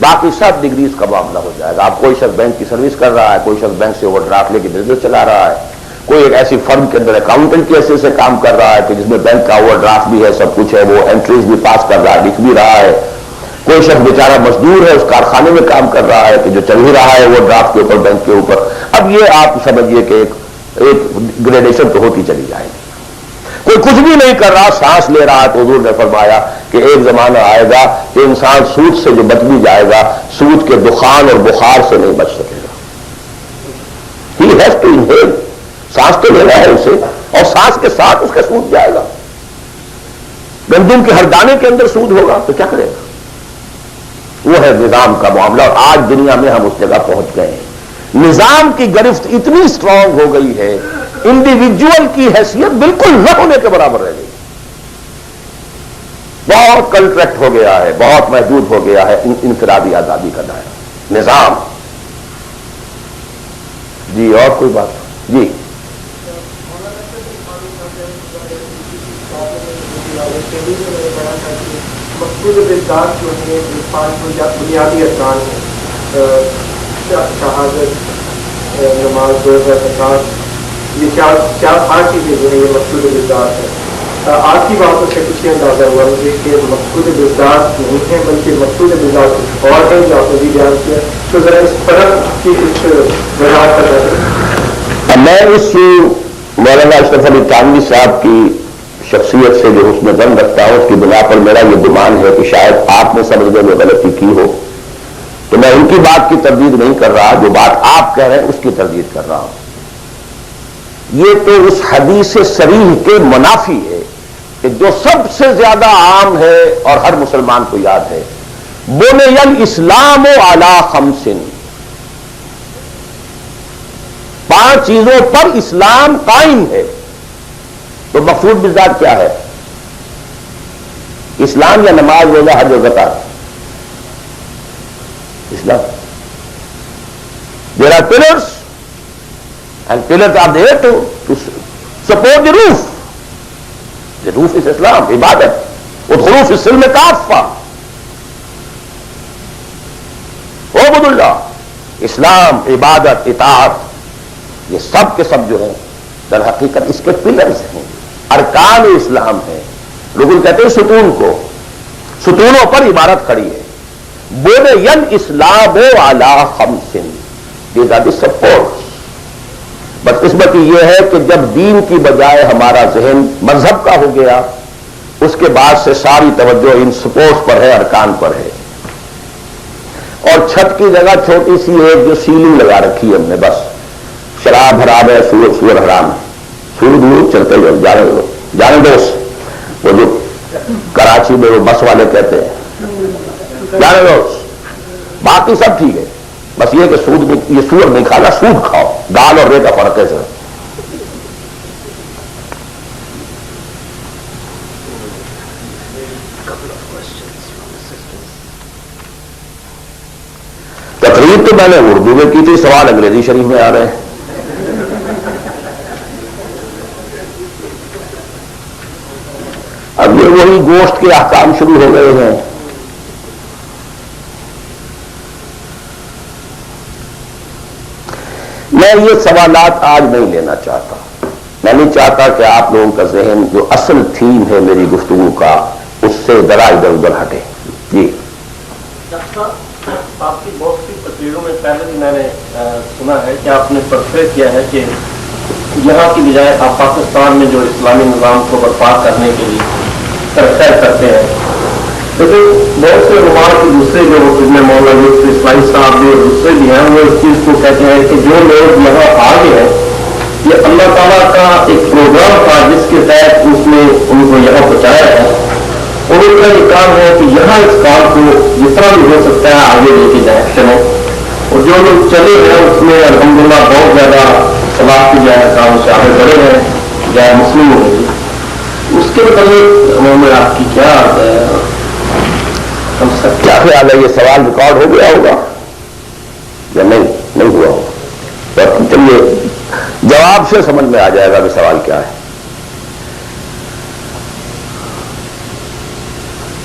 باقی سب ڈگریز کا معاملہ ہو جائے گا. آپ کوئی شخص بینک کی سروس کر رہا ہے، کوئی شخص بینک سے اوور ڈرافٹ لے کے بزنس چلا رہا ہے، کوئی ایک ایسی فرم کے اندر اکاؤنٹنٹ کی حیثیت سے کام کر رہا ہے کہ جس میں بینک کا اوور ڈرافٹ بھی ہے، سب کچھ ہے، وہ انٹریز بھی پاس کر رہا ہے، لکھ بھی رہا ہے. کوئی شخص بیچارہ مزدور ہے، اس کارخانے میں کام کر رہا ہے کہ جو چل ہی رہا ہے وہ ڈرافٹ کے اوپر، بینک کے اوپر. اب یہ آپ سمجھیے کہ ایک گریڈیشن تو ہوتی چلی جائے گی. کوئی کچھ بھی نہیں کر رہا، سانس لے رہا ہے، تو حضور نے فرمایا کہ ایک زمانہ آئے گا کہ انسان سود سے جو بچ بھی جائے گا، سود کے دخان اور بخار سے نہیں بچ سکے گا. He has to inhale. سانس تو لینا ہے اسے، اور سانس کے ساتھ اس کا سود جائے گا. گندم کے ہر دانے کے اندر سود ہوگا تو کیا کرے گا؟ وہ ہے نظام کا معاملہ. اور آج دنیا میں ہم اس جگہ پہنچ گئے ہیں. نظام کی گرفت اتنی اسٹرانگ ہو گئی ہے، انڈیویجول کی حیثیت بالکل نہ ہونے کے برابر رہ گئی. بہت کنٹریکٹ ہو گیا ہے، بہت محدود ہو گیا ہے انفرادی آزادی کا دائرہ. نظام. جی اور کوئی بات؟ جی مقصود بالذات جو ہے 5 بنیادی ارکان ہیں، شہادت، نماز، روزہ، زکات، یہ 5 چیزیں جو ہیں یہ مقصود بالذات ہے. آج کی باتوں سے کچھ اندازہ ہوا مجھے کہ مقصود بالذات نہیں ہے، بلکہ مقصود بالذات کچھ اور ہے جو آپ نے بھی بیان کیا. تو ذرا اس فرق کی کچھ وضاحت کرنا چاہیے. میں اس مولانا اشرف علی تھانوی صاحب کی شخصیت سے جو حسن ظن رکھتا ہوں اس کی بنا پر میرا یہ گمان ہے کہ شاید آپ نے سمجھنے میں غلطی کی ہو، تو میں ان کی بات کی تردید نہیں کر رہا، جو بات آپ کہہ رہے ہیں اس کی تردید کر رہا ہوں. یہ تو اس حدیث صریح کے منافی ہے کہ جو سب سے زیادہ عام ہے اور ہر مسلمان کو یاد ہے، بنی الاسلام علی خمس، 5 چیزوں پر اسلام قائم ہے. تو مقصود بالذات کیا ہے؟ اسلام یا نماز، روزہ، حج و زکات؟ اسلام. There are pillars and pillars are there to support the roof. The roof is Islam, عبادت. ادخلوا فی السلم کافہ، اعبدوا اللہ. اسلام، عبادت، اطاعت، یہ سب کے سب جو ہیں در حقیقت اس کے پلرز ہیں، ارکان اسلام ہیں. لوگ کہتے ہیں ستون کو، ستونوں پر عبارت کھڑی ہے. بنی الاسلام علی خمس، these are the supports. بس قسمت یہ ہے کہ جب دین کی بجائے ہمارا ذہن مذہب کا ہو گیا، اس کے بعد سے ساری توجہ ان سپورٹس پر ہے، ارکان پر ہے. اور چھت کی جگہ چھوٹی سی ایک جو سیلنگ لگا رکھی ہے ہم نے، بس شراب حرام ہے، سور حرام ہے، سور دور چلتے جاؤ، جانے دوست. وہ جو کراچی میں وہ بس والے کہتے ہیں جانے دوست، باقی سب ٹھیک ہے، بس یہ کہ سود یہ سور نہیں کھانا، سود کھاؤ. دال اور رے کا فرق ہے سر. تقریر تو میں نے اردو میں کی تھی، سوال انگریزی شریف میں آ رہے ہیں. اب یہ وہی گوشت کے احکام شروع ہو گئے ہیں. میں یہ سوالات آج نہیں لینا چاہتا. میں نہیں چاہتا کہ آپ لوگوں کا ذہن جو اصل تھیم ہے میری گفتگو کا اس سے ذرا ادھر ادھر ہٹے. جی آپ کی بہت سی تقریروں میں پہلے بھی میں نے سنا ہے کہ آپ نے پرفے کیا ہے کہ یہاں کی بجائے آپ پاکستان میں جو اسلامی نظام کو برپا کرنے کے لیے سیر کرتے ہیں. لیکن بہت سے علماء کے دوسرے جو مولانا یوسف اسماعیل صاحب بھی اور دوسرے بھی ہیں، وہ اس چیز کو کہتے ہیں کہ جو لوگ یہاں آ گئے ہیں یہ اللہ تعالیٰ کا ایک پروگرام تھا جس کے تحت اس نے ان کو یہاں پہنچایا ہے، اور ان کا یہ کام ہے کہ یہاں اس کام کو جس طرح بھی ہو سکتا ہے آگے لے کے جائیں چلیں. اور جو لوگ چلے ہیں اس میں الحمدللہ بہت زیادہ صلاح کی جائے کام سے آگے بڑھے ہیں، غیر مسلم ہونے کی. اس کے متعلق میں آپ کی کیا کیا خیال ہے؟ یہ سوال ریکارڈ ہو گیا ہوگا یا نہیں ہوا ہوگا؟ چلیے جواب سے سمجھ میں آ جائے گا کہ سوال کیا ہے.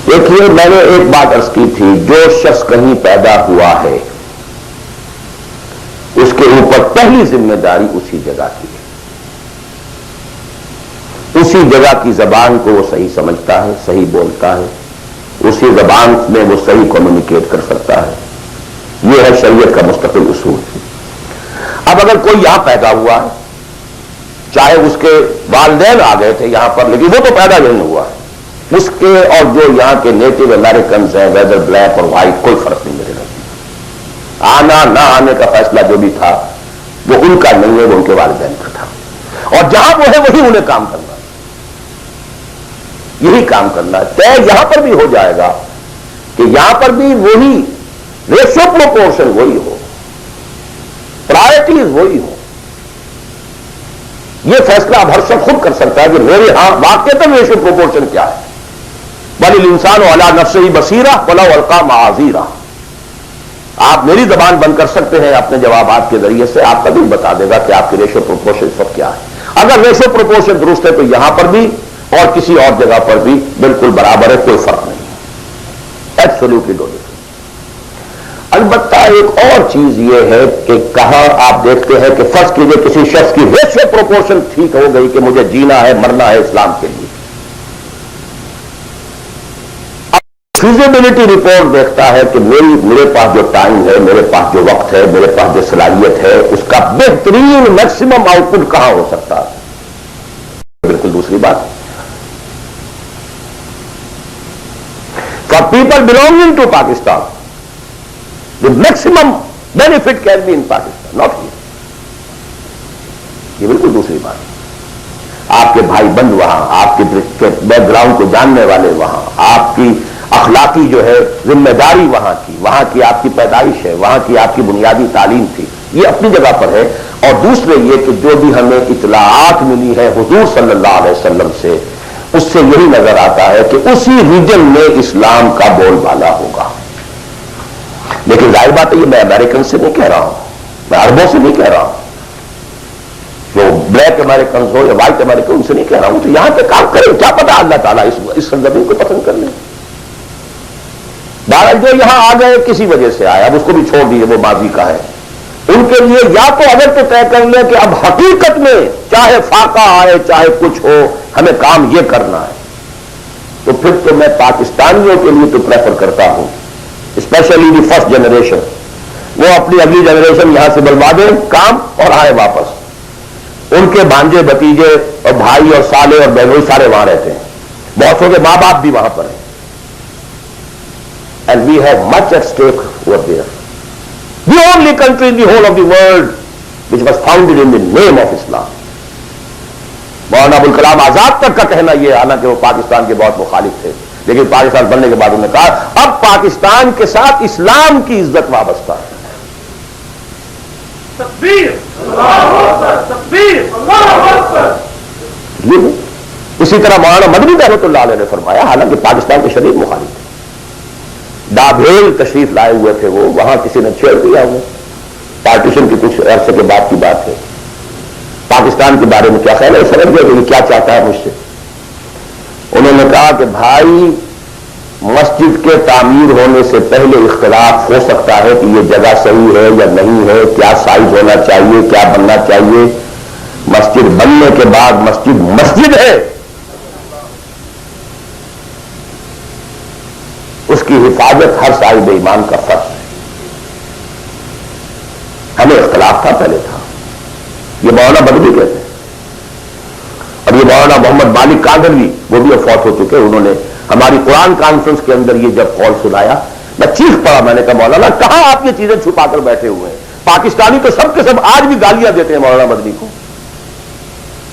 دیکھیے میں نے ایک بات عرض کی تھی، جو شخص کہیں پیدا ہوا ہے اس کے اوپر پہلی ذمہ داری اسی جگہ کی ہے. اسی جگہ کی زبان کو وہ صحیح سمجھتا ہے، صحیح بولتا ہے، اسی زبان میں وہ صحیح کمیونیکیٹ کر سکتا ہے. یہ ہے شریعت کا مستقل اصول. اب اگر کوئی یہاں پیدا ہوا ہے، چاہے اس کے والدین آ گئے تھے یہاں پر لیکن وہ تو پیدا نہیں ہوا ہے، اس کے اور جو یہاں کے نیٹو امریکنز ہیں، ویدر بلیک اور وائٹ، کوئی فرق نہیں میرے نزدیک. آنا نہ آنے کا فیصلہ جو بھی تھا وہ ان کا نہیں ہے، وہ ان کے والدین کا تھا. اور جہاں وہ ہے وہی انہیں کام کرنا، یہی کام کرنا ہے. طے یہاں پر بھی ہو جائے گا کہ یہاں پر بھی وہی ریشو پروپورشن وہی ہو، پرائرٹیز وہی ہو. یہ فیصلہ اب ہر شخص خود کر سکتا ہے کہ میرے ہاں واقعتاً ریشو پروپورشن کیا ہے. بل الانسان علی نفسہ بصیرہ ولو القی معاذیرہ. آپ میری زبان بند کر سکتے ہیں اپنے جوابات کے ذریعے سے، آپ کا دل بتا دے گا کہ آپ کی ریشو پروپورشن اس وقت کیا ہے. اگر ریشو پروپورشن درست ہے تو یہاں پر بھی اور کسی اور جگہ پر بھی بالکل برابر ہے، کوئی فرق نہیں ہے. Absolutely do different. البتہ ایک اور چیز یہ ہے کہ کہاں آپ دیکھتے ہیں کہ فرض کیجیے کسی شخص کی ریشو پروپورشن ٹھیک ہو گئی کہ مجھے جینا ہے مرنا ہے اسلام کے لیے. فیزیبلٹی رپورٹ دیکھتا ہے کہ میرے پاس جو ٹائم ہے، میرے پاس جو وقت ہے، میرے پاس جو صلاحیت ہے، اس کا بہترین میکسیمم آؤٹ پٹ کہاں ہو سکتا ہے، بالکل دوسری بات. For people belonging to Pakistan the maximum benefit can be in Pakistan, not here. یہ بالکل دوسری بات. آپ کے بھائی بند وہاں، آپ کے بیک گراؤنڈ کو جاننے والے وہاں، آپ کی اخلاقی جو ہے ذمہ داری وہاں کی آپ کی پیدائش ہے، وہاں کی آپ کی بنیادی تعلیم تھی، یہ اپنی جگہ پر ہے. اور دوسرے یہ کہ جو بھی ہمیں اطلاعات ملی ہے حضور صلی اللہ علیہ وسلم سے، اس سے یہی نظر آتا ہے کہ اسی ریجن میں اسلام کا بول بالا ہوگا. لیکن ظاہر بات ہے یہ میں امریکن سے نہیں کہہ رہا ہوں، میں عربوں سے نہیں کہہ رہا ہوں، جو بلیک امریکن ہو یا وائٹ امریکن ان سے نہیں کہہ رہا ہوں. تو یہاں پہ کام کریں، کیا پتا اللہ تعالیٰ اس سرزمین کو پسند کر لیں. بہرحال جو یہاں آ گئے کسی وجہ سے آئے، اب اس کو بھی چھوڑ دیجیے، وہ ماضی کا ہے. ان کے لیے یا تو اگر تو طے کر لیں کہ اب حقیقت میں چاہے فاقہ آئے چاہے کچھ ہو ہمیں کام یہ کرنا ہے، تو پھر تو میں پاکستانیوں کے لیے تو پریفر کرتا ہوں، اسپیشلی دی فرسٹ جنریشن، وہ اپنی اگلی جنریشن یہاں سے بلوا دیں کام اور آئے واپس. ان کے بھانجے بھتیجے اور بھائی اور سالے اور بہنوئی سارے وہاں رہتے ہیں، بہتوں کے ماں باپ بھی وہاں پر ہیں. And we have much at stake over there. The only country in the whole of the world which was founded in the name of Islam. Maulana Abul Kalam آزاد تک کا کہنا یہ، حالانکہ وہ پاکستان کے بہت مخالف تھے، لیکن پاکستان بننے کے بعد انہوں نے کہا اب پاکستان کے ساتھ اسلام کی عزت وابستہ ہے. تکبیر، اللہ اکبر، تکبیر، اللہ اکبر. یہ اسی طرح مولانا مدنی رحمۃ اللہ علیہ نے فرمایا، حالانکہ پاکستان کے شدید مخالف تھے، ڈابھیل تشریف لائے ہوئے تھے وہ، وہاں کسی نے چھیڑ دیا ہوا، پارٹیشن کی کچھ عرصے کے بعد کی بات ہے. پاکستان کے بارے میں کیا خیال ہے، سمجھ گئے کہ یہ کیا چاہتا ہے مجھ سے. انہوں نے کہا کہ بھائی مسجد کے تعمیر ہونے سے پہلے اختلاف ہو سکتا ہے کہ یہ جگہ صحیح ہے یا نہیں ہے، کیا سائز ہونا چاہیے، کیا بننا چاہیے. مسجد بننے کے بعد مسجد مسجد ہے، اس کی حفاظت ہر صاحب ایمان کا فرض ہے. ہمیں اختلاف تھا، پہلے تھا. یہ مولانا بدوی کہتے ہیں، اور یہ مولانا محمد مالک کاندھلوی وہ بھی فوت ہو چکے. انہوں نے ہماری قرآن کانفرنس کے اندر یہ جب قول سنایا، میں چیخ پڑا، میں نے کہا مولانا کہاں آپ یہ چیزیں چھپا کر بیٹھے ہوئے ہیں؟ پاکستانی تو سب کے سب آج بھی گالیاں دیتے ہیں مولانا مدنی کو.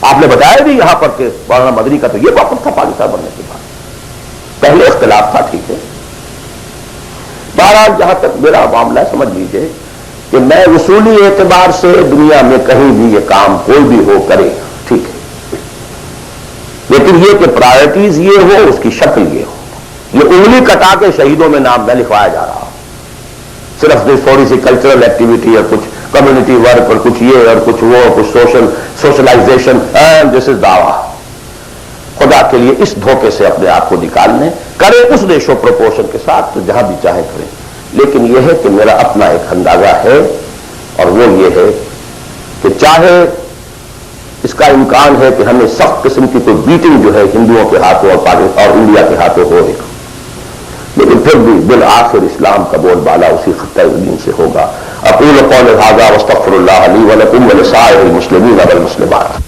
آپ نے بتایا بھی یہاں پر کہ مولانا مدنی کا تو یہ وقت تھا پاکستان بننے کے بعد، پہلے اختلاف تھا، ٹھیک ہے. بہرحال جہاں تک میرا معاملہ ہے، سمجھ لیجیے کہ میں اصولی اعتبار سے دنیا میں کہیں بھی یہ کام کوئی بھی ہو کرے، ٹھیک ہے، لیکن یہ کہ پرائرٹیز یہ ہو، اس کی شکل یہ ہو. یہ انگلی کٹا کے شہیدوں میں نام نہ لکھوایا جا رہا، صرف تھوڑی سی کلچرل ایکٹیویٹی اور کچھ کمیونٹی ورک اور کچھ یہ اور کچھ وہ، کچھ سوشلائزیشن، دس از دعویٰ. خدا کے لیے اس دھوکے سے اپنے آپ کو نکالنے کرے اس ریشو پروپورشن کے ساتھ تو جہاں بھی چاہے کرے. لیکن یہ ہے کہ میرا اپنا ایک اندازہ ہے، اور وہ یہ ہے کہ چاہے اس کا امکان ہے کہ ہمیں سخت قسم کی کوئی بیٹنگ جو ہے ہندوؤں کے ہاتھوں اور انڈیا کے ہاتھوں ہو، لیکن پھر بھی بالآخر اسلام کا بول بالا اسی خطہ زمین سے ہوگا. اقول قول ھذا واستغفر اللہ لی ولکم ولسائر المسلمین والمسلمات.